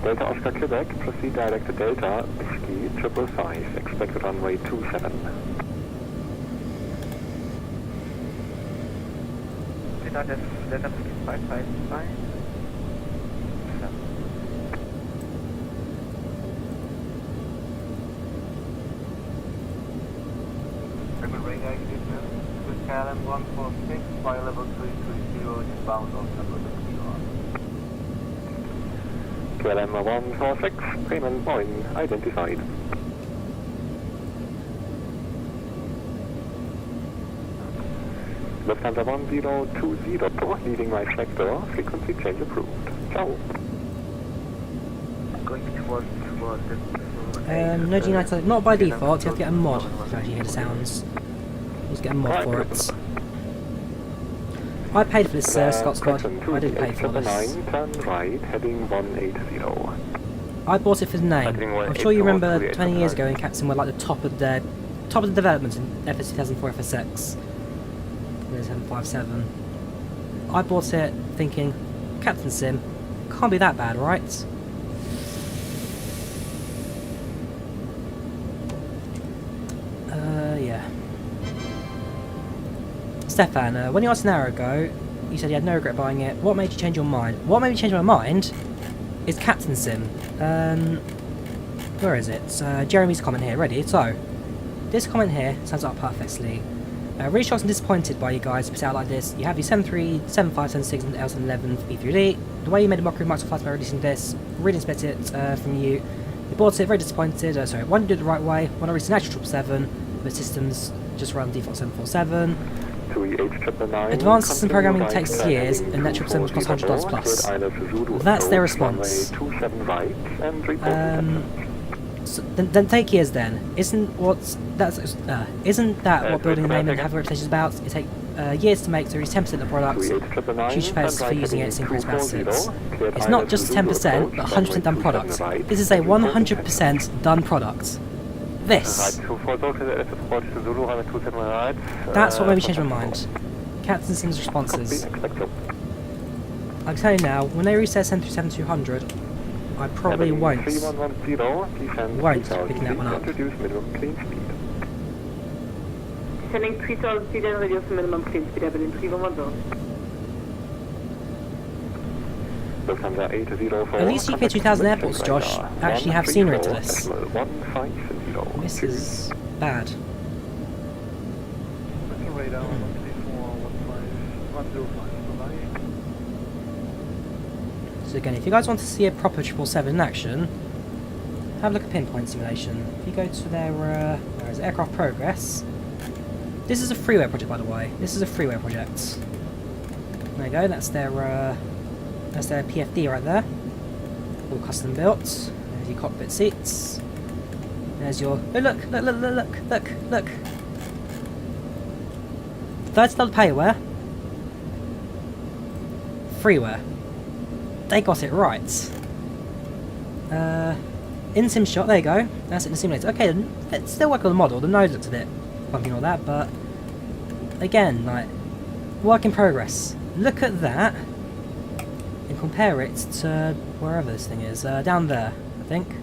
Delta Oscar Quebec, proceed direct to Delta, Whiskey 555, expected runway 27. Delta 555. KLM 146, flight level 330, inbound on number 3. KLM 146, payment point identified. Lufthansa 1020, leading right sector, frequency change approved. Ciao. Going towards no G9, not by default, you have to get a mod to actually hear the sounds. Just get a mod for it. I paid for this, Scott Squad. I didn't pay for this. Turn right, heading 180. I bought it for the name. I'm sure you remember 20 years ago in Captain were like the top of the development in FS 2004 FSX. There's 757. I bought it thinking, Captain Sim, can't be that bad, right? Yeah. Stefan, when you asked an hour ago, you said you had no regret buying it. What made you change your mind? What made me change my mind is Captain Sim. Where is it? Jeremy's comment here. Ready? So, this comment here sums up perfectly. Really shocked and disappointed by you guys to put it out like this. You have your 73, 75, 76 and L11 B3D. The way you made a mockery of Microsoft Flight by releasing this, really expect it from you. You bought it, very disappointed. Sorry, one, you did it the right way. One, I released an actual 777, but systems just run default 747. Advanced system programming takes years, and that 777 costs $100 plus. That's their response. So, then take years then. Isn't that what building a name and have a reputation is about? It takes years to make, so it's 10% of the product. Huge space for using it, it's increased about 6. It's not just 10%, but 100% done product. This is a 100% done product. This. That's what made me change my mind. Captain Sim's responses. I can tell you now, when they reset 737-200, I probably won't be picking that one up. Descending 3000 feet and reduce minimum clean speed, Evelyn 311. At least UK 2000 airports, Josh, actually have scenery to this. This is bad. So again, if you guys want to see a proper 777 in action, have a look at pinpoint simulation. If you go to their where is it? Aircraft progress. This is a freeware project, by the way. This is a freeware project. There you go. That's their PFD right there. All custom built. There's your cockpit seats. There's your look. $30 payware. Freeware. They got it right. In-sim shot, there you go. That's it in the simulator. Okay, let's still work on the model. The nose looks a bit funky and all that, but again, like, work in progress. Look at that and compare it to wherever this thing is. Down there, I think.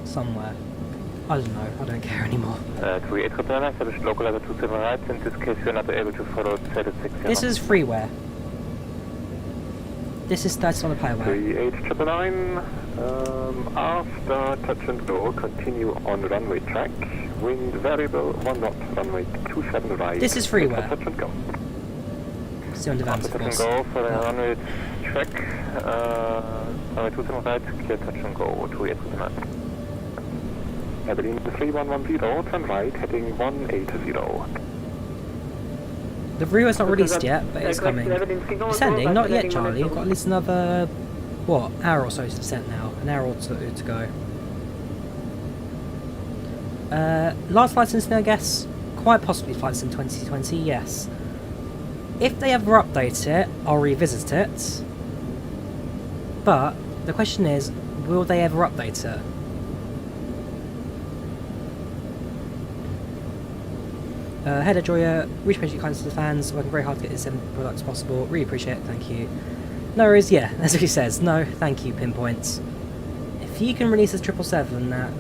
Somewhere. I don't know. I don't care anymore. This is freeware. This is $30 payware. 3899, after touch and go, continue on runway track. Wind variable 1 knot, runway 27 right. This is freeware. Touch and go. Still in advance, of course. Touch and go for the runway track. Runway 27 right, clear touch and go to 839. Evelyn 3110, turn right, heading 180. The freeware's not released yet, but it's coming. Descending? Not yet, Charlie. You've got at least another, what, hour or so to descend now. An hour or two to go. Last flight sim, I guess. Quite possibly flight sim 2020, yes. If they ever update it, I'll revisit it. But the question is, will they ever update it? Head of Drawyah, really appreciate your kindness to the fans, working very hard to get this product as possible, really appreciate it, thank you. No worries, yeah, that's what he says, no, thank you, Pinpoints. If you can release this 777 that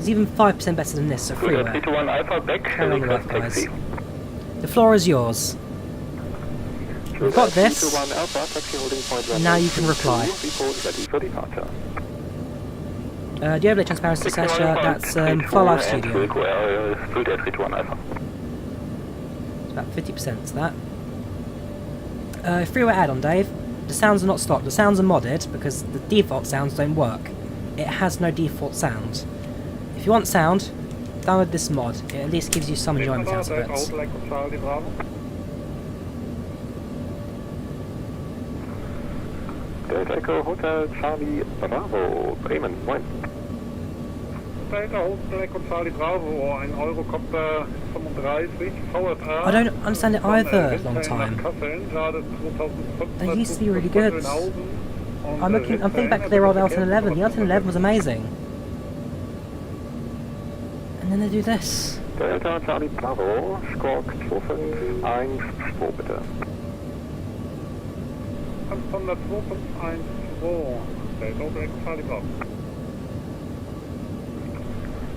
is even 5% better than this, so freeware. Carry on the life, guys. The floor is yours. We've got this, now you can reply. Do you have a transparency session? That's FlyLive Studio. It's about 50% to that. Freeware add-on, Dave. The sounds are not stock. The sounds are modded because the default sounds don't work. It has no default sound. If you want sound, download this mod. It at least gives you some enjoyment out of it. Echo Hotel Charlie Bravo, Bremen, moin. I don't understand it either, long time. They used to be really good. I'm thinking back to their old L1011. The L1011 was amazing. And then they do this. Delta Charlie Bravo, Squawk 251, Spur bitte. 502.12, Delta Charlie Bravo.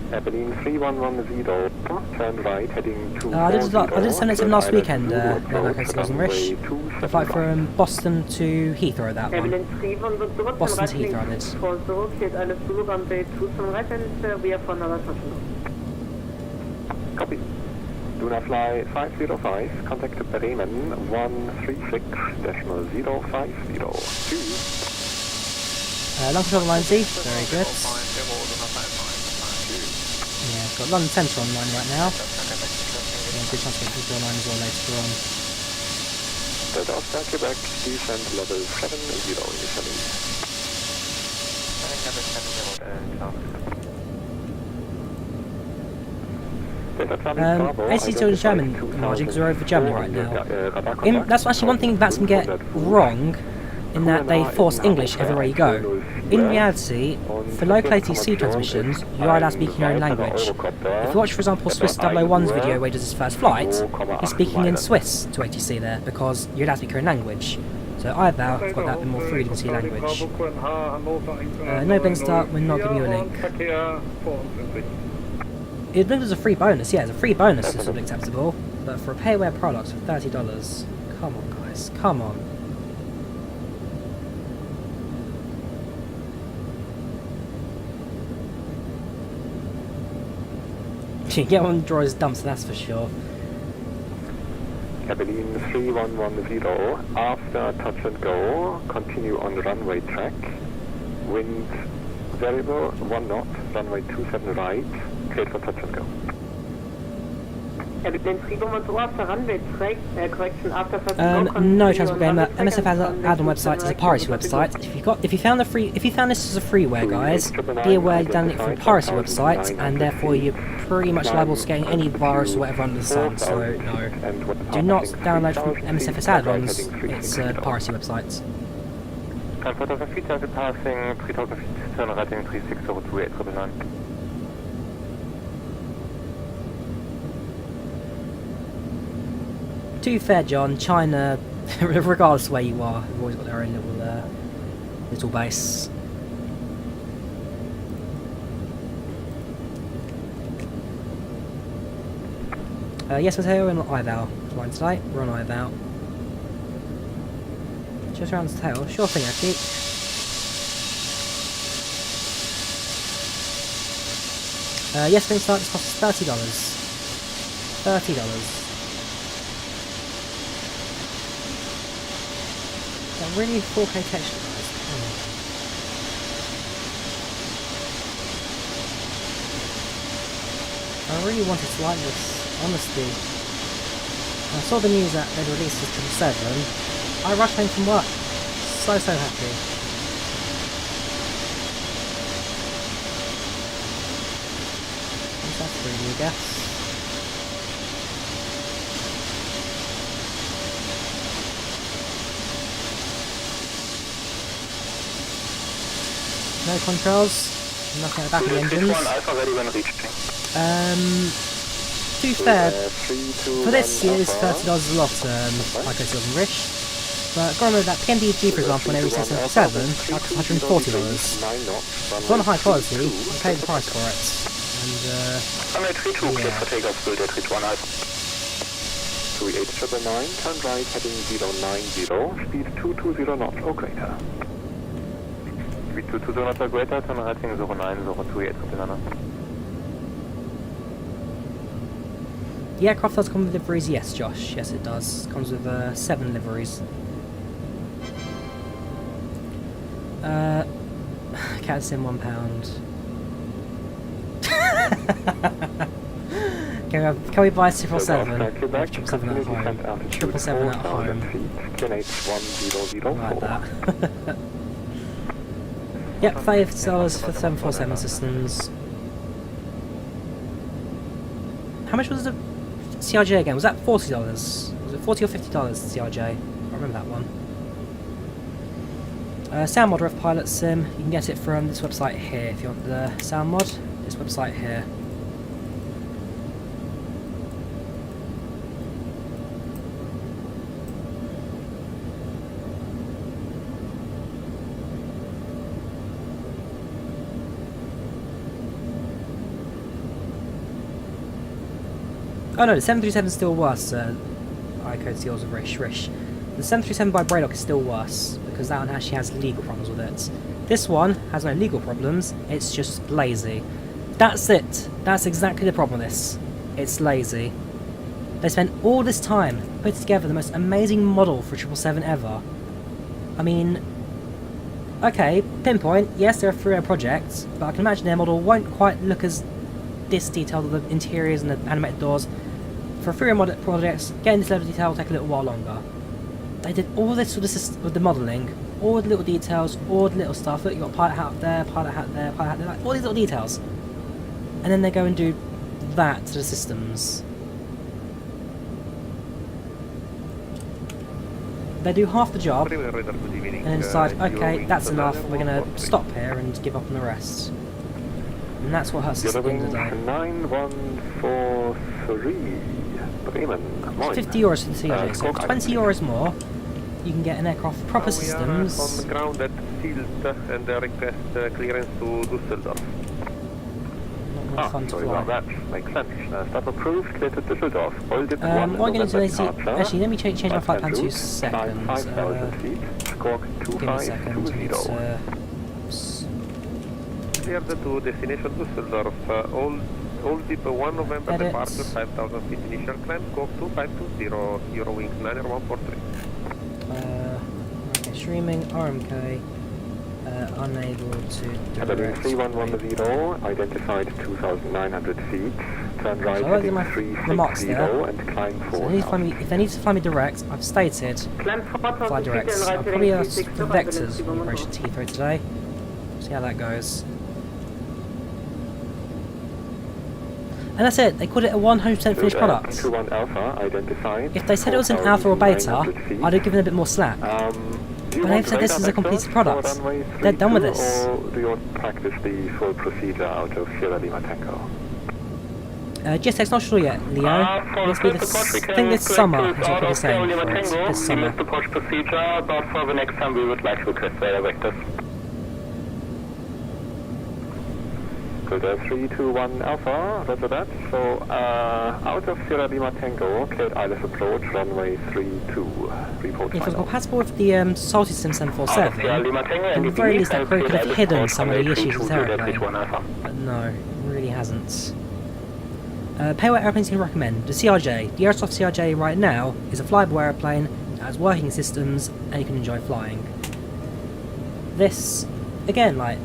Evelyn 3110, turn right, heading to I did 787 last weekend, English. The flight from Boston to Heathrow, that one. Boston to Heathrow, I did. Copy. Luna Fly 505, contact Bremen 136.050. London Control Line Z, very good. Yeah, I've got London Central online right now. Yeah, good chance to get Heathrow online as well later on. Delta Oscar, Quebec, descent level 70 initially. Actually, still in German margin because we're over Germany right now. That's actually one thing that can get wrong, in that they force English everywhere you go. In reality, for low latency transmissions, you are allowed to speak in your own language. If you watch, for example, Swiss 001's video where he does his first flight, he's speaking in Swiss to ATC there because you're allowed to speak your own language. So IVAO have got that bit more freedom to your language. No blink start, we're not giving you a link. It looks as a free bonus, yeah, it's a free bonus, it's not acceptable. But for a payware product for $30, come on guys, come on. You get one Drawyah's dumps, that's for sure. Cabin 3110, after touch and go, continue on the runway track. Wind variable, 1 knot, runway 27 right, cleared for touch and go. Cabin 3110, after runway track, correction, after touch and go. No transport game. MSFS add-on website is a piracy website. If you found this as a freeware, guys, be aware you've done it from a piracy website, and therefore you're pretty much liable to getting any virus or whatever under the sun. So no, do not download from MSFS add-ons. It's piracy websites. Transport of feet, passing 3000 feet, turn rating 3602 899. To be fair, John, China, regardless of where you are, have always got their own little base. Yes, we're on IVAO. Flying tonight, we're on IVAO. Just around the tail. Sure thing, Aki. Yes, things start. This costs $30. $30. That really 4K texture, guys. I really wanted to like this, honestly. I saw the news that they'd released this 777. I rushed home from work. So happy. What's that for you, I guess? No controls, nothing at the back of the engines. To be fair, for this year's $30 is a lot, like I said, Rich. But go remember that PMDG, for example, when they released 7, that cost $140. It's on high quality, I paid the price for it. And, yeah. For takeoff, build at 31 Alpha. 38999, turn right, heading 090, speed 220 knots or greater. Speed 220 knots or greater, turn rating 09028 The aircraft does come with liveries, yes, Josh. Yes, it does. It comes with 7 liveries. Cat's in £1. Can we buy 777? 777 at home. 777 at home. Like that. Yep, $5 for 747 systems. How much was the CRJ again? Was that $40? Was it $40 or $50 CRJ? I remember that one. Sound mod Ref Pilot Sim. You can get it from this website here if you want the sound mod. This website here. Oh no, the 737 is still worse. I code seals of Rish. The 737 by Braylock is still worse, because that one actually has legal problems with it. This one has no legal problems, it's just lazy. That's it. That's exactly the problem with this. It's lazy. They spent all this time putting together the most amazing model for 777 ever. I mean, okay, Pinpoint, yes, they're a free project, but I can imagine their model won't quite look as this detailed with the interiors and the animated doors. For free projects, getting this level of detail will take a little while longer. They did all this with the modelling all the little details, all the little stuff. Look, you've got pilot hat up there, pilot hat there, pilot hat there, like all these little details. And then they go and do that to the systems. They do half the job, and then decide, okay, that's enough, we're going to stop here and give up on the rest. And that's what hurts us at the end of the day. 9143, Bremen. It's 50 euros for the CRJ, so for 20 euros more, you can get an aircraft with proper systems. On the ground at Tilt and request clearance to Düsseldorf. Not fun to fly. That makes sense. Start approved, clear to Düsseldorf. What I'm going to do is, actually, let me change my flight plan 2 seconds. Give me a second. It's, Cleared to destination Düsseldorf. All tip 1 November edit. departure, 5,000 feet initial climb, Cock 2520, Euro wings 90143. Okay, streaming, RMK, unable to direct. 3110, identified 2,900 feet, turn right So heading my 360 there. and climb So 4. if they need to find me direct, I've stated fly direct. I'll probably ask for vectors on the approach to Heathrow today. See how that goes. And that's it, they called it a 100% finished product. 21 Alpha, identified. If they said it was an alpha or beta, I'd have given it a bit more slack. But But they've said this is a completed product. They're done with this. Or do you want to practice the full procedure out of Sierra Lima Tango? GTX not sure yet, Leo. It's be this, I think this summer is what they're saying for it. This summer. The push procedure, but for the next time we would like to request radar vectors. Good, 321 Alpha, roger that. So, out of Sierra Lima Tango, cleared ILS approach, runway 32, report If it was final. compatible with the Salty Sim 747, at the very least that could have hidden some of the issues with aeroplane. But no, it really hasn't. Payload airplanes you can recommend. The CRJ. The Aerosoft CRJ right now is a flyable airplane, it has working systems, and you can enjoy flying. This, again, like,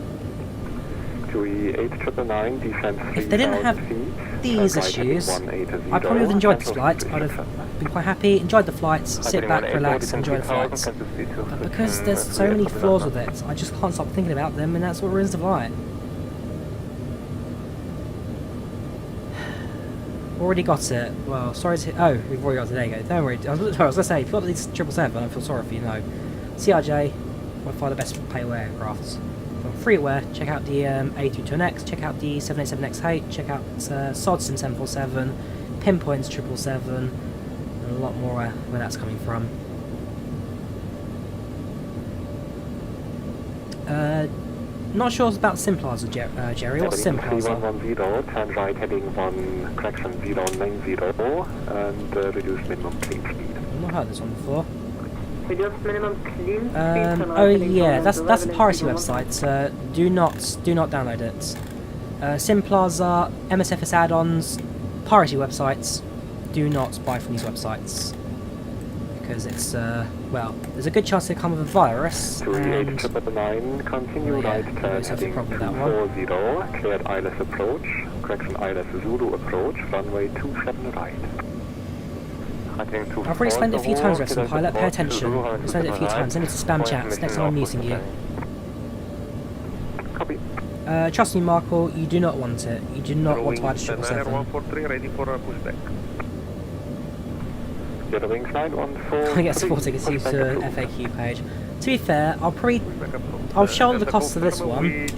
if they didn't have these issues, I probably would have enjoyed this flight. I'd have been quite happy, enjoyed the flights, sit back, relax, enjoy the flights. But because there's so many flaws with it, I just can't stop thinking about them, and that's what ruins the flight. Already got it. Well, sorry to... Oh, we've already got it. There you go. Don't worry. I was going to say, if you've got these 777, I feel sorry for you, no. CRJ, by far the best payload aircrafts. From freeware, check out the A22NX, check out the 787XH, check out SODSIM 747, Pinpoints 777, and a lot more where that's coming from. Not sure about Simplaza, Jerry. What's Simplaza? 3110, turn right heading 1, correction 090, and reduce minimum clean speed. I've not heard this one before. Reduce minimum clean speed. Oh yeah, that's a piracy website. Do not download it. Simplaza, MSFS add-ons, piracy websites. Do not buy from these websites because it's well, there's a good chance they come with a virus. And continue right turn heading 240, cleared ILS approach, correction ILS Zulu approach, runway 27 right. I've already explained it a few times, Western Pilot. Pay attention. I've explained it a few times. I need to spam chats next time I'm using you. Copy. Trust me, Markle, you do not want it. You do not want to buy the 777. Ready for a pushback. I get support tickets used to the FAQ page. To be fair, I'll shoulder the cost of this one. It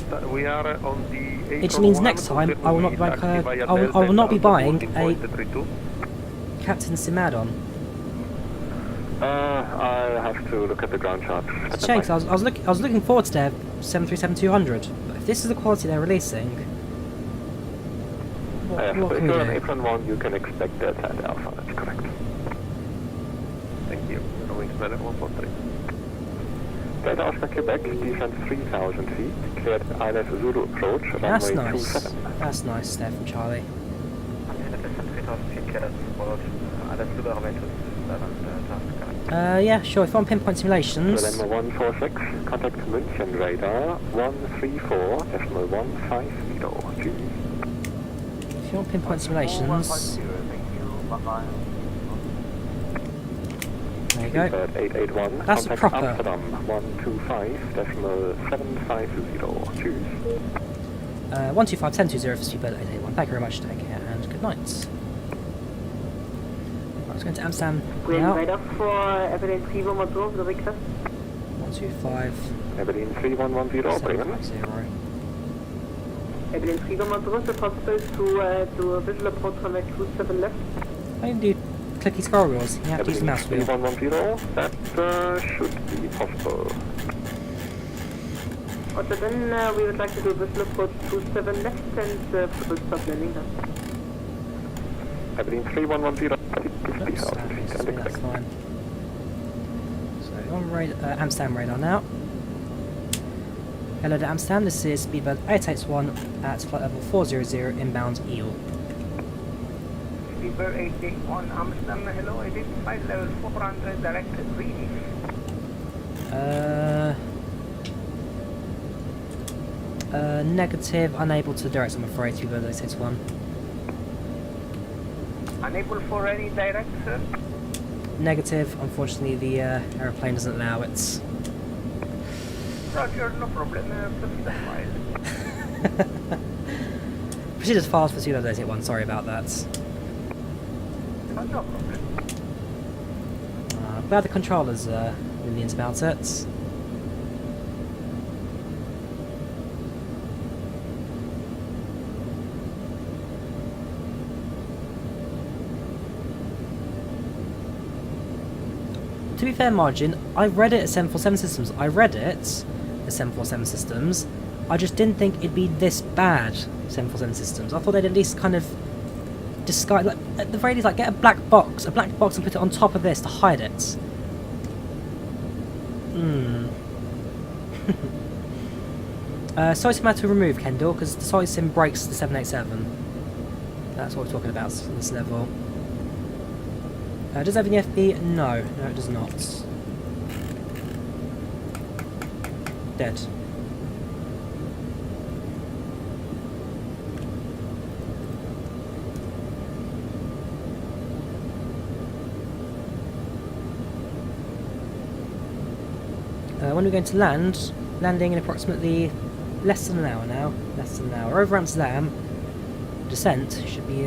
just means next time I will not be buying I will not be buying a Captain Sim add-on. I'll have to look at the ground chart. It's a shame because I was looking forward to their 737-200, but if this is the quality they're releasing, what can we do? Apron 1, you can expect that at Alpha. That's correct. Thank you. Wings 143. Delta Oscar Quebec, descent 3,000 feet, cleared ILS Zulu approach, That's runway nice. 27. That's nice there from Charlie. Yeah, sure. If you want pinpoint simulations. November 146, contact München radar 134.150. If you want pinpoint simulations. There you go. 881. That's Contact proper. Amsterdam 125.750. Choose. 125.1020 for Speedbird 881. Thank you very much, take care, and good night. I was going to Amsterdam now. Right up for Evelyn 3110, the request. 125. Evelyn 3110, Bremen. 750. Evelyn 3110, is it possible to do a visual approach runway 27 left? I can do clicky scroll wheels. You have to use the mouse wheel. 3110, that should be possible. Okay, then we would like to do a visual approach 27 left and full stop landing then. Evelyn 3110, please Oops, that's fine. So on Amsterdam radar now. Hello to Amsterdam, this is Speedbird 881 at flight level 400 inbound EEL. Speedbird 881 Amsterdam, hello, it is flight level 400 direct reading. Negative, unable to direct, I'm afraid, Speedbird 881. Unable for any direct, sir? Negative, unfortunately the aeroplane doesn't allow it. Roger, no problem, please stand by. Proceed as fast for Speedbird 881, sorry about that. No problem. Glad the controller's millions about it. To be fair, Margin, I read it at 747 Systems. I read it at 747 Systems. I just didn't think it'd be this bad, 747 Systems. I thought they'd at least kind of disguise, like, at the very least, like, get a black box and put it on top of this to hide it. Soy sim had to remove, Kendall, because the soy sim breaks the 787. That's what we're talking about on this level. Does it have any FP? No, it does not. Dead. When we're going to land, landing in approximately less than an hour now. Less than an hour. Over Amsterdam, descent should be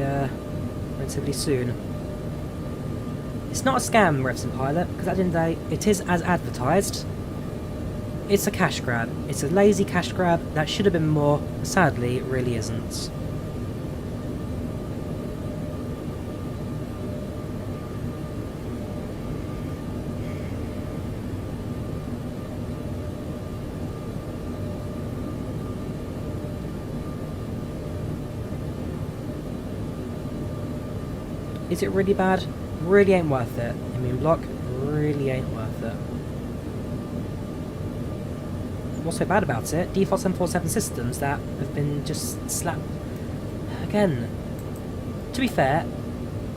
relatively soon. It's not a scam, Revs and Pilot, because at the end of the day, it is as advertised. It's a cash grab. It's a lazy cash grab that should have been more, but sadly, it really isn't. Is it really bad? Really ain't worth it. I mean, block really ain't worth it. What's so bad about it? Default 747 systems that have been just slapped. Again, to be fair,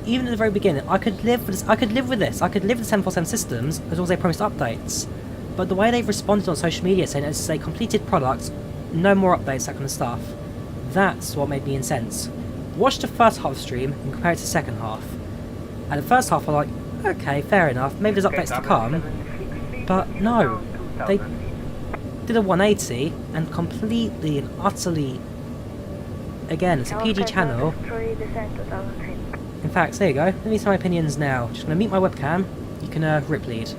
even at the very beginning, I could live with this. I could live with this. I could live with the 747 systems as long as they promised updates. But the way they've responded on social media saying it's a completed product, no more updates, that kind of stuff, that's what made me incensed. Watch the first half stream and compare it to the second half. And the first half, I'm like, okay, fair enough, maybe there's updates to come, but no, they did a 180 and completely and utterly, again, it's a PG channel. In fact, there you go, let me say my opinions now. Just going to mute my webcam, you can rip lead.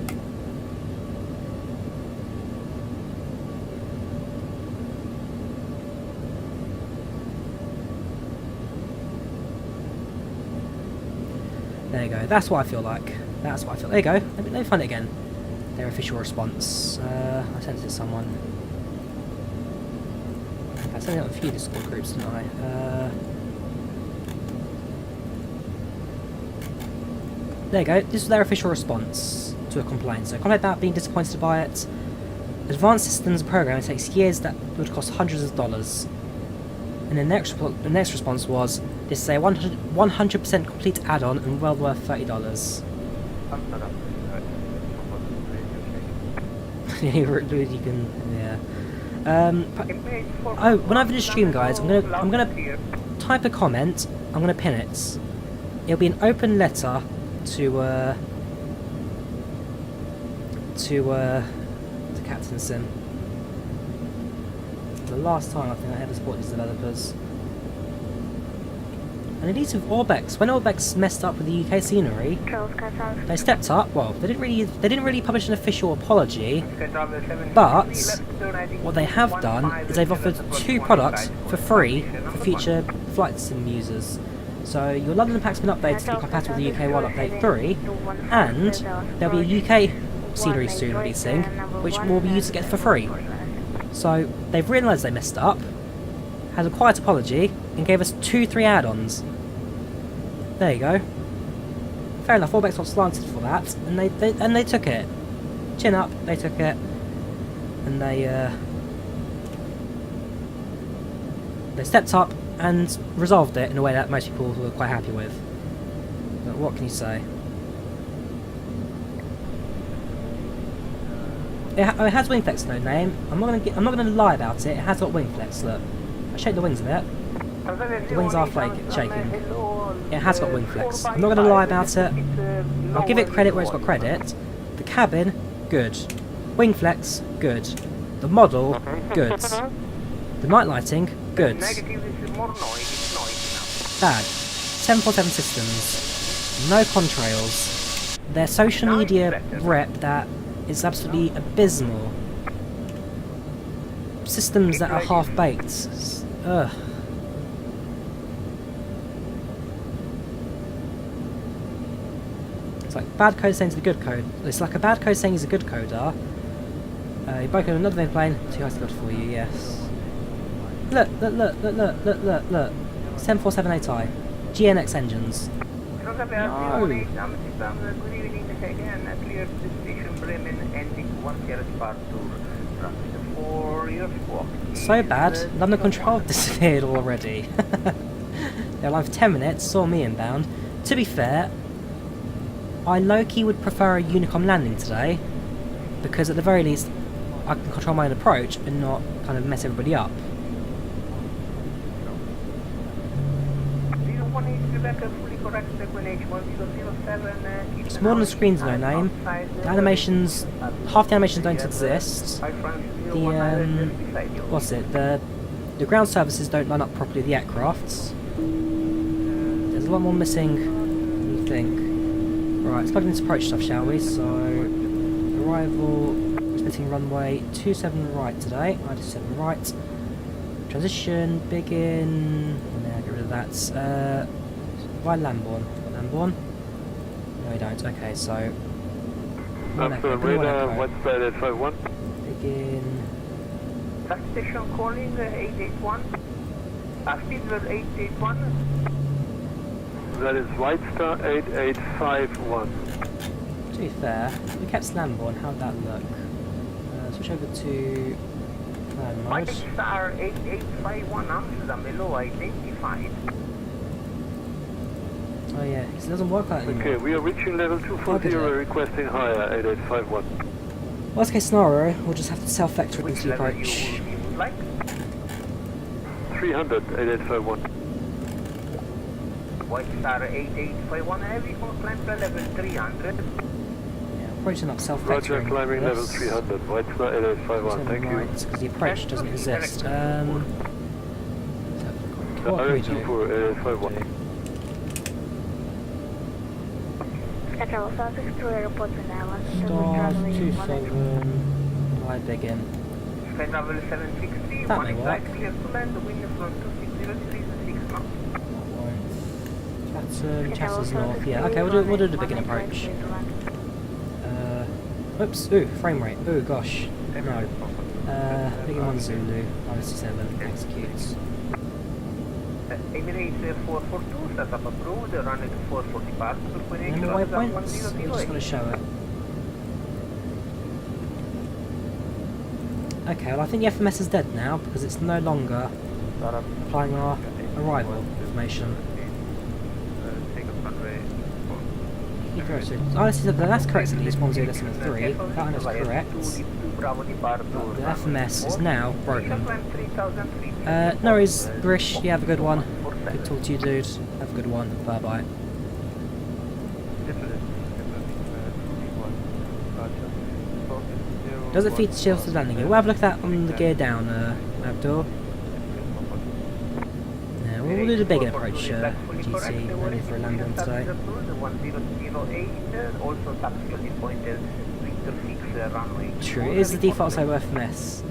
There you go, that's what I feel like. That's what I feel. There you go, let me find it again. Their official response. I sent it to someone. I sent it on a few Discord groups, didn't I? There you go, this is their official response to a complaint. So, complaint about being disappointed by it. Advanced systems programming takes years that would cost hundreds of dollars. And the next response was, this is a 100% complete add-on and well worth $30. You can, yeah. Oh, when I finish stream, guys, I'm gonna type a comment. I'm gonna pin it. It'll be an open letter to to Captain Sim. The last time I think I ever supported these developers. And it is with Orbex. When Orbex messed up with the UK scenery, they stepped up. Well, they didn't really publish an official apology, but what they have done is they've offered 2 products for free for future flight sim users. So your London pack's been updated to be compatible with the UK 1 Update 3, and there'll be a UK scenery soon releasing, which will be used to get for free. So they've realised they messed up, had a quiet apology, and gave us 2-3 add-ons. There you go. Fair enough, Orbex got slanted for that, and they took it. Chin up, they took it, and they stepped up and resolved it in a way that most people were quite happy with. But what can you say? It has wing flex, no name. I'm not gonna lie about it. It has got wing flex. Look, I shake the wings a bit. The wings are shaking. It has got wing flex. I'm not gonna lie about it. I'll give it credit where it's got credit. The cabin, good. Wing flex, good. The model, good. The night lighting, good. Bad. 747 systems. No contrails. Their social media rep that is absolutely abysmal. Systems that are half-baked. Ugh. It's like bad code saying it's a good code. It's like a bad code saying he's a good coder. You broke another main plane. Too high to go for you, yes. Look. 747-8i. GNX engines. No. So bad, London Control disappeared already. They were alive for 10 minutes, saw me inbound. To be fair, I low-key would prefer a Unicom landing today, because at the very least I can control my own approach and not kind of mess everybody up. It's more than screens, no name. The animations, half the animations don't exist. The what's it? The ground services don't line up properly. The aircrafts. There's a lot more missing than you think. Right, let's plug in this approach stuff, shall we? So, arrival, splitting runway 27 right today. 97 right. Transition, begin. Nah, get rid of that. Why Lamborn? Lamborn? No, we don't. Okay, so. After radar, what's that at 51? Begin. Station calling 881. Speed was 881. That is White Star 8851. To be fair, we kept Lamborn. How'd that look? Switch over to plan mode. White Star 8851 Amsterdam below identified. Oh yeah, because it doesn't work like that anymore. Okay, we are reaching level 240, requesting higher 8851. Worst case scenario, we'll just have to self-vector into the approach. 300, 8851. White Star 8851, heavy for climb to level 300. Yeah, approaching up self-vectoring. Roger, climbing level 300, White Star 8851, thank you. Because the approach doesn't exist. What can we do? 8851. Control South to airport now. Star 27, wide begin. Level 760, that one may exact work. clear to land, the wind is from 260 to 6 knots. Chatter's north, yeah, okay, we'll do the begin approach. Oops, ooh, frame rate, ooh, gosh, no. Begin 1 Zulu, 97, executes. Emirates 442, set up approved, run it 440 past, And the waypoints, we've just got to show it. Okay, well I think the FMS is dead now, because it's no longer applying our arrival information. Oh, this is that's correct at least 10.3. That one is correct. But the FMS is now broken. No worries, Brish, you have a good one. Good talk to you, dude. Have a good one. Bye bye. Does it feature shielded landing gear? We'll have a look at that on the gear down, Abdul. Yeah, we'll do the bigger approach, GC, ready for a landing today. True, it is the default SIO FMS.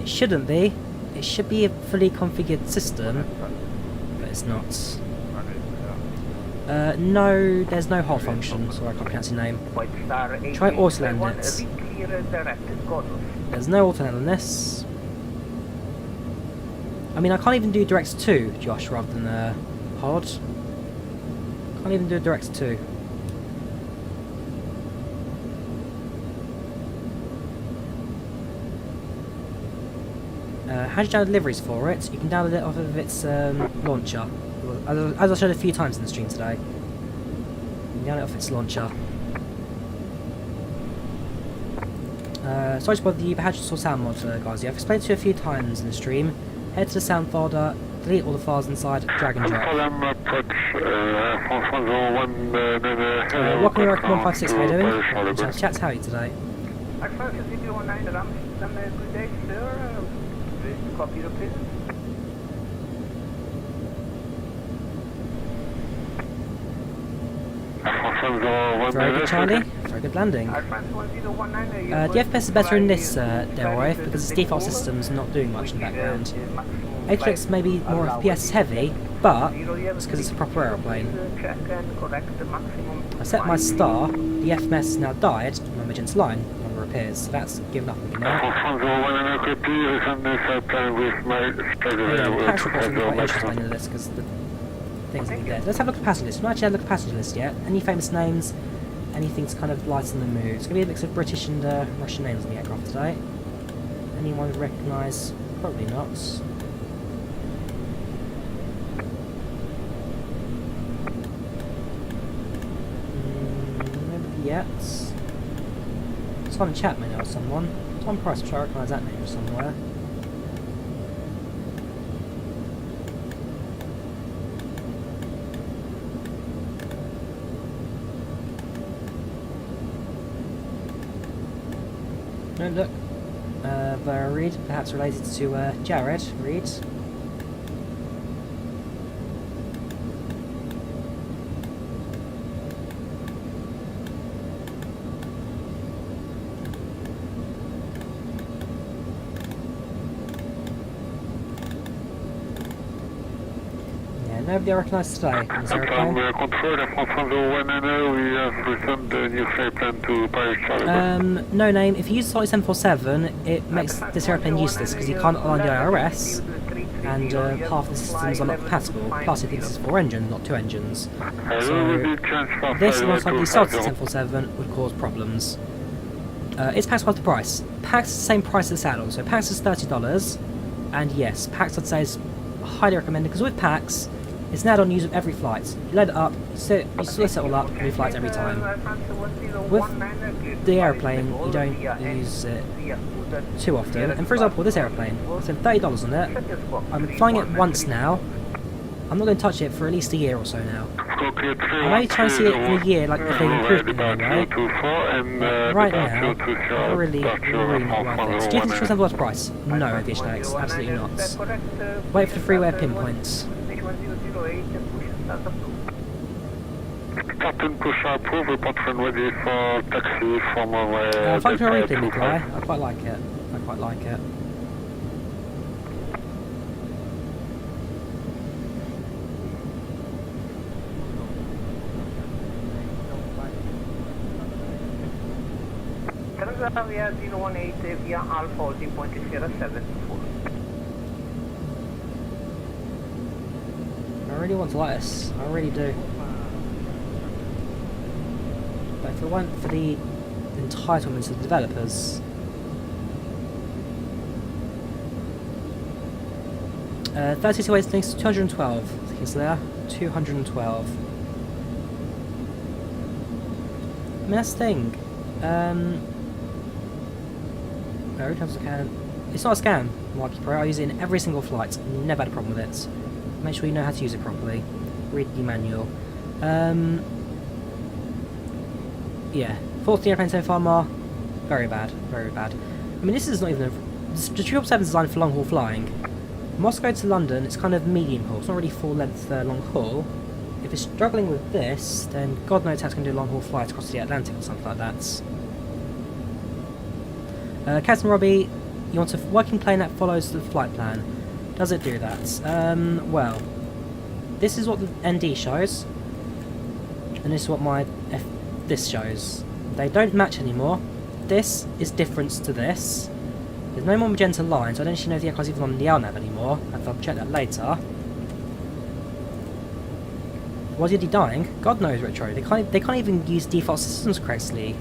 It shouldn't be. It should be a fully configured system, but it's not. No, there's no hold function, so I can't pronounce your name. Try auto-land it. There's no auto-land on this. I mean, I can't even do direct to, Josh, rather than hard. Can't even do a direct to. How do you download deliveries for it? You can download it off of its launcher. As I showed a few times in the stream today. You can download it off its launcher. Sorry to bother you, but how do you install sound mod, guys? Yeah, I've explained it to you a few times in the stream. Head to the sound folder, delete all the files inside, drag and drop. Welcome to American 156, how are you doing? Welcome to chat, how are you today? Copy the please. Very good, Charlie. Very good landing. The FPS is better in this Drawyah because its default system's not doing much in the background. ATX may be more FPS heavy, but it's because it's a proper aeroplane. I set my star, the FMS has now died, my emergency line no longer appears, so that's given up on me now. PACX reports are quite interesting in this because the things are dead. Let's have a look at the passenger list. We haven't actually had a look at the passenger list yet. Any famous names? Anything to kind of lighten the mood? It's going to be a mix of British and Russian names on the aircraft today. Anyone would recognise? Probably not. Nobody yet. Simon Chapman or someone. Tom Price, I'm sure I recognise that name somewhere. No, look. Vera Reid, perhaps related to Jared Reid. Yeah, nobody I recognise today in this airplane. No name. If you use Flight 747, it makes this airplane useless because you can't align the IRS, and half the systems are not compatible. Plus, it thinks it's 4 engines, not 2 engines. So this, alongside the Celtic 747, would cause problems. Is PACX worth the price? PACX is the same price as the add-on, so PACX is $30, and yes, PACX I'd say is highly recommended because with PACX, it's an add-on used with every flight. You load it up, you split it all up, new flights every time. With the airplane, you don't use it too often. And for example, this airplane, I spent $30 on it. I'm flying it once now. I'm not going to touch it for at least a year or so now. I may try to see it in a year, like if they improve it in any way. But right now, really not worth it. So do you think it's reasonable at the price? No, Aviation Alex, absolutely not. Wait for the freeware pinpoints. Captain Push approval patron ready for taxi from FlightControlReplay, Nikolai. I quite like it. I quite like it. Drawyah 018 via Alpha 0.07. I really want to like this. I really do. But if it weren't for the entitlements of the developers, 32 ways links to 212. I think it's there. 212. I mean, that's the thing. Every time I can. It's not a scam, Marky Pro. I use it in every single flight. Never had a problem with it. Make sure you know how to use it properly. Read the manual. Yeah, 14 airplanes so far, Mar. Very bad, very bad. I mean, this is not even the 777 is designed for long haul flying. Moscow to London, it's kind of medium haul. It's not really full length long haul. If it's struggling with this, then God knows how it's going to do long haul flights across the Atlantic or something like that. Captain Robbie, you want a working plane that follows the flight plan. Does it do that? Well, this is what the ND shows, and this is what my this shows. They don't match anymore. This is different to this. There's no more magenta lines. I don't actually know if the aircraft's even on the LNAV anymore. I'll check that later. Was he dying? God knows, Retro. They can't even use default systems correctly.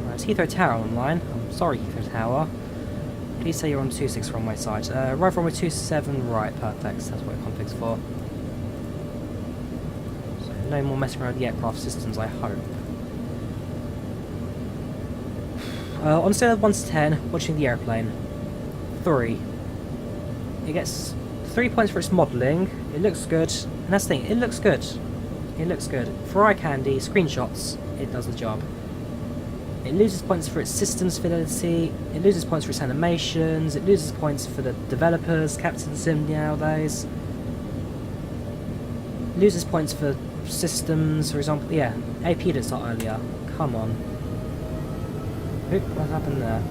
Right, it's Heathrow Tower online. I'm sorry, Heathrow Tower. Please say you're on 26 from my side. Right runway 27 right. Perfect. That's what config's for. So no more messing around with the aircraft systems, I hope. On a scale of 1 to 10, watching the airplane. 3. It gets 3 points for its modelling. It looks good. And that's the thing, it looks good. It looks good. For eye candy, screenshots, it does the job. It loses points for its systems fidelity. It loses points for its animations. It loses points for the developers, Captain Sim nowadays. It loses points for systems, for example. Yeah, AP didn't start earlier. Come on. Oop, what happened there?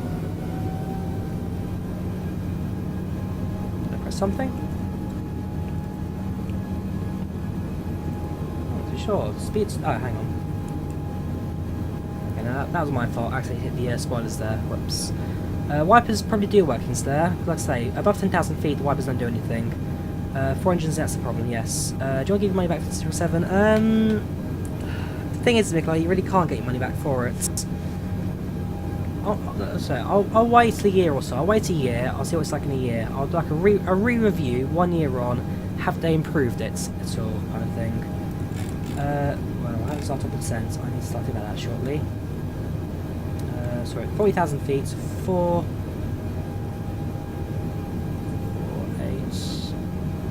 Did I press something? Not too sure. Speed's... oh, hang on. Okay, now that was my fault. I actually hit the spoilers there. Whoops. Wipers probably do workings there. Like I say, above 10,000 feet, the wipers don't do anything. 4 engines, that's the problem, yes. Do you want to give your money back for the 7? The thing is, Nicola, you really can't get your money back for it. I'll wait a year or so. I'll wait a year. I'll see what it's like in a year. I'll do like a re-review 1 year on. Have they improved it at all, kind of thing. Well, I haven't started up percent. I need to start doing that shortly. Sorry, 40,000 feet. 4, 8,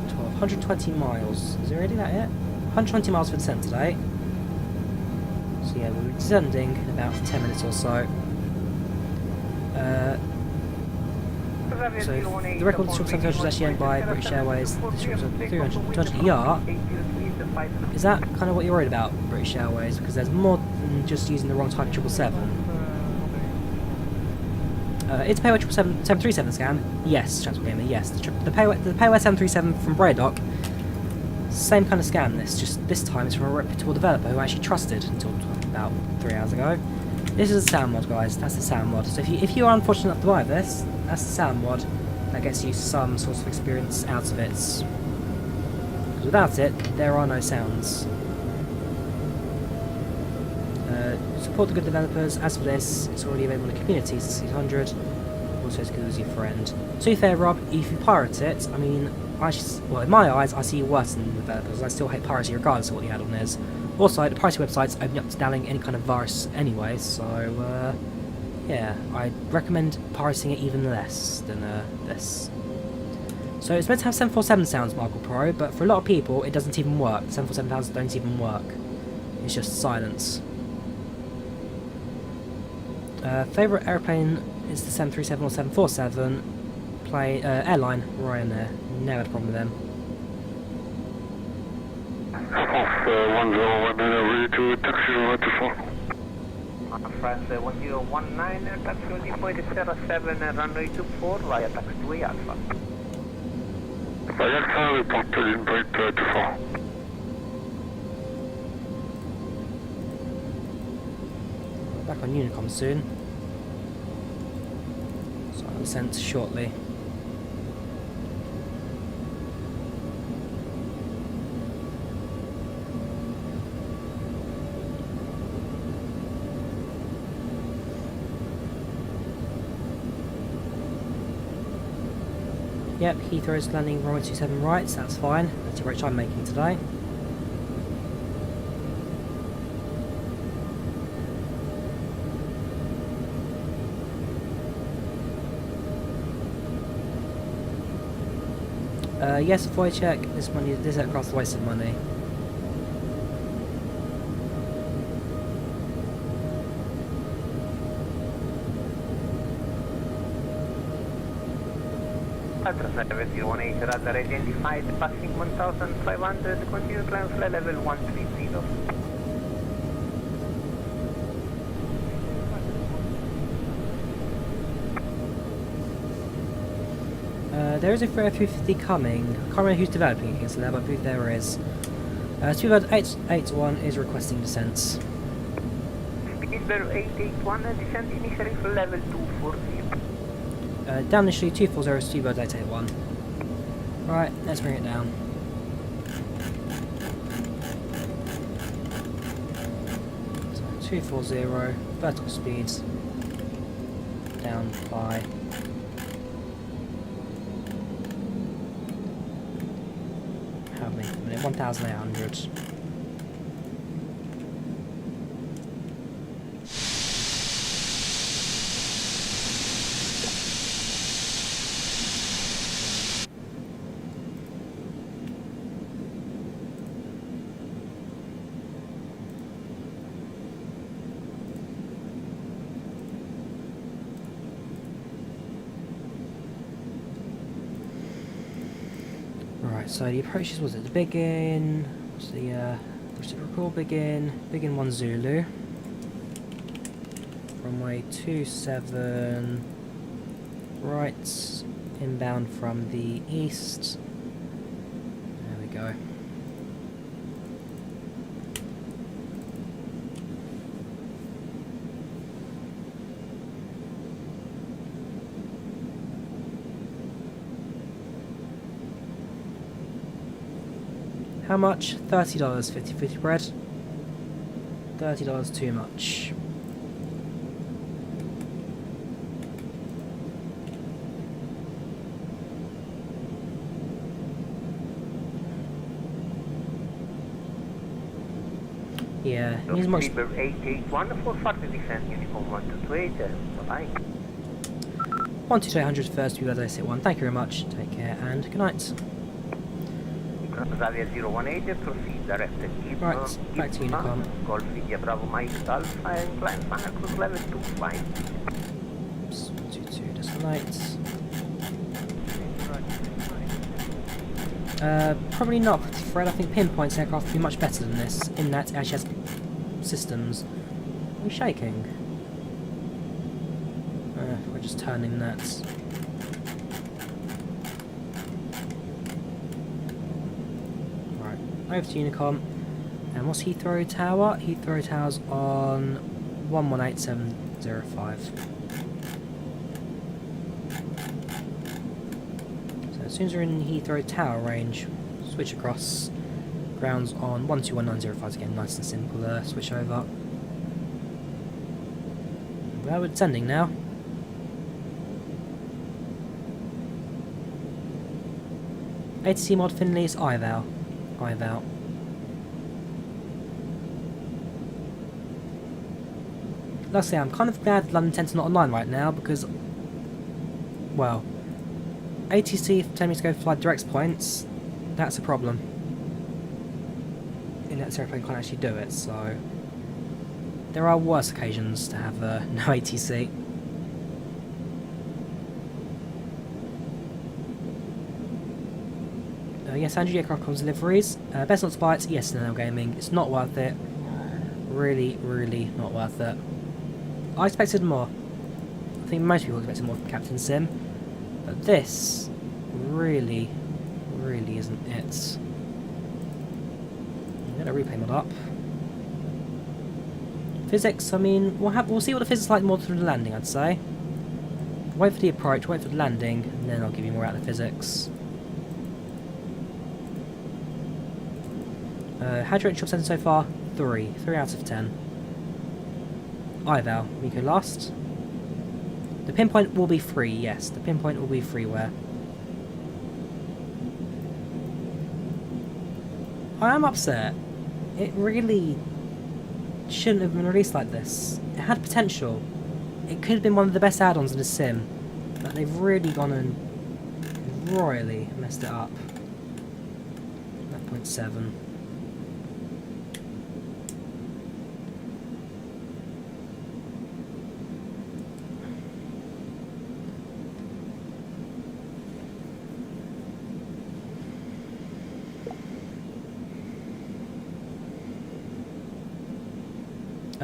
12, 120 miles. Is it already that yet? 120 miles for descent today. So yeah, we'll be descending in about 10 minutes or so. So the record of the 737 was actually owned by British Airways. The 300ER. Is that kind of what you're worried about, British Airways? Because there's more than just using the wrong type of 777. It's a PACX 737 scan. Yes, Transport Gamer. Yes, the PACX 737 from Bradock. Same kind of scan. Just this time it's from a reputable developer who I actually trusted until about 3 hours ago. This is a sound mod, guys. That's the sound mod. So if you are unfortunate enough to buy this, that's the sound mod that gets you some sort of experience out of it. Because without it, there are no sounds. Support the good developers. As for this, it's already available in the community since 600. Also, as good as your friend. To be fair, Rob, if you pirate it, I mean, well, in my eyes, I see you worse than the developers. I still hate piracy regardless of what the add-on is. Also, the piracy websites open up to downloading any kind of virus anyway, so yeah, I recommend pirating it even less than this. So it's meant to have 747 sounds, Michael Pro, but for a lot of people it doesn't even work. 747 sounds don't even work. It's just silence. Favourite airplane is the 737 or 747. Airline, Ryanair. Never had a problem with them. Off 101 ready to taxi runway 24. France 1019, taxi 07 runway 24 via taxi to Alpha. Via Alpha, reported invite 24. Back on Unicom soon. So I'll be sent shortly. Yep, Heathrow's landing runway 27 right, so that's fine. That's the approach I'm making today. Yes, Wojciech, this aircraft's a waste of money. 718 radar identified, passing 1500, continue climb flight level 130. There is a 350 coming. I can't remember who's developing against that, but I believe there is. Speedbird 881 is requesting descent. Speedbird 881, descent initially for level 240. Down initially 240, Speedbird 881. Right, let's bring it down. So 240, vertical speeds, down by... how many per minute? 1,800. Right, so the approaches, was it the begin? What's the recall begin? Begin 1 Zulu. Runway 27 right, inbound from the east. There we go. How much? $30. 50-50 bread. $30 too much. Yeah, needs more. 881 for further descent, uniform 128, bye-bye. 12800 first, Speedbird 881. Thank you very much. Take care and good night. Drawyah 018, proceed directed east. Right, back to Unicom. Golf India Bravo Mike Alpha and climb final cruise level 25. Oops, 22 decimal 8. Probably not, Fred. I think Pinpoint's aircraft would be much better than this, in that it actually has systems. Are we shaking? We're just turning that. Right, over to Unicom. And what's Heathrow Tower? Heathrow Tower's on 118705. So as soon as we're in Heathrow Tower range, switch across. Grounds on 121905 again, nice and simple switch over. Well, we're descending now. ATC mod Finley is IVAO. IVAO. Like I say, I'm kind of glad London 10's not online right now because, well, ATC telling me to go fly direct points, that's a problem. In that airplane can't actually do it, so there are worse occasions to have no ATC. Yes, Andrew, aircraft comes deliveries. Best not to buy it. Yes, no gaming. It's not worth it. Really, really not worth it. I expected more. I think most people expected more from Captain Sim, but this really, really isn't it. Get a replay mod up. Physics, I mean, we'll see what the physics is like more through the landing, I'd say. Wait for the approach, wait for the landing, and then I'll give you more out of the physics. How do you rate your setting so far? 3 out of 10. IVAO, Miko last. The pinpoint will be free, yes, the pinpoint will be freeware. I am upset. It really shouldn't have been released like this. It had potential. It could have been one of the best add-ons in the sim, but they've really gone and royally messed it up. 9.7.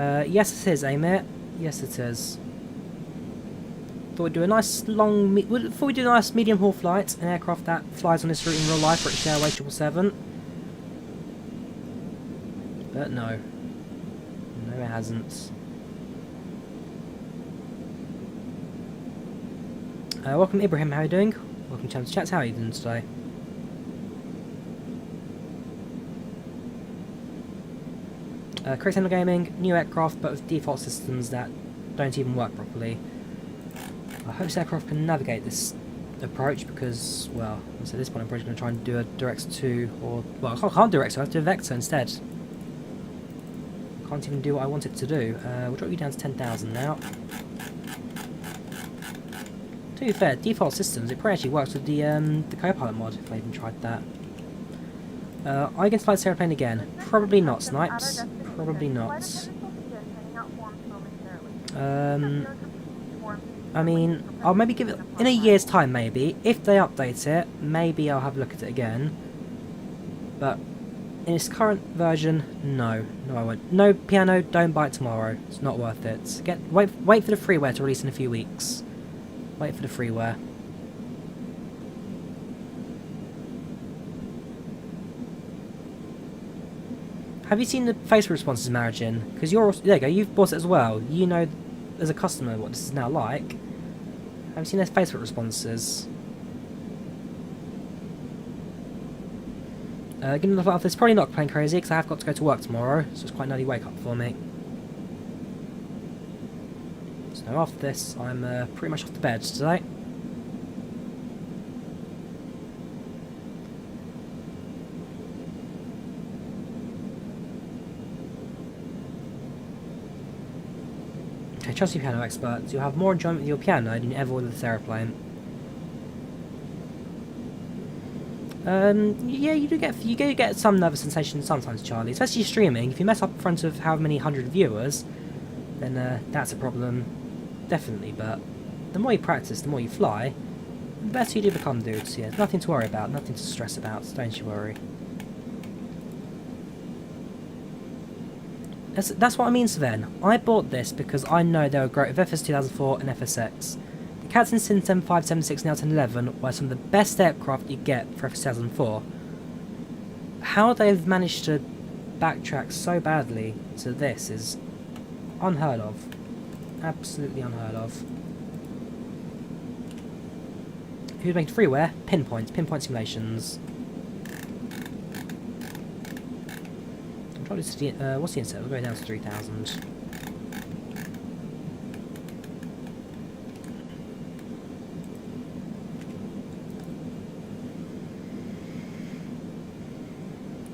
Yes it is, Amir. Yes it is. Thought we'd do a nice long... Thought we'd do a nice medium haul flight, an aircraft that flies on this route in real life, British Airways 777. But no. No, it hasn't. Welcome Ibrahim, how are you doing? Welcome to Chance Chats, how are you doing today? Correct Gaming, new aircraft but with default systems that don't even work properly. I hope this aircraft can navigate this approach because, well, at this point I'm probably going to try and do a direct to, or, well, I can't do direct to, I have to do a vector instead. I can't even do what I want it to do. We'll drop you down to 10,000 now. To be fair, default systems, it probably actually works with the Copilot mod, if I even tried that. Are you going to fly this airplane again? Probably not, Snipes. Probably not. I mean, I'll maybe give it, in a year's time maybe, if they update it, maybe I'll have a look at it again. But, in its current version, no. No I won't. No, Piano, don't buy it tomorrow. It's not worth it. Wait for the freeware to release in a few weeks. Wait for the freeware. Have you seen the facial responses, Marigin? Because you're also, there you go, you've bought it as well. You know, as a customer, what this is now like. Have you seen their facial responses? Given the fact it's probably not playing crazy because I have got to go to work tomorrow, so it's quite an early wake up for me. So after this, I'm pretty much off to bed today. Okay, trust your piano experts. You'll have more enjoyment with your piano than you ever will with this aeroplane. Yeah, you do get some nervous sensations sometimes, Charlie. Especially streaming. If you mess up in front of however many hundred viewers, then that's a problem, definitely. But the more you practice, the more you fly, the better you do become, dudes. Yeah, nothing to worry about, nothing to stress about. So don't you worry. That's what I mean, Sven. I bought this because I know they were great with FS 2004 and FSX. The Cats in Sin 75, 76 and 11 were some of the best aircraft you get for FS 2004. How they've managed to backtrack so badly to this is unheard of. Absolutely unheard of. Who's making freeware? Pinpoint simulations. What's the inset? We'll go down to 3,000.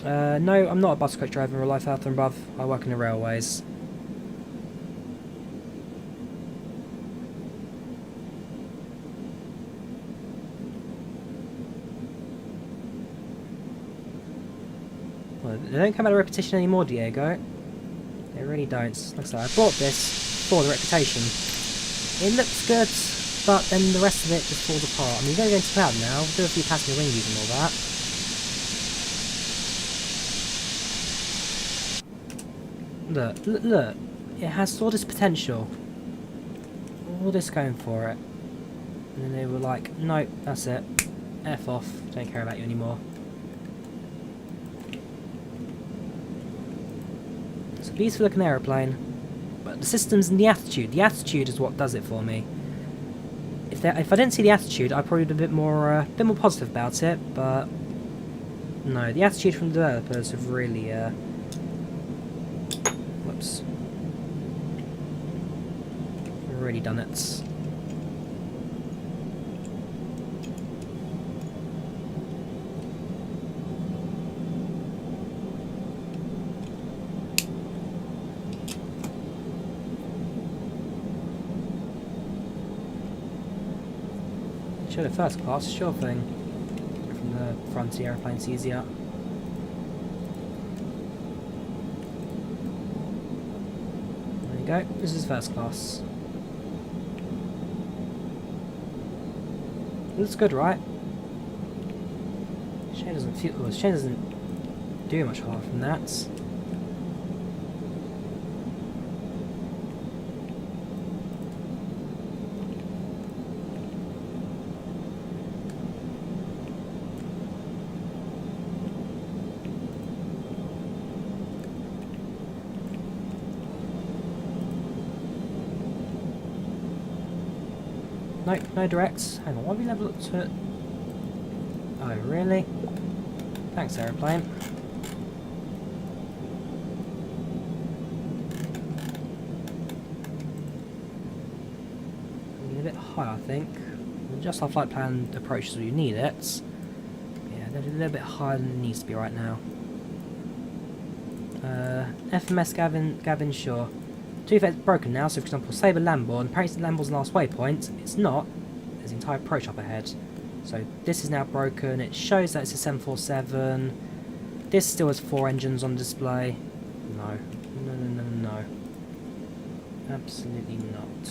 No, I'm not a bus coach driver in real life, Arthur and above. I work in the railways. Well, they don't come out of repetition anymore, Diego. They really don't. Like I said, I bought this for the reputation. It looks good, but then the rest of it just falls apart. I mean, you're going to go into cloud now, do a few passenger wing views and all that. Look, it has all this potential. All this going for it. And then they were like, nope, that's it. F off, don't care about you anymore. It's a beautiful looking aeroplane. But the systems and the attitude is what does it for me. If I didn't see the attitude, I'd probably be a bit more positive about it, but no, the attitude from the developers have really whoops. Really done it. Show the first class, sure thing. From the front of the aeroplane's easier. There you go, this is first class. Looks good, right? Shane doesn't do much harm from that. Nope, no direct. Hang on, why have we never looked at... Oh, really? Thanks, aeroplane. A bit high, I think. Just our flight plan approaches where you need it. Yeah, they're a little bit higher than it needs to be right now. FMS Gavin Shaw. To be fair, it's broken now, so for example, Sabre Lamborn, apparently Lamborn's last waypoint. It's not. There's the entire approach up ahead. So this is now broken. It shows that it's a 747. This still has 4 engines on display. No. No, no, no, no. Absolutely not.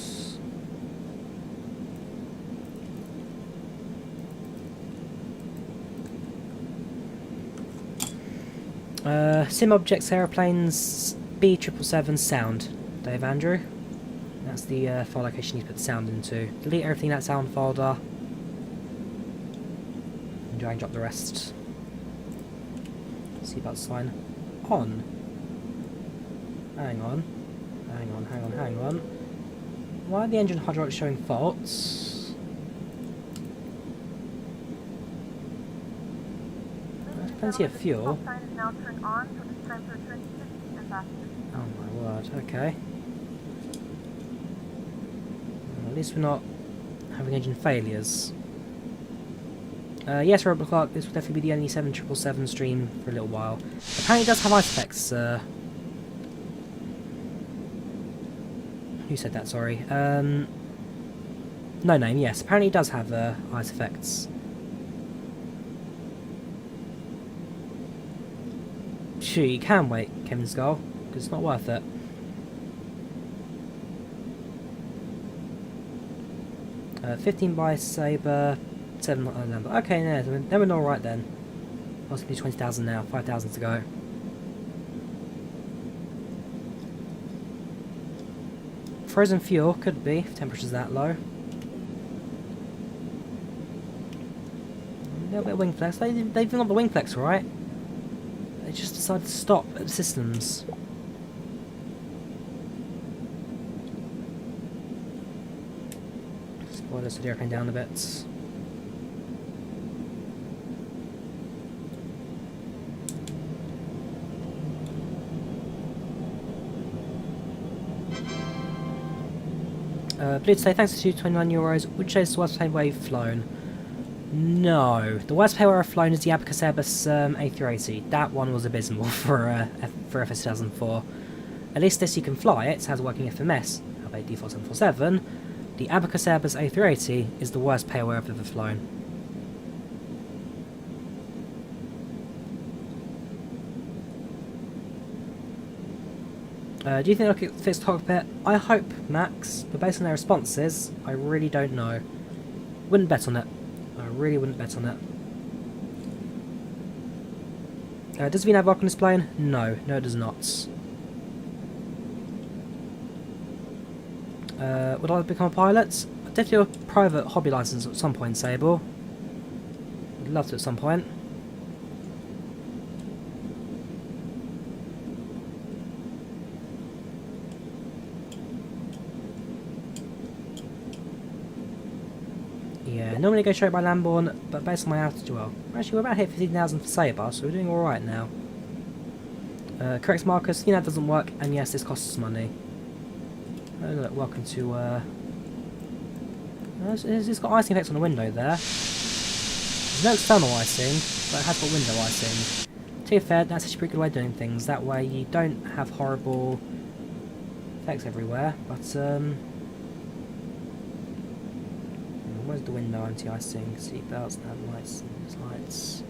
Sim Objects Aeroplanes B777 Sound. Dave Andrew. That's the file location you put the sound into. Delete everything in that sound folder. And drag and drop the rest. Seatbelt sign on. Hang on. Hang on, hang on, hang on. Why are the engine hydraulics showing faults? There's plenty of fuel. Oh my word, okay. Well, at least we're not having engine failures. Yes, Robert Clark, this will definitely be the only 777 stream for a little while. Apparently it does have ice effects, who said that, sorry? No name, yes. Apparently it does have ice effects. Sure, you can wait, Kevin Skull, because it's not worth it. Uh, 15 by Sabre, 7 number. Okay, no, then we're not right then. Possibly 20,000 now, 5,000 to go. Frozen fuel, could be, if temperature's that low. A little bit of wing flex. They've got the wing flex, right? They just decided to stop at the systems. Spoilers to the airplane down a bit. Blue today, thanks to €29. Would you say it's the worst pay wave flown? No. The worst pay wave I've flown is the Abacus Airbus A380. That one was abysmal for FS 2004. At least this you can fly, it has a working FMS, albeit default 747. The Abacus Airbus A380 is the worst pay wave I've ever flown. Do you think they'll fix the cockpit? I hope, Max, but based on their responses, I really don't know. Wouldn't bet on it. I really wouldn't bet on it. Does VNAV work on this plane? No, no it does not. Would I become a pilot? Definitely a private hobby license at some point, Sable. Would love to at some point. Yeah, normally go straight by Lamborn, but based on my altitude, well, actually we're about to hit 15,000 for Sabre, so we're doing alright now. Correct Marcus, that doesn't work, and yes, this costs us money. Oh look, welcome to, it's got icing effects on the window there. There's no external icing, but it has got window icing. To be fair, that's actually a pretty good way of doing things, that way you don't have horrible effects everywhere, but where's the window anti-icing, seatbelts, nav lights, lights.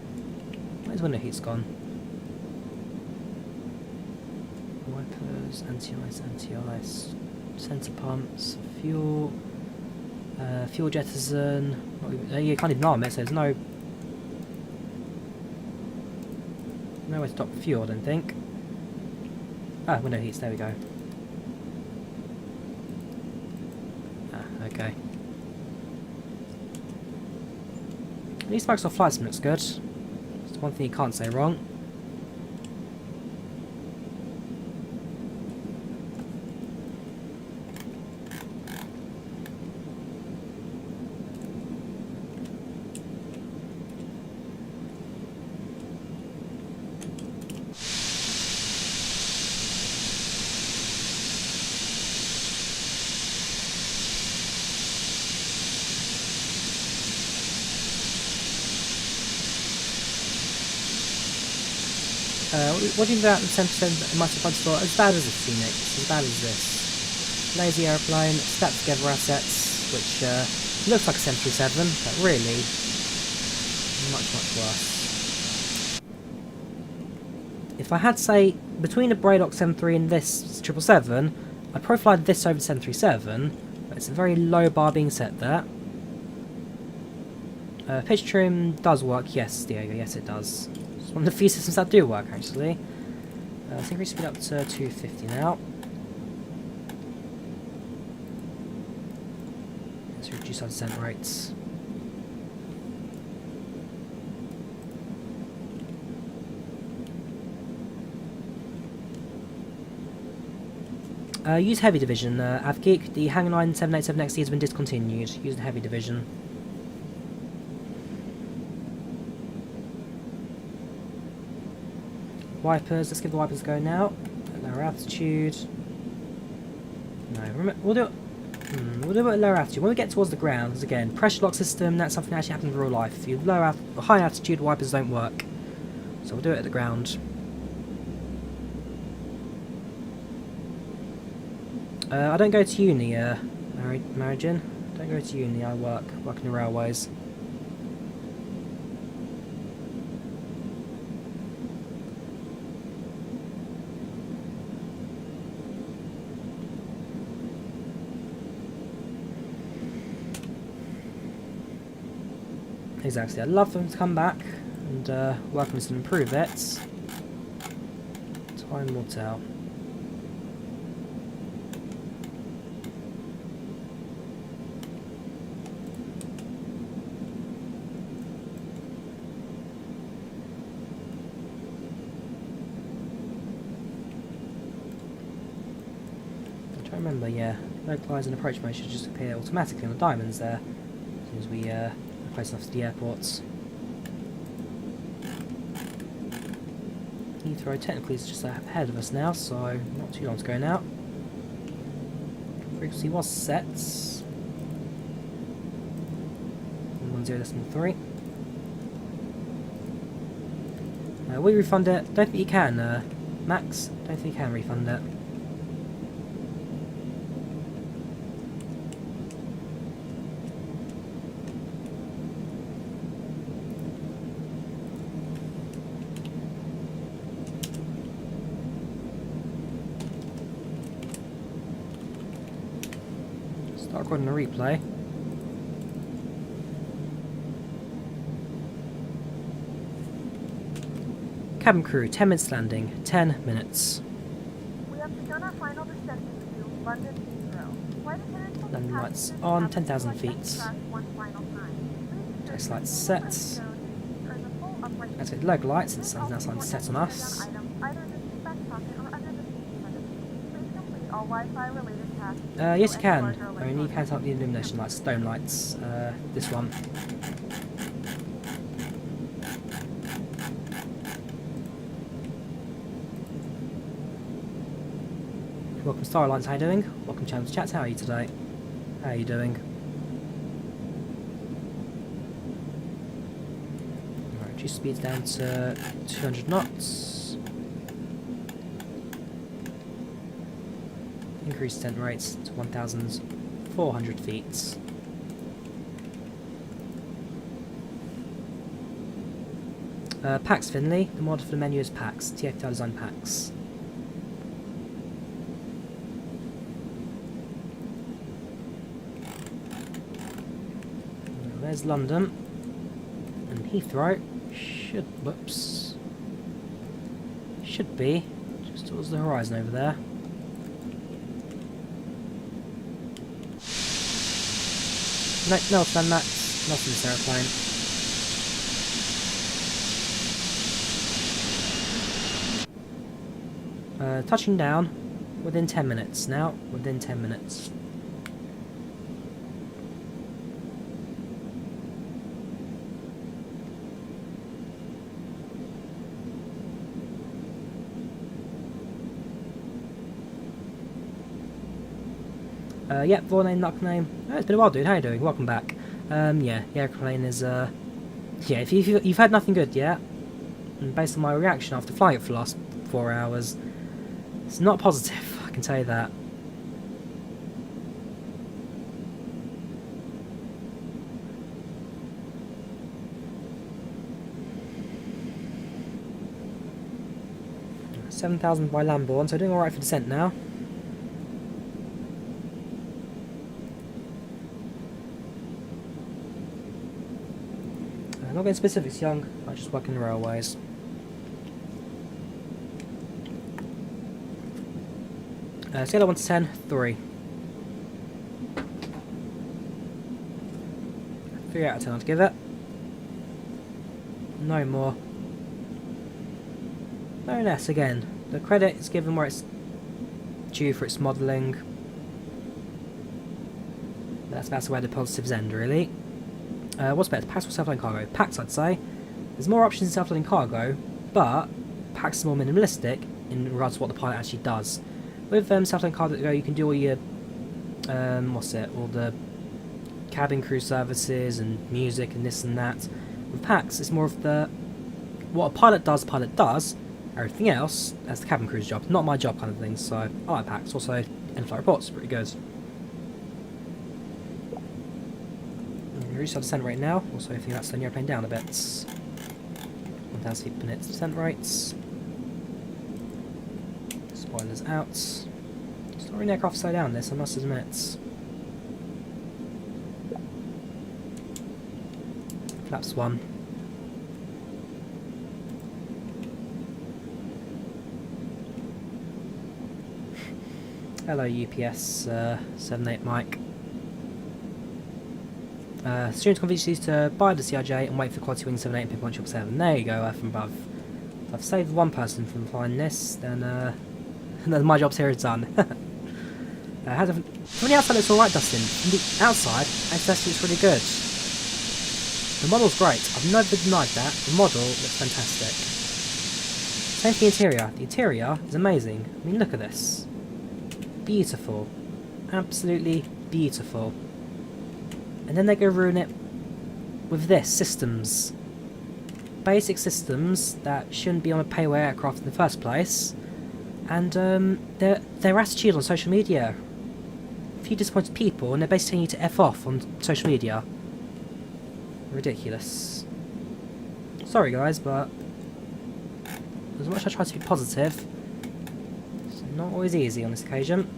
Where's window heat's gone? Wipers, anti-ice, anti-ice, sensor pumps, fuel, fuel jettison. You can't even arm it, so there's no way to stop fuel, I don't think. Ah, window heats, there we go. Ah, okay. At least Microsoft Flight Sim looks good. It's one thing you can't say wrong. What do you think about the 10% modified store? As bad as this, Phoenix. As bad as this. Lazy airplane, stacked together assets, which looks like a 737, but really, much worse. If I had, say, between a Bradock 73 and this 777, I'd probably fly this over the 737, but it's a very low bar being set there. Pitch trim does work, yes, Diego, yes it does. It's one of the few systems that do work, actually. Let's increase speed up to 250 now. Let's reduce our descent rates. Use Heavy Division, AvGeek. The Hangar 9 787XD has been discontinued. Use the Heavy Division. Wipers, let's give the wipers a go now. At lower altitude. No, we'll do it at lower altitude. When we get towards the ground, because again, pressure lock system, that's something that actually happens in real life. If you high altitude, wipers don't work. So we'll do it at the ground. I don't go to uni, Marigin. Don't go to uni, I work in the railways. Exactly, I'd love them to come back and work on this and improve it. Time will tell. Remember, yeah, localise and approach mode should just appear automatically on the diamonds there as soon as we are close enough to the airports. Heathrow technically is just ahead of us now, so not too long to go now. Frequency was set 10.3. Will we refund it? Don't think you can, Max. Don't think you can refund it. Recording a replay. Cabin crew, 10 minutes landing, 10 minutes. We have begun our final descent into London Heathrow. Flight attendants will Landing lights on, 10,000 feet. Test lights set. Let's hit local lights, since the sun's now starting to set on us. Yes you can, only you can't help the illumination lights, stone lights, this one. Welcome Starlines, how are you doing? Welcome Channel Chats, how are you today? How are you doing? Alright, reduce speeds down to 200 knots. Increase descent rates to 1,400 feet. PACX Finley, the mod for the menu is PACX, TFDi design PACX. There's London, and Heathrow should be just towards the horizon over there. No, stand Max, not in this aeroplane. Touching down within 10 minutes now, within 10 minutes. Yep, Volanta knock name. Oh, it's been a while, dude. How you doing? Welcome back. Yeah, the airplane is, yeah, if you've had nothing good yet, And based on my reaction after flying it for the last 4 hours, it's not positive, I can tell you that. $7,000 by Lamborn, so doing alright for descent now. Not getting specifics, young. I just work in the railways. Scale of 1 to 10, 3. 3 out of 10 I'd give it. No more. No less again. The credit is given where it's due for its modelling. That's where the positives end, really. What's better, PACX or self-loading cargo? PACX, I'd say. There's more options in self-loading cargo, but PACX is more minimalistic in regards to what the pilot actually does. With self-loading cargo, you can do all your all the cabin crew services and music and this and that. With PACX, it's more of the what a pilot does. Everything else, that's the cabin crew's job, not my job kind of thing. So I like PACX. Also, in-flight reports, pretty good. Reduce our descent rate now. Also, I think that's slowing the airplane down a bit. 1,000 feet per minute descent rates. Spoilers out. It's not really aircraft slow down this, I must admit. Flaps 1. Hello UPS 78 Mike. Students convince to buy the CRJ and wait for quality wing 78 and pick 177. There you go, from above. If I've saved one person from flying this, then my job's here is done. From the outside it's alright, Dustin. From the outside, FS looks really good. The model's great, I've never denied that. The model looks fantastic. Same for the interior. The interior is amazing. I mean, look at this. Beautiful. Absolutely beautiful. And then they go ruin it with this, systems. Basic systems that shouldn't be on a payway aircraft in the first place. And their attitude on social media. A few disappointed people, and they're basically telling you to F off on social media. Ridiculous. Sorry guys, but as much as I try to be positive, it's not always easy on this occasion.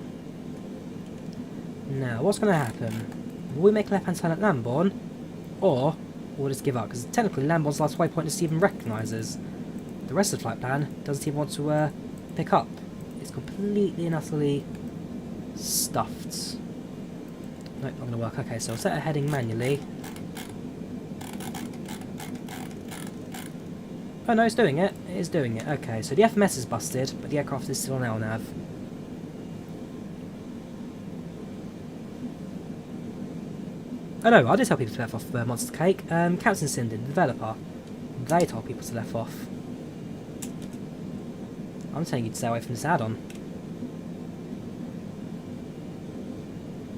Now, what's going to happen? Will we make a left-hand turn at Lamborn, or we'll just give up? Because technically Lamborn's last waypoint is Stephen recognises. The rest of the flight plan doesn't even want to pick up. It's completely and utterly stuffed. Nope, not going to work. Okay, so I'll set a heading manually. Oh no, it's doing it. It is doing it. Okay, so the FMS is busted, but the aircraft is still on LNAV. Oh no, I did tell people to left off Monster Cake. Captain Sin did, the developer. They told people to left off. I'm telling you to stay away from this add-on.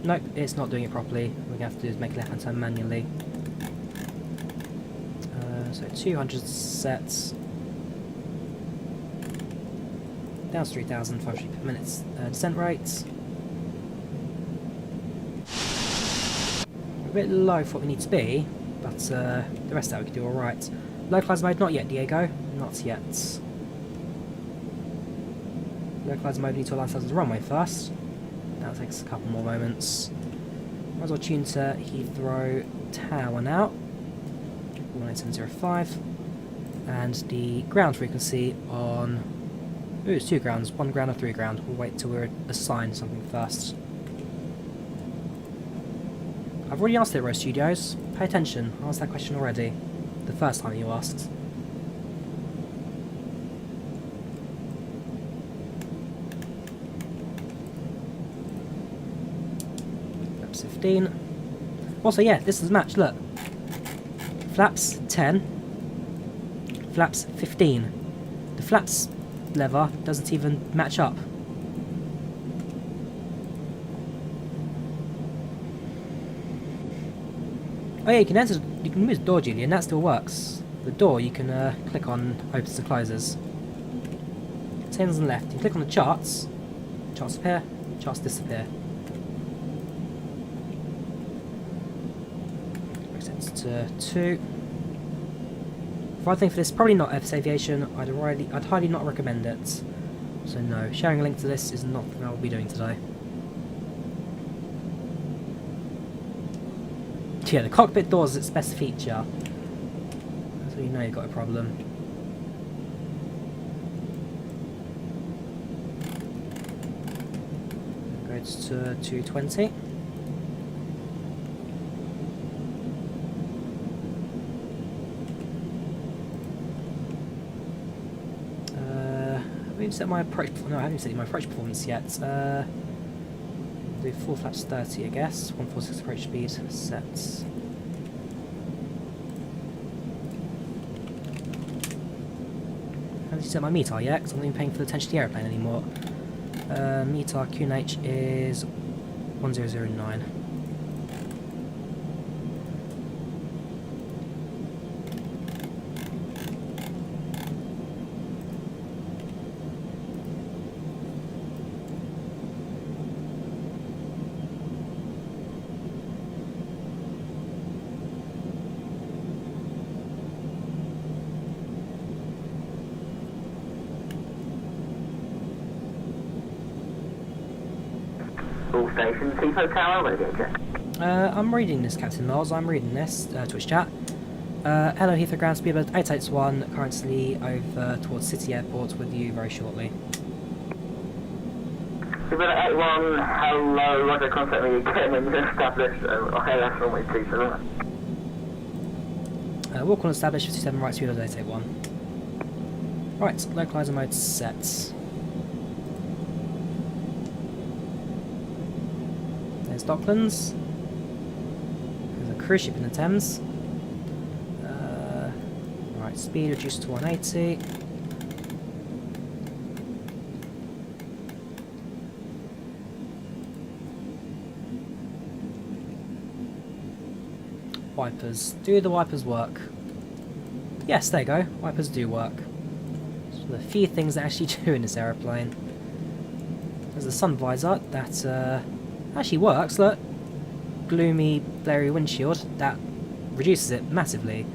Nope, it's not doing it properly. What we're going to have to do is make a left-hand turn manually. So 200 sets. Down to 3,500 per minute descent rates. A bit low for what we need to be, but the rest of that we can do alright. Localizer mode, not yet, Diego. Not yet. Localizer mode, we need to align ourselves to the runway first. That'll take us a couple more moments. Might as well tune to Heathrow Tower now. 18705. And the ground frequency on... Ooh, it's 2 grounds. 1 ground or 3 ground. We'll wait till we're assigned something first. I've already asked Aero Studios. Pay attention. I asked that question already. The first time you asked. Flaps 15. Also, yeah, this is a match. Look. Flaps 10. Flaps 15. The flaps lever doesn't even match up. Oh yeah, you can move the door, Julian, that still works. The door you can click on opens and closes. Containers on the left. You click on the charts. Charts appear. Charts disappear. Reset to 2. If I think for this, probably not FS Aviation. I'd highly not recommend it. So no, sharing a link to this is not what I'll be doing today. Yeah, the cockpit door is its best feature. So you know you've got a problem. Goes to 220. I haven't set my approach. No, I haven't set my approach performance yet. Do 4 flaps 30, I guess. 146 approach speed sets. I haven't set my METAR yet, because I'm not even paying for the attention to the aeroplane anymore. METAR QNH is 1009. All stations, Heathrow Tower, radio check. I'm reading this, Captain Miles. I'm reading this, Twitch chat. Hello, Heathrow Ground Speedbird 881, currently over towards City Airport with you very shortly. Speedbird 881, hello, roger, contact me again and establish LS runway 27. Walk on established 57 right, Speedbird 881. Right, localizer mode set. There's Docklands. There's a cruise ship in the Thames. Right, speed reduced to 180. Wipers. Do the wipers work? Yes, there you go. Wipers do work. It's one of the few things that actually do in this aeroplane. There's a sun visor that actually works. Look, gloomy, blurry windshield that reduces it massively.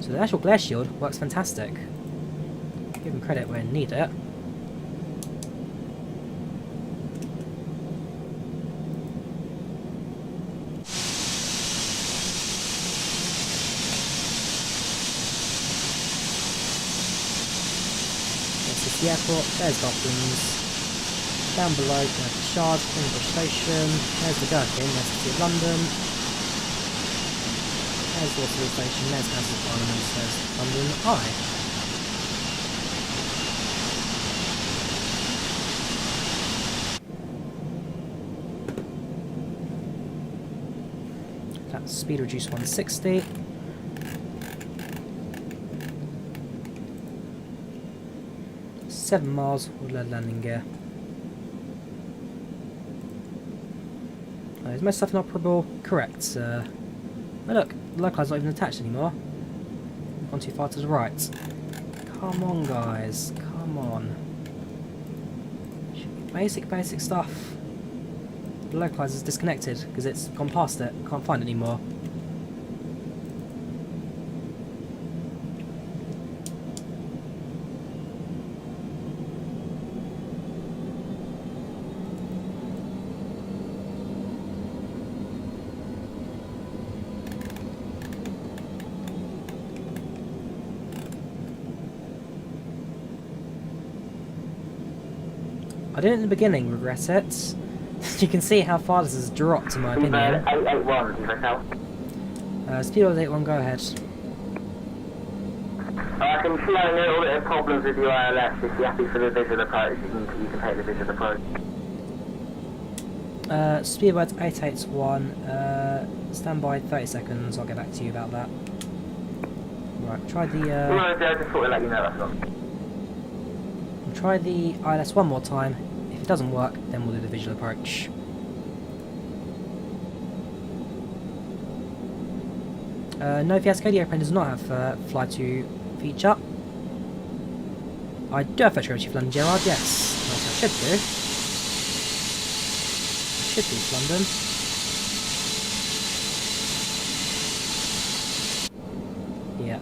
So the actual glare shield works fantastic. Give them credit when you need it. This is the airport. There's Docklands. Down below, there's the Shard, Greenbush Station. There's the Gherkin. There's the City of London. There's Waterloo Station, there's House of Parliament, there's London Eye. That's speed reduced 160. $7 miles with lead landing gear. Is most stuff inoperable? Correct. Oh look, the localize's not even attached anymore. Gone too far to the right. Come on, guys. Come on. Basic stuff. The localizer's disconnected because it's gone past it. Can't find it anymore. I didn't in the beginning regret it. You can see how far this has dropped, in my opinion. 881, is that how? Speed of 81, go ahead. I can see a little bit of problems with your ILS. If you're happy for the visual approach, you can take the visual approach. Speedbird 881, stand by 30 seconds, I'll get back to you about that. Right, try the... I just thought I'd let you know, that's all. Try the ILS one more time. If it doesn't work, then we'll do the visual approach. No fiasco, the airplane does not have fly to feature. I do have virtual gravity for London, Gerard, yes. Nice, I should do. I should do for London. Yeah,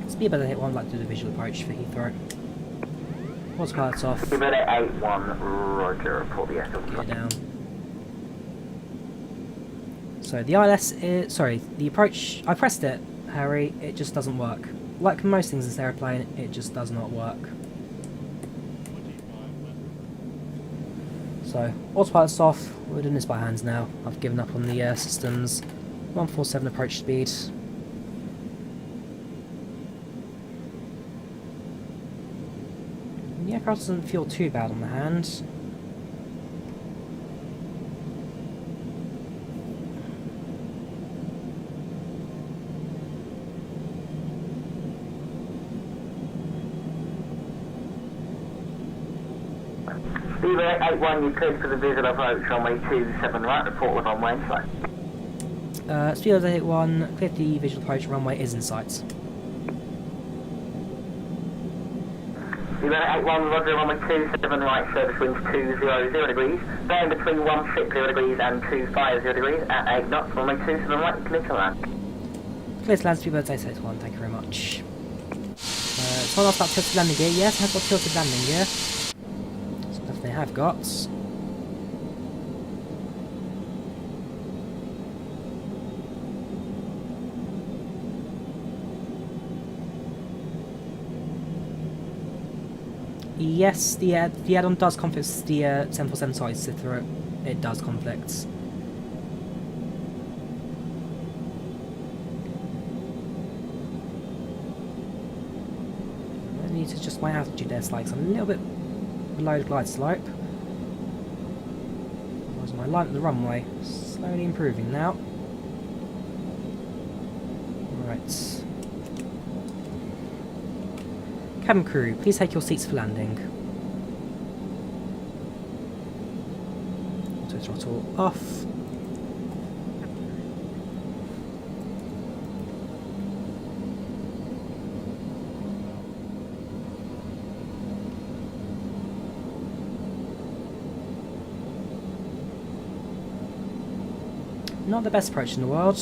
Speed better hit one, like to do the visual approach for Heathrow. What's pilots off? Speed 81, roger, pull the echo. Get it down. So the ILS is, sorry, the approach, I pressed it, Harry, it just doesn't work. Like most things in this aeroplane, it just does not work. So, autopilot's off, we're doing this by hands now. I've given up on the systems. 147 approach speed. The aircraft doesn't feel too bad on the hand. Speed 81, you cleared for the visual approach, runway 27 right, report with runway in sight. Speed 81, 50 visual approach, runway is in sight. Speed 81, roger, runway 27 right, service winds 200 degrees, bearing between 160 degrees and 250 degrees at 8 knots, runway 27 right, clear to land. Clear to land, Speed 81, thank you very much. Someone asked about tilted landing gear. Yes, I have got tilted landing gear. Stuff they have got. Yes, the add-on does conflict the 747 size through it. It does conflict. I need to adjust my altitude there slightly, so I'm a little bit below the glide slope. Where's my line at the runway? Slowly improving now. Right. Cabin crew, please take your seats for landing. Auto throttle off. Not the best approach in the world.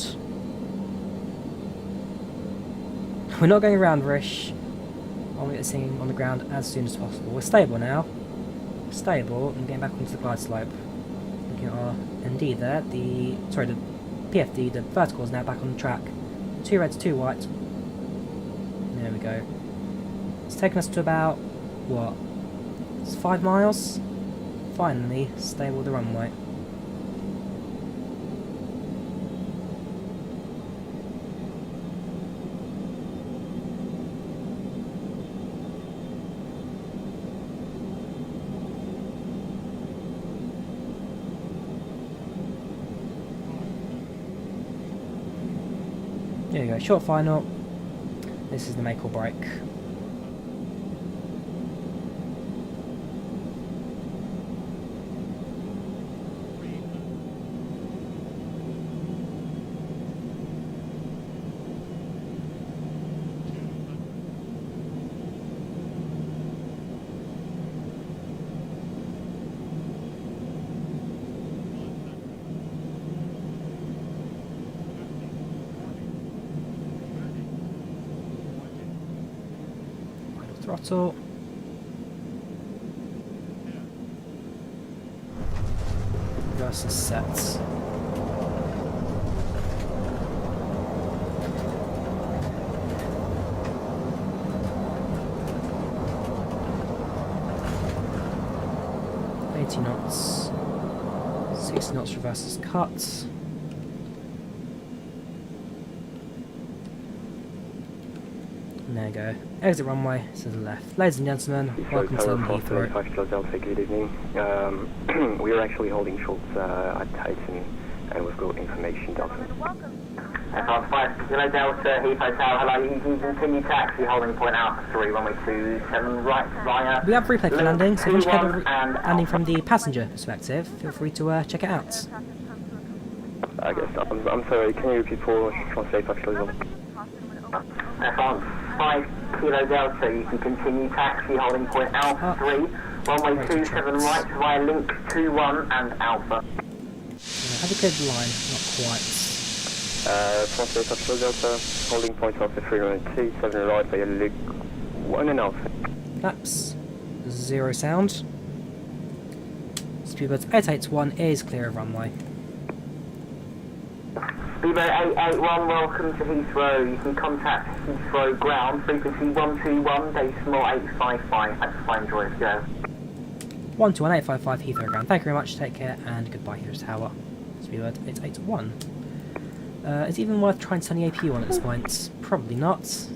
We're not going around Rish. I'll get this thing on the ground as soon as possible. We're stable now. Stable and getting back onto the glide slope. Looking at our ND there, the PFD, the vertical is now back on the track. 2 reds, 2 white. There we go. It's taken us to about, what? It's 5 miles? Finally, stable the runway. There you go, short final. This is the make or break. Throttle. Versus sets. Knots, 60 knots reverses cut. There you go. Exit runway to the left. Ladies and gentlemen, welcome to London Heathrow. Delta, good evening. We are actually holding short at Titan and we've got information Delta. Aircraft 5 Kilo Delta, Heathrow Tower, hello, you can continue taxi holding point Alpha 3, runway 27 right via... We have replay for landing, so if you check out the landing from the passenger perspective, feel free to check it out. I guess, I'm sorry, can you repeat for translate actually? Aircraft 5 Kilo Delta, you can continue taxi holding point Alpha 3, runway 27 right via link 21 and Alpha. Have a good line, not quite. Translate actually Delta, holding point Alpha 3, runway 27 right via link 1 and Alpha. Flaps, 0 sound. Speedbird 881 is clear of runway. Speedbird 881, welcome to Heathrow. You can contact Heathrow ground, frequency 121.855. That's fine, Joyce, go. 121.855 Heathrow ground. Thank you very much, take care, and goodbye, Heathrow Tower. Speedbird 881. Is it even worth trying to turn the AP on at this point? Probably not.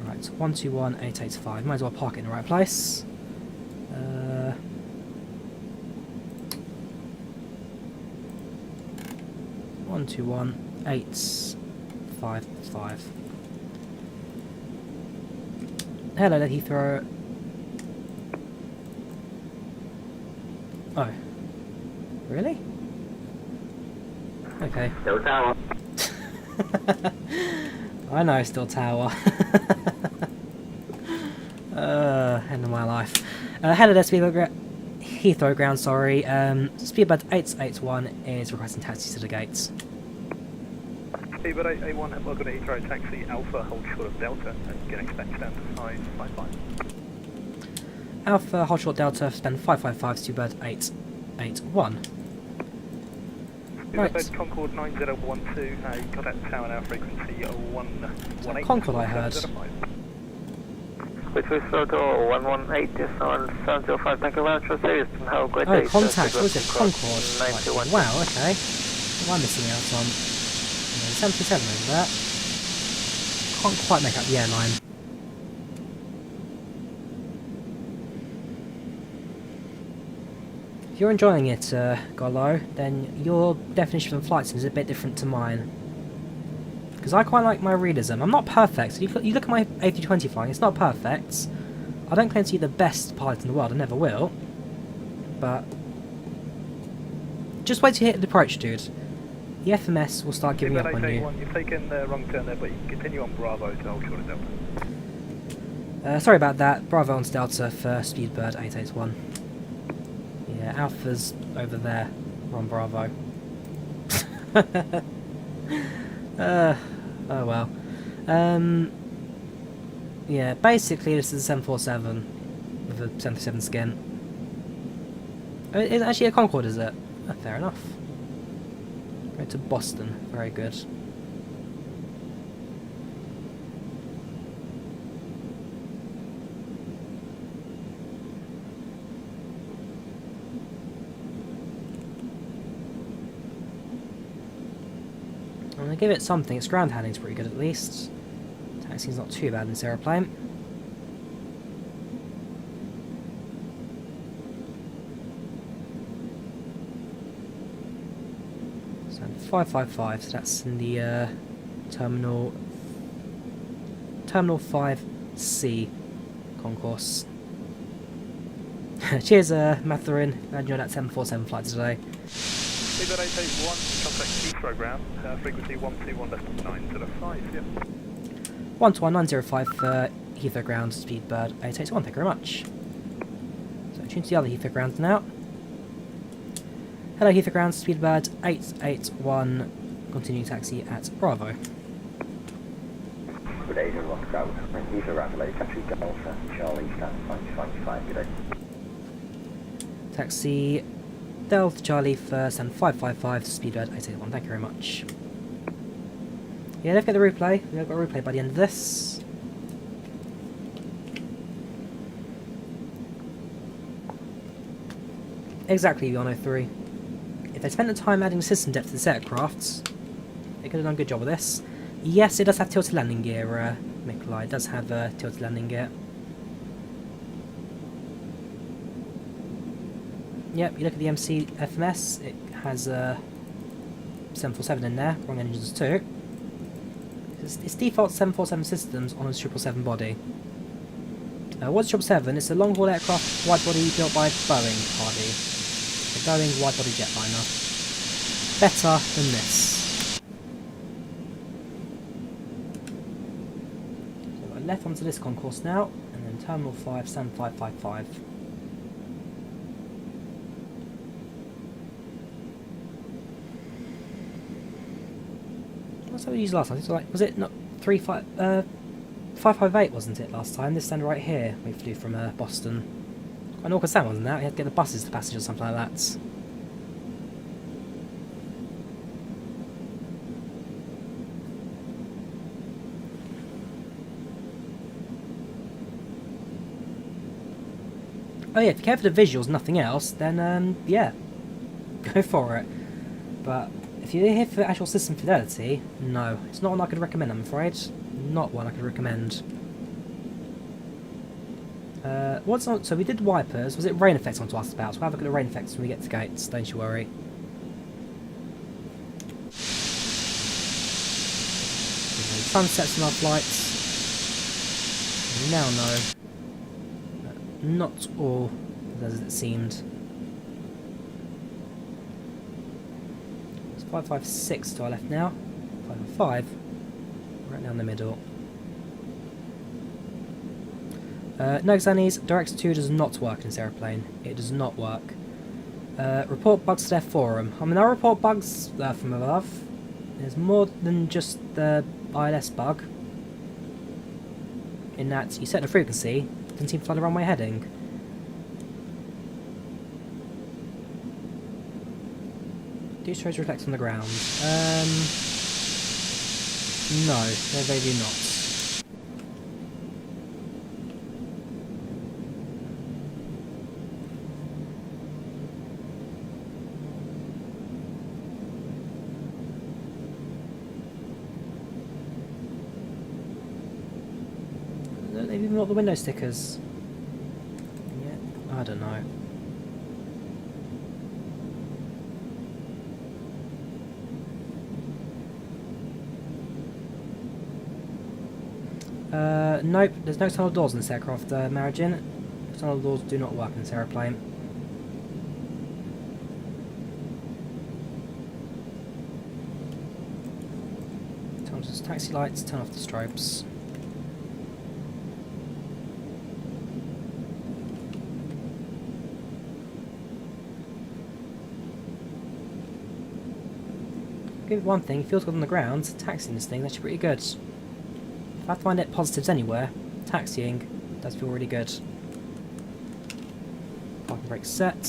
Right, 121.885. Might as well park it in the right place. 121.855. Hello there, Heathrow. Oh. Really? Okay. Still tower. I know, still tower. End of my life. Hello there, Heathrow ground, sorry. Speedbird 881 is requesting taxis to the gates. Speedbird 881, welcome to Heathrow, taxi Alpha, hold short of Delta, and get expect stand to 555. Alpha, hold short Delta, stand 555, Speedbird 881. Right. Speedbird Concorde 9012, contact tower now, frequency 118. Concorde I heard. Which was photo 118 is on 705. Thank you very much for service and have a great day. Oh, contact, what is it? Concorde. Right. Wow, okay. What am I missing out on? 77 over there. Can't quite make out the airline. If you're enjoying it, Golo, then your definition of flight sim is a bit different to mine. Because I quite like my realism. I'm not perfect. You look at my A320 flying, it's not perfect. I don't claim to be the best pilot in the world, I never will. But just wait to hit the approach, dude. The FMS will start giving up on you. You've taken the wrong turn there, but you can continue on Bravo to hold short of Delta. Sorry about that. Bravo on Delta for Speedbird 881. Yeah, Alpha's over there. We're on Bravo. Oh well. Yeah, basically this is a 747 with a 737 skin. It's actually a Concorde, is it? Oh, fair enough. Go to Boston. Very good. I'm gonna give it something. Its ground handling's pretty good at least. Taxi's not too bad in this aeroplane. So 555, so that's in the terminal 5C concourse. Cheers, Mathurin. Glad you enjoyed that 747 flight today. Speedbird 881, contact Heathrow ground, frequency 121.905, yep. 121.905 for Heathrow ground, Speedbird 881, thank you very much. So tune to the other Heathrow ground now. Hello Heathrow ground, Speedbird 881, continuing taxi at Bravo. Good day, Moscow. Heathrow ground, hello, taxi Delta, Charlie, stand 555, good day. Taxi Delta Charlie first and 555 Speedbird 881, thank you very much. Yeah, let's get the replay. We've got a replay by the end of this. Exactly, 103. If they spent the time adding system depth to this aircraft, they could have done a good job of this. Yes, it does have tilted landing gear, Mikolai. It does have tilted landing gear. Yep, you look at the MC FMS, it has 747 in there, wrong engines too. It's default 747 systems on a 777 body. What's 777? It's a long-haul aircraft wide body built by Boeing, Hardy. A Boeing wide body jetliner. Better than this. So we're left onto this concourse now, and then Terminal 5, 7555. What's that we used last time? Was it not 558, wasn't it, last time? This stand right here, we flew from Boston. Quite an awkward stand, wasn't that? We had to get the buses to passengers or something like that. Oh yeah, if you care for the visuals, nothing else, then yeah, go for it. But if you're here for actual system fidelity, no, it's not one I could recommend, I'm afraid. Not one I could recommend. So we did wipers. Was it rain effects I want to ask about? So we'll have a look at the rain effects when we get to gates, don't you worry. Sunsets on our flights. We now know that not all as it seemed. It's 556 to our left now. 555. Right down the middle. No Xannies, Direct 2 does not work in this aeroplane. It does not work. Report bugs to their forum. I mean, I report bugs from above. There's more than just the ILS bug. In that you set the frequency, doesn't seem to fly the runway heading. Do shows reflect on the ground? No, they do not. They've even got the window stickers. Yeah, I don't know. Nope, there's no tunnel doors in this aircraft, Marigin. Tunnel doors do not work in this aeroplane. Turn off the taxi lights, turn off the strobes. Give it one thing, it feels good on the ground. Taxiing this thing is actually pretty good. If I find it positives anywhere, taxiing does feel really good. Parking brake set.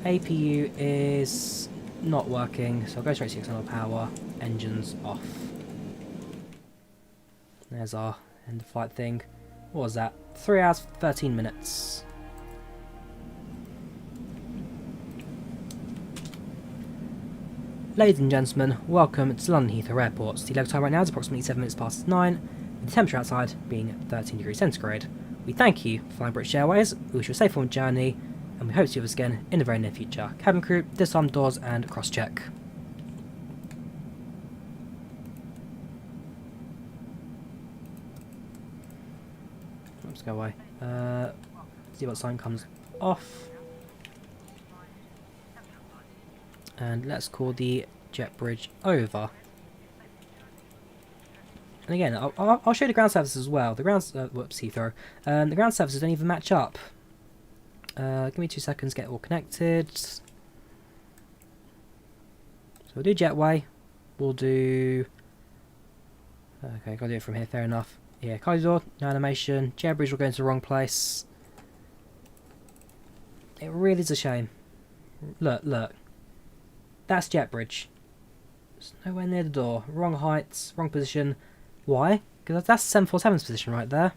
APU is not working, so I'll go straight to external power. Engines off. There's our end of flight thing. What was that? 3 hours 13 minutes. Ladies and gentlemen, welcome to London Heathrow Airport. The local time right now is approximately 7 minutes past 9, with the temperature outside being 13 degrees centigrade. We thank you for flying British Airways, we wish you a safe home journey, and we hope to see you with us again in the very near future. Cabin crew, disarm doors and cross-check. Let's go away. See what sign comes off. And let's call the jet bridge over. And again, I'll show you the ground services as well. The ground, whoops, Heathrow. The ground services don't even match up. Give me 2 seconds, get all connected. So we'll do jetway. We'll do. Okay, gotta do it from here. Fair enough. Yeah, corridor, no animation. Jet bridge will go into the wrong place. It really is a shame. Look, look. That's jet bridge. It's nowhere near the door. Wrong heights, wrong position. Why? Because that's 747's position right there.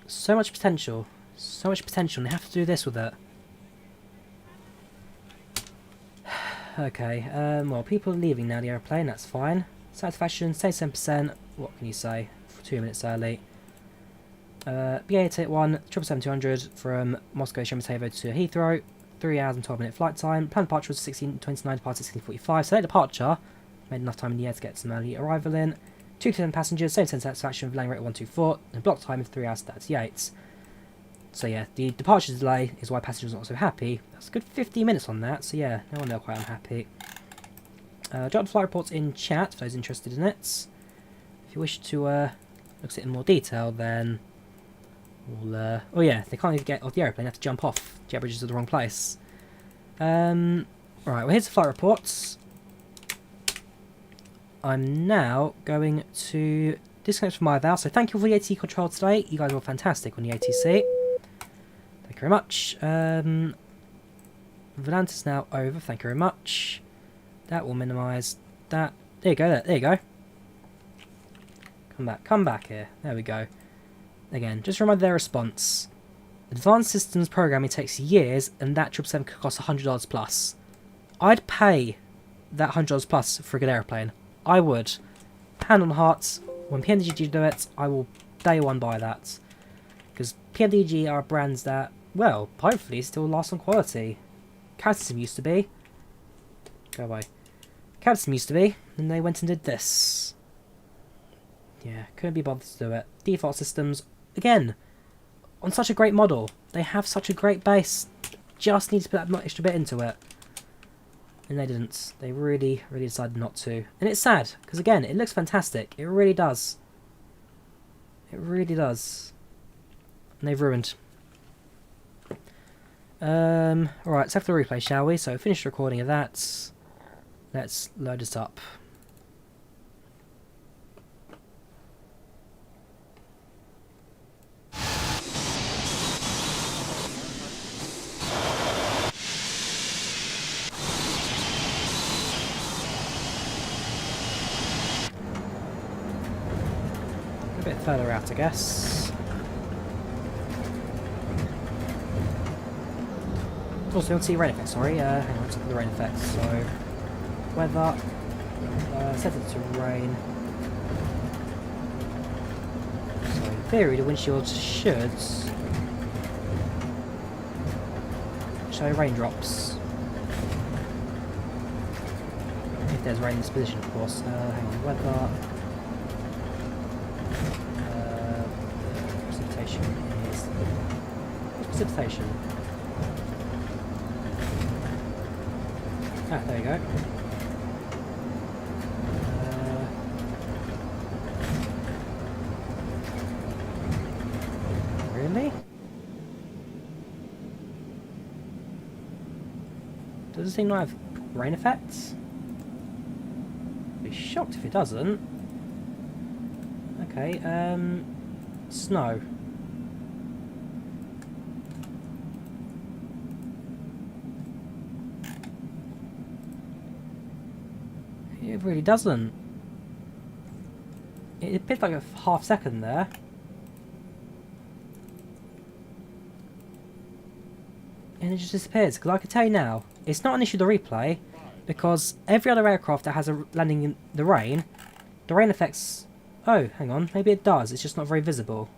So much potential. So much potential, and they have to do this with it. Okay, well, people are leaving now the aeroplane, that's fine. Satisfaction, 77%. What can you say? 2 minutes early. BA881 777-200 from Moscow Sheremetyevo to Heathrow, 3 hours and 12 minute flight time. Planned departure was 16:29, departure 16:45. So late departure, made enough time in the air to get some early arrival in. 2 to 10 passengers, same satisfaction with landing rate 124, and block time of 3 hours 38. So yeah, the departure delay is why passengers are not so happy. That's a good 50 minutes on that, so yeah, no wonder they're quite unhappy. Drop the flight reports in chat for those interested in it. If you wish to look at it in more detail, then we'll... oh yeah, they can't even get off the aeroplane, they have to jump off. Jet bridges are the wrong place. Right, well here's the flight reports. I'm now going to disconnect from my IVAO, so thank you for the ATC control today. You guys were fantastic on the ATC. Thank you very much. Volanta's now over, thank you very much. That will minimise that. There you go, there you go. Come back here. There we go. Again, just remember their response. Advanced systems programming takes years, and that 777 could cost $100 plus. I'd pay that $100 plus for a good aeroplane. I would. Hand on heart, when PMDG do it, I will day one buy that. Because PMDG are brands that, well, hopefully still last on quality. Captain used to be. Go away. Captain used to be, and they went and did this. Yeah, couldn't be bothered to do it. Default systems, again, on such a great model. They have such a great base. Just need to put that extra bit into it. And they didn't. They really decided not to. And it's sad, because again, it looks fantastic. It really does. It really does. And they've ruined. Alright, let's have the replay, shall we? So finish the recording of that. Let's load this up. A bit further out, I guess. Also, you want to see rain effects, sorry. Hang on, let's look at the rain effects. So, weather, set it to rain. So, in theory, the windshield should show raindrops. If there's rain in this position, of course. Hang on, weather. Precipitation is... What's precipitation? Ah, there you go. Really? Does this thing not have rain effects? I'd be shocked if it doesn't. Okay, snow. It really doesn't. It appeared like a half second there. And it just disappears. Because I can tell you now, it's not an issue with the replay, because every other aircraft that has a landing in the rain effects... Oh, hang on, maybe it does, it's just not very visible.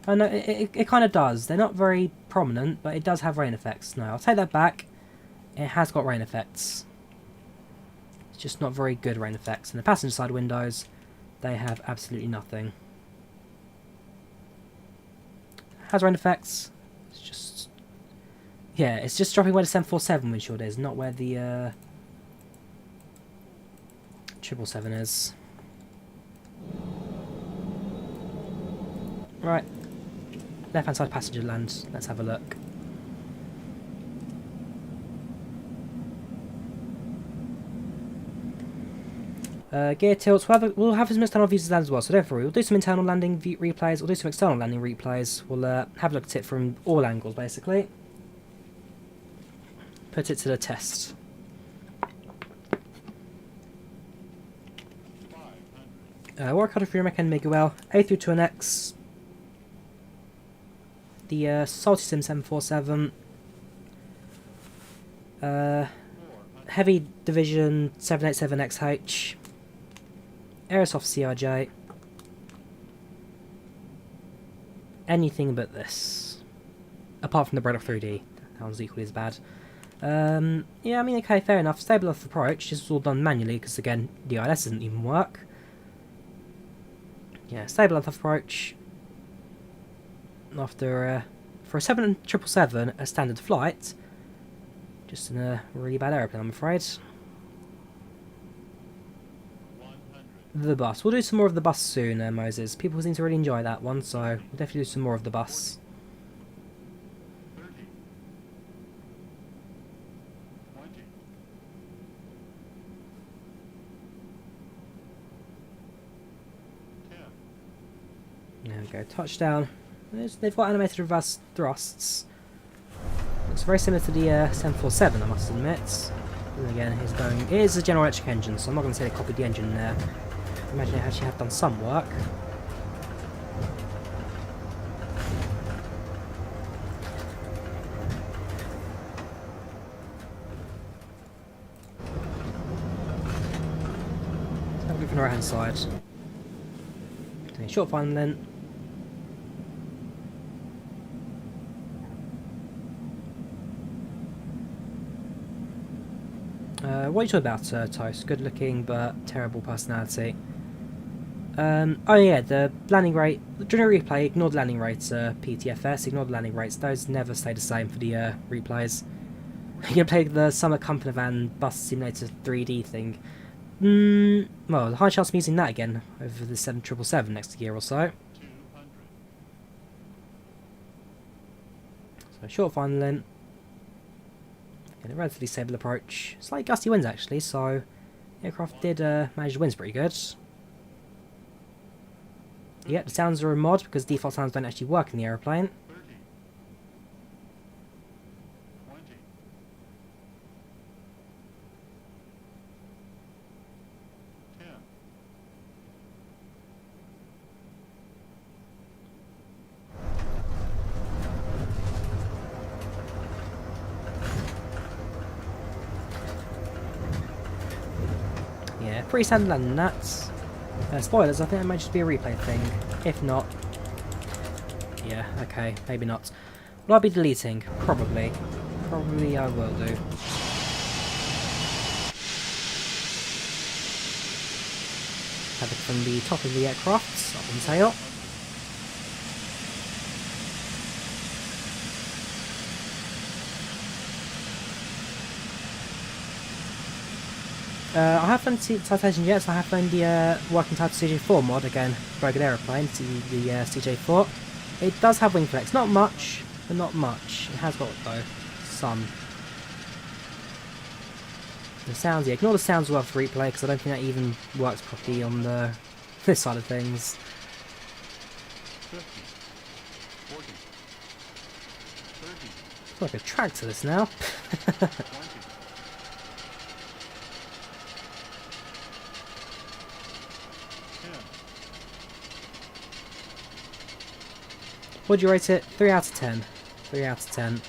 Oh no, it kind of does. They're not very prominent, but it does have rain effects. No, I'll take that back. It has got rain effects. It's just not very good rain effects. And the passenger side windows, they have absolutely nothing. Has rain effects. It's just... Yeah, it's just dropping where the 747 windshield is, not where the 777 is. Right. Left hand side passenger land. Let's have a look. Gear tilts. We'll have some external views of that as well, so don't worry. We'll do some internal landing replays, we'll do some external landing replays. We'll have a look at it from all angles, basically. Put it to the test. War card for Mechan Miguel, A through to an X. The Salty Sim 747. Heavy Division 787XH. Aerosoft CRJ. anything but this. Apart from the Bread of 3D. That one's equally as bad. Yeah, I mean, okay, fair enough. Stable off approach. This was all done manually because, again, DILS doesn't even work. Yeah, stable off approach. After, for a 777, a standard flight. Just in a really bad aeroplane, I'm afraid. The bus. We'll do some more of the bus soon, Moses. People seem to really enjoy that one, so we'll definitely do some more of the bus. There we go, touchdown. They've got animated reverse thrusts. Looks very similar to the 747, I must admit. And again, it is a General Electric engine, so I'm not going to say they copied the engine there. I imagine they actually have done some work. Let's have a look from the right hand side. Okay, short final then. What are you talking about, Toast? Good looking but terrible personality. Oh yeah, the landing rate, during the replay, ignore the landing rates, PTFS, ignore the landing rates, those never stay the same for the replays. You can play the Summer Company Van Bus Simulator 3D thing. Well, the high chance of using that again over the 777 next year or so. So short final then. A relatively stable approach. Slightly gusty winds actually, so the aircraft did manage the winds pretty good. Yep, the sounds are a mod because default sounds don't actually work in the aeroplane. Yeah, pretty standard landing that. Spoilers, I think that might just be a replay thing. If not... yeah, okay, maybe not. Will I be deleting? Probably. Probably I will do. Have it from the top of the aircraft, up on tail. I have found citation jets, I have found the working type CJ4 mod, again, very good aeroplane, the CJ4. It does have wing flex, not much, but not much. It has got, though, some. The sounds, yeah, ignore the sounds worth replay, because I don't think that even works properly on the this side of things. 50, 40, 30. It's like a tractor, this now. 20. Would you rate it? 3 out of 10. 3 out of 10.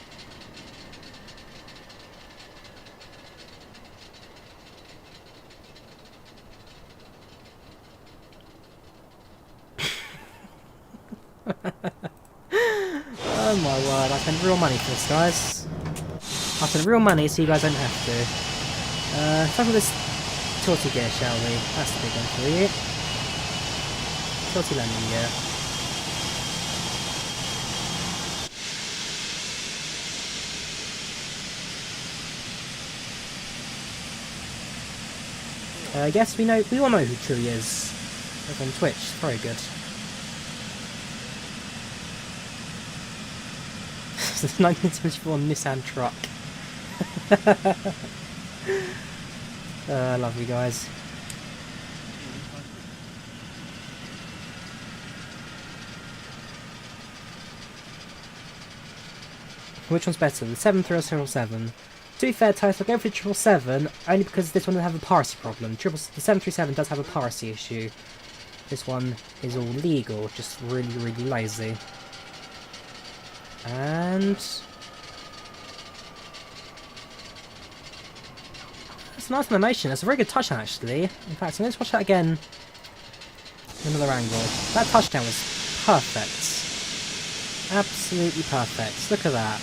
Oh my word, I spent real money for this, guys. I spent real money so you guys don't have to. Let's look at this tilty gear, shall we? That's the big one for you. Tilty landing gear. I guess we all know who True is. Over on Twitch, very good. This is a 1974 Nissan truck. I love you guys. Which one's better, the 737? To be fair, Titus, I'll go for the 777, only because this one doesn't have a piracy problem. The 737 does have a piracy issue. This one is all legal, just really, really lazy. And... it's a nice animation, it's a very good touchdown actually. In fact, let's watch that again in another angle. That touchdown was perfect. Absolutely perfect. Look at that.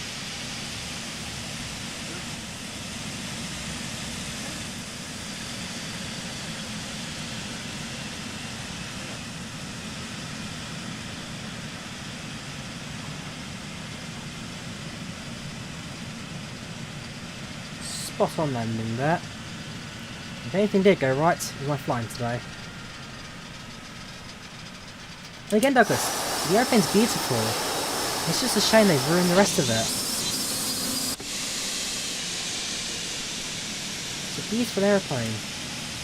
Spot on landing there. If anything did go right, it was my flying today. And again, Douglas, the airplane's beautiful. It's just a shame they've ruined the rest of it. It's a beautiful airplane.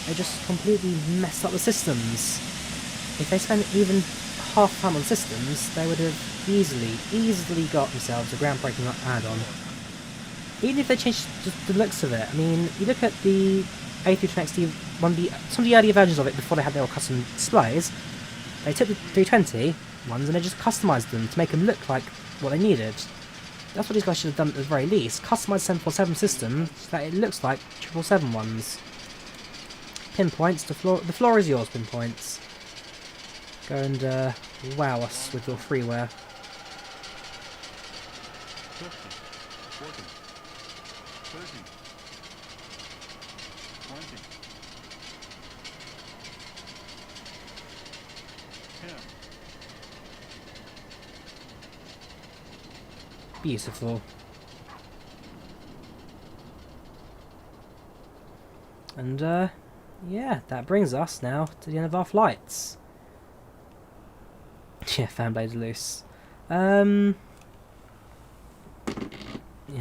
They just completely messed up the systems. If they spent even half the time on systems, they would have easily got themselves a groundbreaking add-on. Even if they changed just the looks of it. I mean, you look at the A320XT, some of the earlier versions of it before they had their custom displays. They took the 320 ones and they just customised them to make them look like what they needed. That's what these guys should have done at the very least. Customise the 747 system so that it looks like 777 ones. Pinpoints, the floor is yours, Pinpoints. Go and wow us with your freeware. 50, 40, 30, 20, 10. Beautiful. And yeah, that brings us now to the end of our flights. Yeah, fan blades loose. Yeah,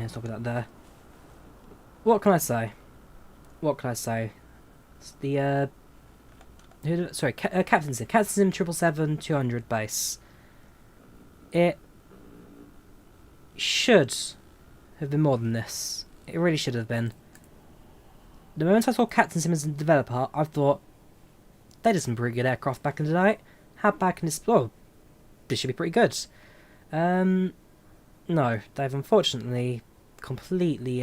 stop that there. What can I say? What can I say? It's the Captain Sim 777-200 base. It should have been more than this. It really should have been. The moment I saw Captain Sim as a developer, I thought they did some pretty good aircraft back in the day. How bad can this? Oh, this should be pretty good. No, they've unfortunately completely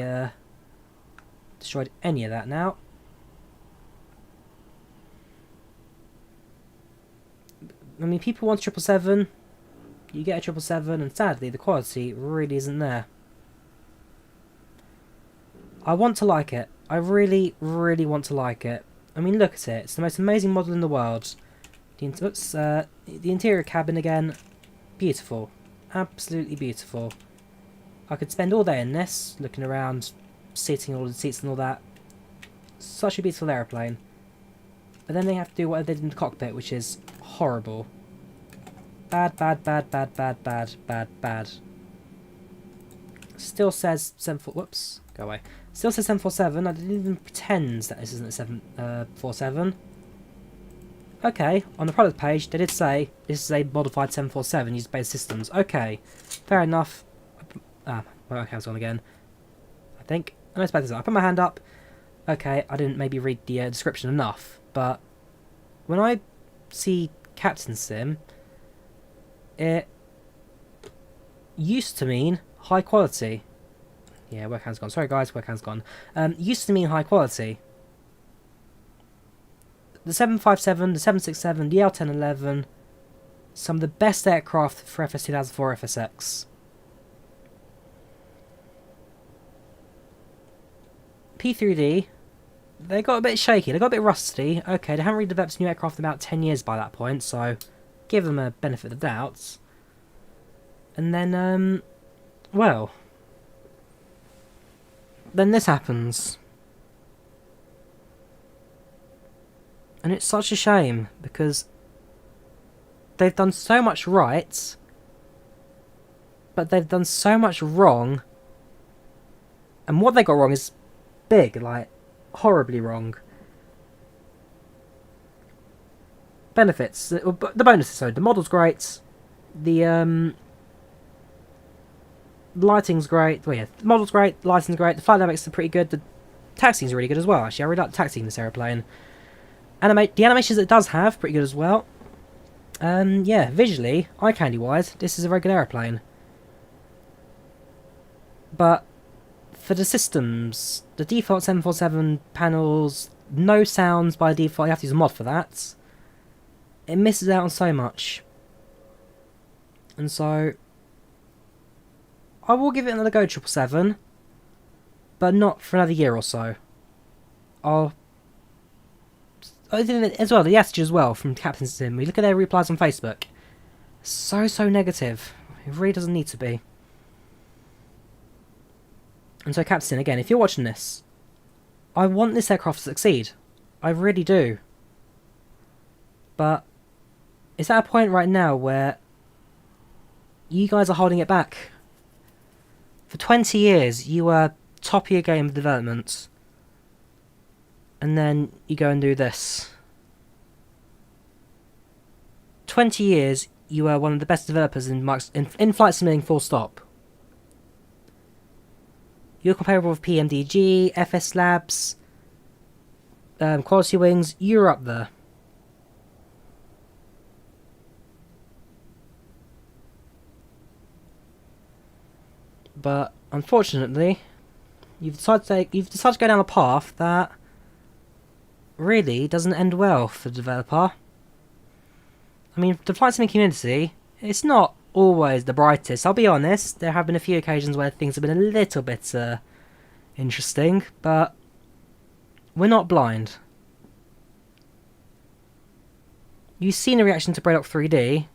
destroyed any of that now. I mean, people want 777. You get a 777, and sadly, the quality really isn't there. I want to like it. I really, really want to like it. I mean, look at it. It's the most amazing model in the world. The interior cabin again, beautiful. Absolutely beautiful. I could spend all day in this, looking around, sitting all the seats and all that. Such a beautiful aeroplane. But then they have to do what they did in the cockpit, which is horrible. Bad, bad, bad, bad, bad, bad, bad, bad. Still says 74. Whoops, go away. Still says 747. I didn't even pretend that this isn't a 747. Okay, on the product page they did say this is a modified 747 used base systems. Okay, fair enough. My webcam's on again. I think. I know this. I put my hand up. Okay, I didn't maybe read the description enough, but when I see Captain Sim, it used to mean high quality. Yeah, webcam's gone. Sorry guys, webcam's gone. Used to mean high quality. The 757, the 767, the L1011, some of the best aircraft for FS 2004 FSX. P3D, they got a bit shaky, they got a bit rusty. Okay, they haven't really developed new aircraft in about 10 years by that point, so give them a benefit of the doubt. And then, well, then this happens. And it's such a shame, because they've done so much right, but they've done so much wrong. And what they got wrong is big, like, horribly wrong. Benefits, the bonuses, so the model's great, the lighting's great, well yeah, the model's great, the lighting's great, the flight dynamics are pretty good, the taxiing's really good as well, actually. I really like the taxiing in this aeroplane. The animations it does have, pretty good as well. Yeah, visually, eye candy wise, this is a very good aeroplane. But for the systems, the default 747 panels, no sounds by default, you have to use a mod for that. It misses out on so much. And so, I will give it another go, 777, but not for another year or so. I did as well, the attitude as well from Captain Sim. We look at their replies on Facebook. So negative. It really doesn't need to be. And so Captain, again, if you're watching this, I want this aircraft to succeed. I really do. But it's at a point right now where you guys are holding it back. For 20 years, you were top of your game of development. And then you go and do this. 20 years, you were one of the best developers in flight simulating, full stop. You're comparable with PMDG, FS Labs, Quality Wings, you're up there. But unfortunately, you've decided to go down a path that really doesn't end well for the developer. I mean, the flight sim community, it's not always the brightest. I'll be honest, there have been a few occasions where things have been a little bit interesting, but we're not blind. You've seen a reaction to Bradock 3D,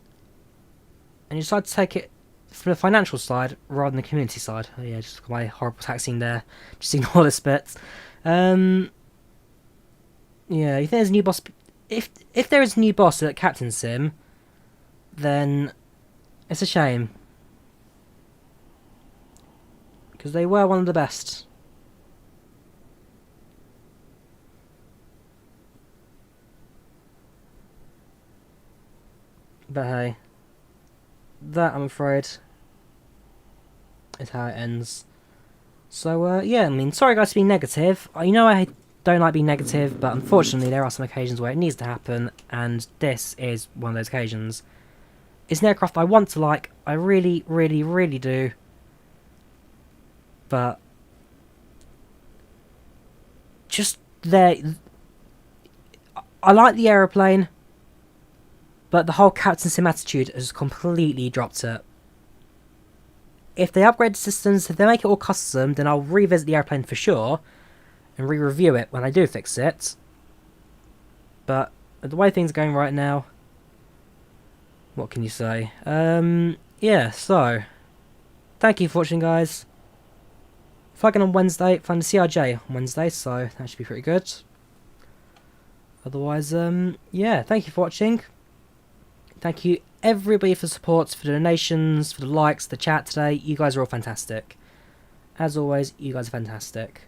and you decide to take it from the financial side rather than the community side. Oh yeah, just my horrible taxing there. Just ignore this bit. Yeah, you think there's a new boss? If there is a new boss at Captain Sim, then it's a shame. Because they were one of the best. But hey, that, I'm afraid, is how it ends. So, yeah, I mean, sorry guys for being negative. You know I don't like being negative, but unfortunately there are some occasions where it needs to happen, and this is one of those occasions. It's an aircraft I want to like, I really, really, really do. But just there, I like the aeroplane, but the whole Captain Sim attitude has completely dropped it. If they upgrade the systems, if they make it all custom, then I'll revisit the airplane for sure and re-review it when I do fix it. But the way things are going right now, what can you say? Yeah, so thank you for watching, guys. Flying on Wednesday, flying the CRJ on Wednesday, so that should be pretty good. Otherwise, yeah, thank you for watching. Thank you everybody for the support, for the donations, for the likes, the chat today. You guys are all fantastic. As always, you guys are fantastic.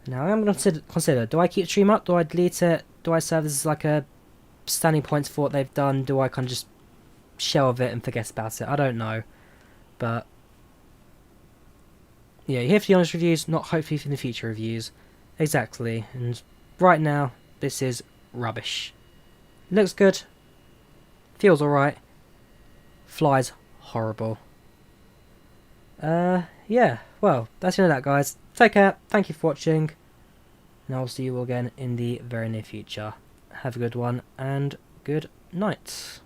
Now I'm going to consider, do I keep the stream up? Do I delete it? Do I serve this as like a standing points for what they've done? Do I kind of just shelve it and forget about it? I don't know. But yeah, you're here for the honest reviews, not hopefully for the future reviews. Exactly. And right now, this is rubbish. Looks good. Feels alright. Flies horrible. Yeah, well, that's the end of that, guys. Take care, thank you for watching, and I'll see you all again in the very near future. Have a good one, and good night.